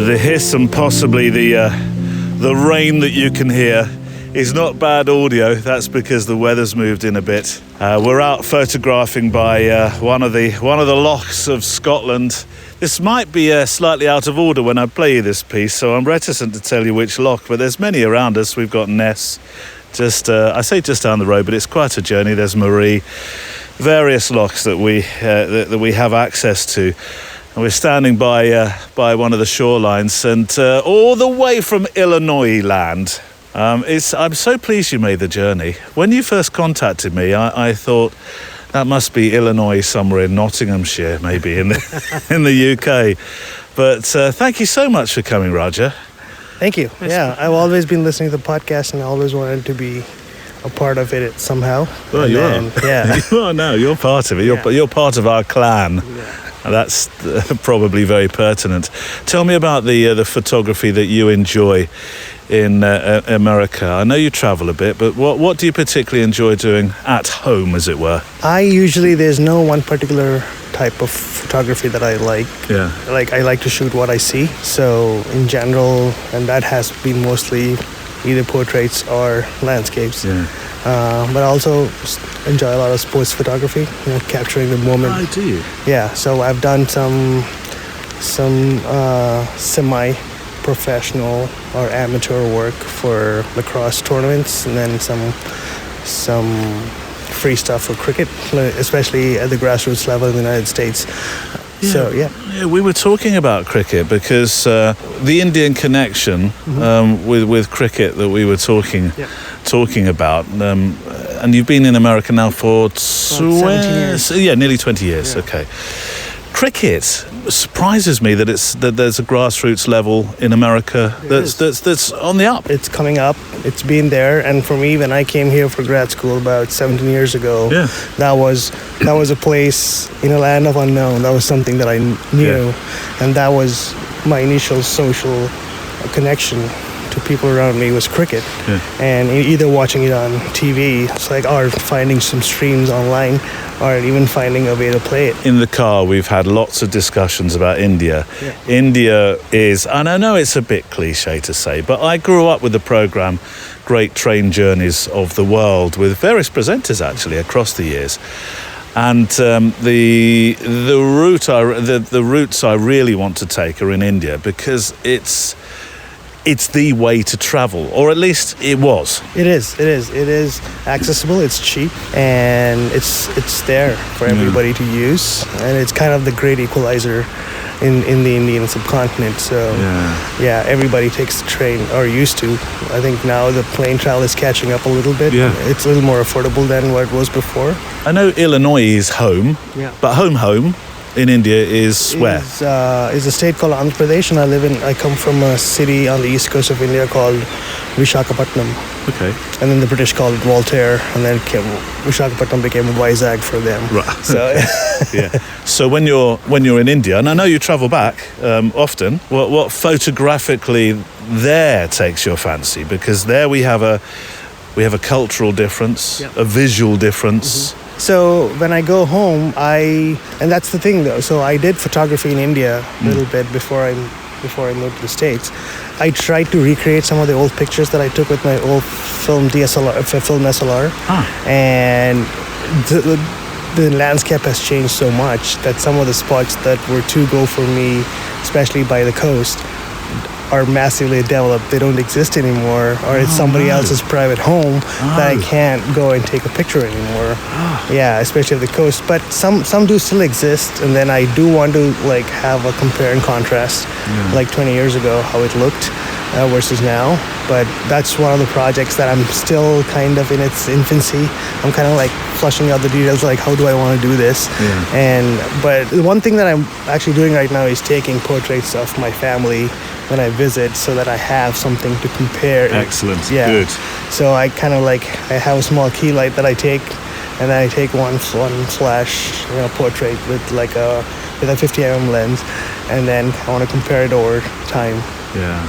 The hiss and possibly the rain that you can hear is not bad audio. That's because the weather's moved in a bit. We're out photographing by one of the lochs of Scotland. This might be slightly out of order when I play you this piece, so I'm reticent to tell you which loch, but there's many around us. We've got Ness, I say just down the road, but it's quite a journey. There's Marie, various lochs that we have access to. And we're standing by one of the shorelines, and all the way from Illinois land. I'm so pleased you made the journey. When you first contacted me, I thought that must be Illinois, somewhere in Nottinghamshire, maybe in the UK. But thank you so much for coming, Roger. Thank you. Yeah, I've always been listening to the podcast, and I always wanted to be a part of it somehow. Well, you are. Yeah. You are now. You're part of it. You're part of our clan. Yeah. That's probably very pertinent. Tell me about the photography that you enjoy in America. I know you travel a bit, but what do you particularly enjoy doing at home, as it were? There's no one particular type of photography that I like. Yeah. Like, I like to shoot what I see. So in general, and that has been mostly either portraits or landscapes. Yeah. But I also enjoy a lot of sports photography, capturing the moment. Oh, do you? Yeah, so I've done some semi-professional or amateur work for lacrosse tournaments, and then some free stuff for cricket, especially at the grassroots level in the United States. Yeah. So, yeah. We were talking about cricket because the Indian connection with cricket that we were talking about, and you've been in America now for 17 years. Yeah, nearly 20 years. Yeah. Okay. Cricket surprises me that there's a grassroots level in America that's on the up. It's coming up. It's been there, and for me, when I came here for grad school about 17 years ago, that was a place in a land of unknown. That was something that I knew, and that was my initial social connection to people around me was cricket. And either watching it on TV, or finding some streams online, or even finding a way to play it. In the car, we've had lots of discussions about India. Yeah. India is, and I know it's a bit cliche to say, but I grew up with the program Great Train Journeys of the World with various presenters actually across the years. And the routes I really want to take are in India because it's the way to travel, or at least it was. It is accessible, it's cheap, and it's there for everybody to use, and it's kind of the great equalizer in the Indian subcontinent. So yeah, everybody takes the train, or used to. I think now the plane travel is catching up a little bit. It's a little more affordable than what it was before. I know Illinois is home, but home in India is where? Is a state called Andhra Pradesh, and I come from a city on the east coast of India called Vishakhapatnam. Okay. And then the British called it Voltaire, and then Vishakhapatnam became Vizag for them. Right. So So when you're in India, and I know you travel back often, what photographically there takes your fancy? Because there we have We have a cultural difference, a visual difference. So when I go home, and that's the thing though. So I did photography in India a little bit before I moved to the States. I tried to recreate some of the old pictures that I took with my old film SLR, and the landscape has changed so much that some of the spots that were to go for me, especially by the coast, are massively developed. They don't exist anymore, or it's somebody else's private home that I can't go and take a picture anymore. Yeah, especially at the coast. But some do still exist, and then I do want to like have a compare and contrast, like 20 years ago how it looked versus now. But that's one of the projects that I'm still kind of in its infancy. I'm kind of like flushing out the details, like how do I want to do this? But the one thing that I'm actually doing right now is taking portraits of my family when I visit, so that I have something to compare. Excellent. Good. So I kind of like, I have a small key light that I take, and then I take one flash, portrait with like a 50mm lens, and then I want to compare it over time. Yeah.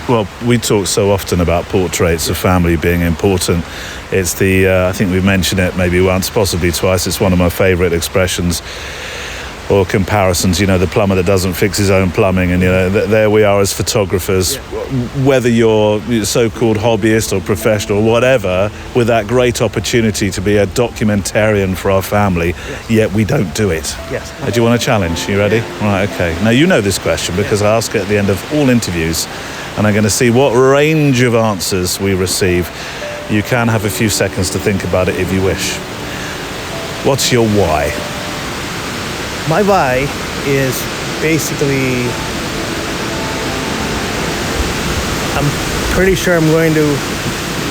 Well, we talk so often about portraits of family being important. It's I think we've mentioned it maybe once, possibly twice. It's one of my favourite expressions or comparisons. The plumber that doesn't fix his own plumbing, and there we are as photographers, whether you're so-called hobbyist or professional, whatever, with that great opportunity to be a documentarian for our family, yet we don't do it. Yes. Do you want a challenge? You ready? Right, okay. Now you know this question because I ask it at the end of all interviews, and I'm going to see what range of answers we receive. You can have a few seconds to think about it if you wish. What's your why? My why is basically, I'm pretty sure I'm going to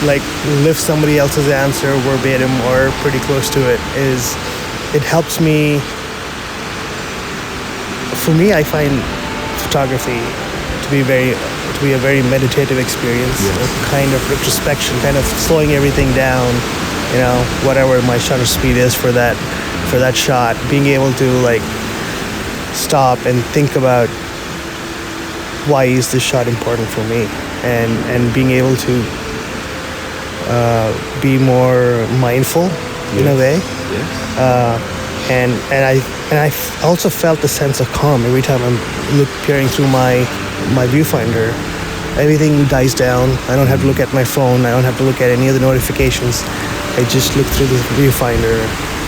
like lift somebody else's answer verbatim or pretty close to it. It helps me. For me, I find photography to be a very meditative experience, a kind of retrospection, kind of slowing everything down, whatever my shutter speed is for that shot, being able to like stop and think about why is this shot important for me, and being able to be more mindful in a way. And I also felt a sense of calm every time I'm peering through my viewfinder. Everything dies down. I don't have to look at my phone. I don't have to look at any of the notifications. I just look through the viewfinder,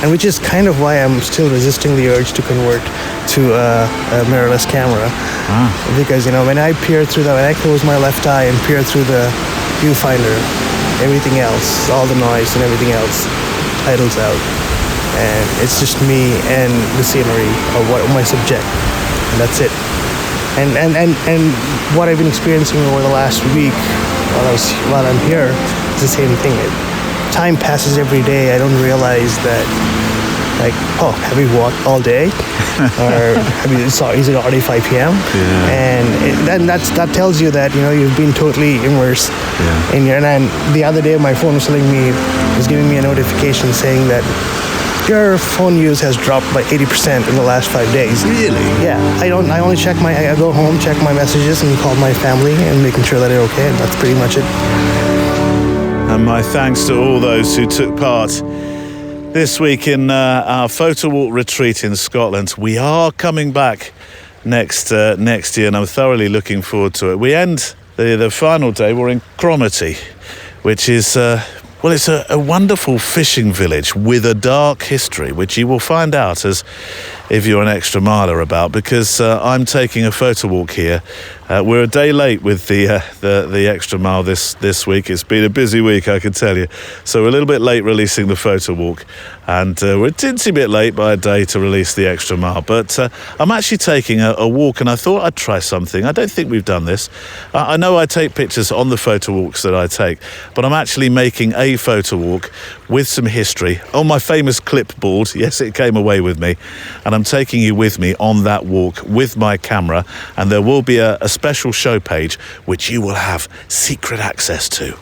and which is kind of why I'm still resisting the urge to convert to a mirrorless camera. Because when I close my left eye and peer through the viewfinder, everything else, all the noise and everything else, idles out, and it's just me and the scenery of my subject, and that's it. And what I've been experiencing over the last week while I'm here is the same thing. Time passes every day. I don't realize that, like, have we walked all day? Or is it already 5 p.m.? And that tells you that you've been totally immersed in your. And the other day, my phone was giving me a notification saying that your phone use has dropped by 80% in the last 5 days. Really? Yeah. I only check I go home, check my messages, and call my family and making sure that they're okay. And that's pretty much it. And my thanks to all those who took part this week in our Photowalk retreat in Scotland. We are coming back next year, and I'm thoroughly looking forward to it. We end the final day. We're in Cromarty, which is it's a wonderful fishing village with a dark history, which you will find out as if you're an extra miler about, because I'm taking a photo walk here. We're a day late with the extra mile this week. It's been a busy week, I can tell you. So we're a little bit late releasing the photo walk, and we're a tinsy bit late by a day to release the extra mile. But I'm actually taking a walk, and I thought I'd try something. I don't think we've done this. I know I take pictures on the photo walks that I take, but I'm actually making a photo walk with some history on my famous clipboard. Yes, it came away with me, and I'm taking you with me on that walk with my camera, and there will be a special show page which you will have secret access to.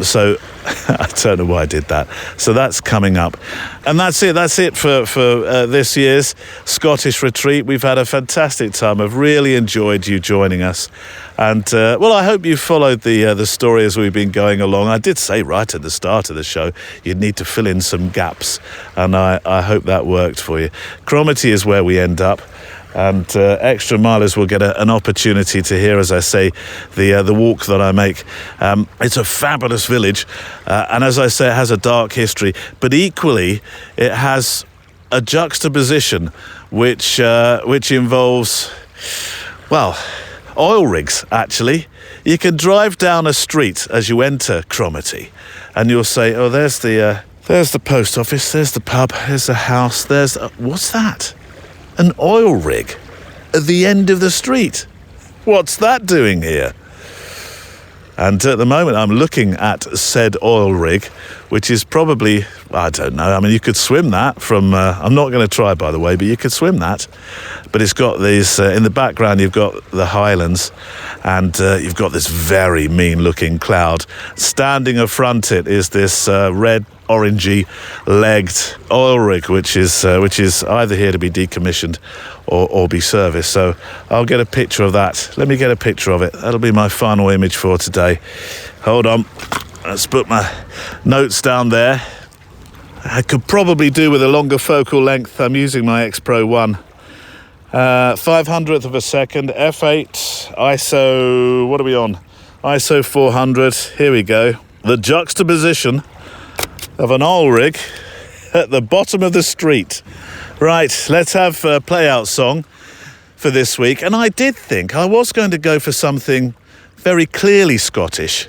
So I don't know why I did that. So that's coming up. And that's it for this year's Scottish retreat. We've had a fantastic time. I've really enjoyed you joining us. And, I hope you followed the story as we've been going along. I did say right at the start of the show, you'd need to fill in some gaps. And I hope that worked for you. Cromarty is where we end up. And extra milers will get an opportunity to hear, as I say, the walk that I make. It's a fabulous village, and as I say, it has a dark history. But equally, it has a juxtaposition which involves, oil rigs. Actually, you can drive down a street as you enter Cromarty, and you'll say, "Oh, there's the post office. There's the pub. There's the house. There's what's that? An oil rig at the end of the street. What's that doing here?" And at the moment, I'm looking at said oil rig, which is probably, I don't know. I mean, you could swim that from, I'm not going to try, by the way, but you could swim that. But it's got these, in the background, you've got the Highlands, and you've got this very mean-looking cloud. Standing affront it is this red, orangey legged oil rig, which is either here to be decommissioned or be serviced. So I'll get a picture of that. Let me get a picture of it. That'll be my final image for today. Hold on. Let's put my notes down there. I could probably do with a longer focal length. I'm using my X Pro 1. 500th of a second, f8, ISO, what are we on? ISO 400, here we go. The juxtaposition of an oil rig at the bottom of the street. Right, let's have a play-out song for this week. And I did think I was going to go for something very clearly Scottish,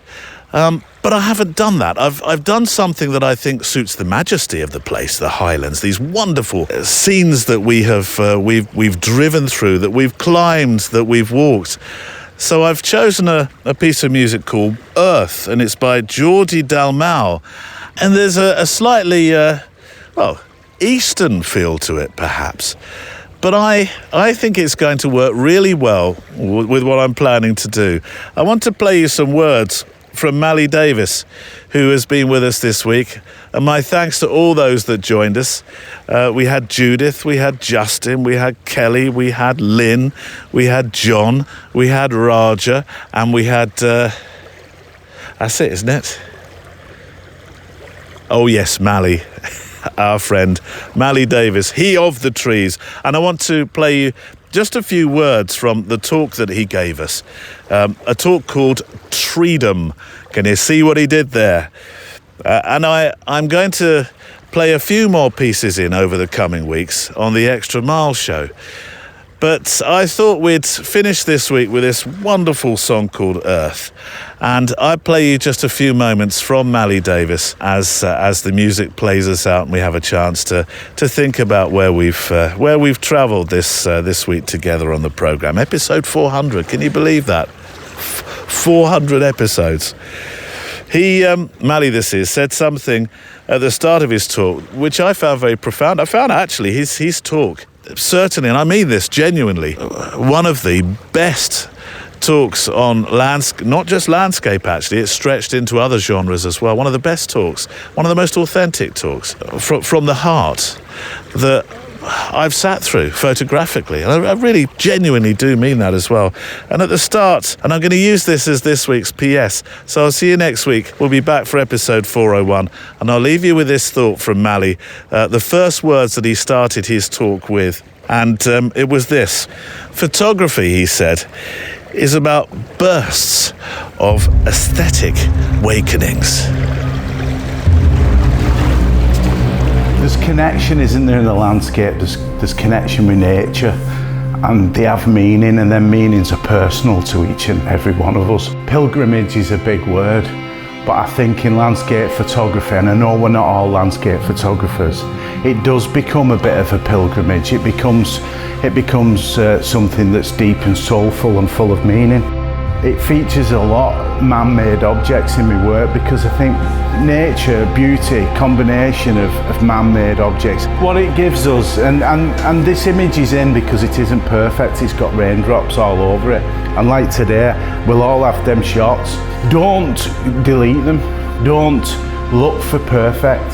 but I haven't done that. I've done something that I think suits the majesty of the place, the Highlands, these wonderful scenes that we've driven through, that we've climbed, that we've walked. So I've chosen a piece of music called Earth, and it's by Geordie Dalmau. And there's a slightly, Eastern feel to it, perhaps. But I think it's going to work really well with what I'm planning to do. I want to play you some words from Mally Davis, who has been with us this week. And my thanks to all those that joined us. We had Judith, we had Justin, we had Kelly, we had Lynn, we had John, we had Raja, and we had... that's it, isn't it? Oh yes, Mally, our friend, Mally Davis, he of the trees. And I want to play you just a few words from the talk that he gave us. A talk called Treedom. Can you see what he did there? And I'm going to play a few more pieces in over the coming weeks on the Extra Mile show. But I thought we'd finish this week with this wonderful song called Earth. And I play you just a few moments from Mally Davis as the music plays us out and we have a chance to think about where we've travelled this week together on the programme. Episode 400, can you believe that? 400 episodes. Mally said something at the start of his talk, which I found very profound. I found actually his talk, certainly, and I mean this genuinely, one of the best talks on not just landscape actually, it's stretched into other genres as well. One of the best talks, one of the most authentic talks from the heart that I've sat through photographically. And I really genuinely do mean that as well. And at the start, and I'm going to use this as this week's PS, so I'll see you next week. We'll be back for episode 401, and I'll leave you with this thought from Mally, the first words that he started his talk with. And it was this: photography, he said, is about bursts of aesthetic awakenings. There's connection, isn't there, in the landscape? There's connection with nature, and they have meaning, and their meanings are personal to each and every one of us. Pilgrimage is a big word, but I think in landscape photography, and I know we're not all landscape photographers, it does become a bit of a pilgrimage. It becomes something that's deep and soulful and full of meaning. It features a lot man-made objects in my work because I think nature, beauty, combination of man-made objects, what it gives us, and this image is in because it isn't perfect, it's got raindrops all over it. And like today, we'll all have them shots. Don't delete them. don't look for perfect.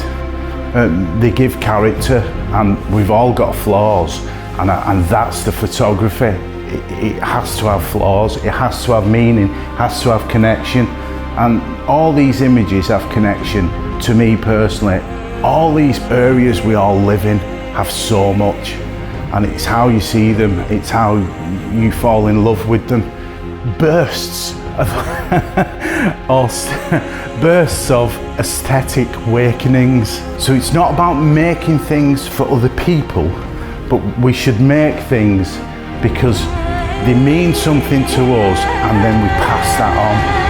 They give character, and we've all got flaws, and that's the photography. It has to have flaws, it has to have meaning, it has to have connection, and all these images have connection to me personally. All these areas we all live in have so much, and it's how you see them, it's how you fall in love with them. Bursts of bursts of aesthetic awakenings. So it's not about making things for other people, but we should make things because they mean something to us, and then we pass that on.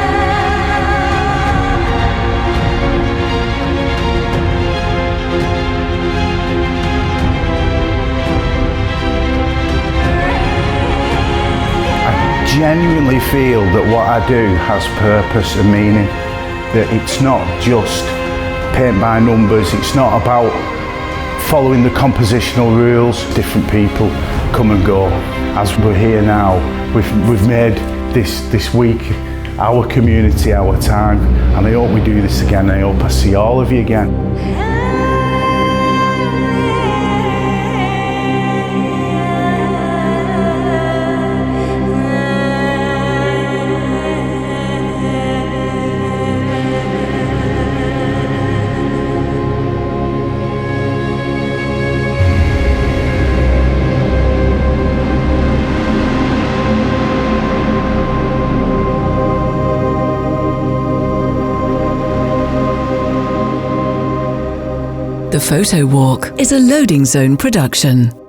I genuinely feel that what I do has purpose and meaning, that it's not just paint by numbers, it's not about following the compositional rules. Different people come and go. As we're here now, we've made this week our community, our time, and I hope we do this again. I hope I see all of you again. The Photowalk is a Loading Zone production.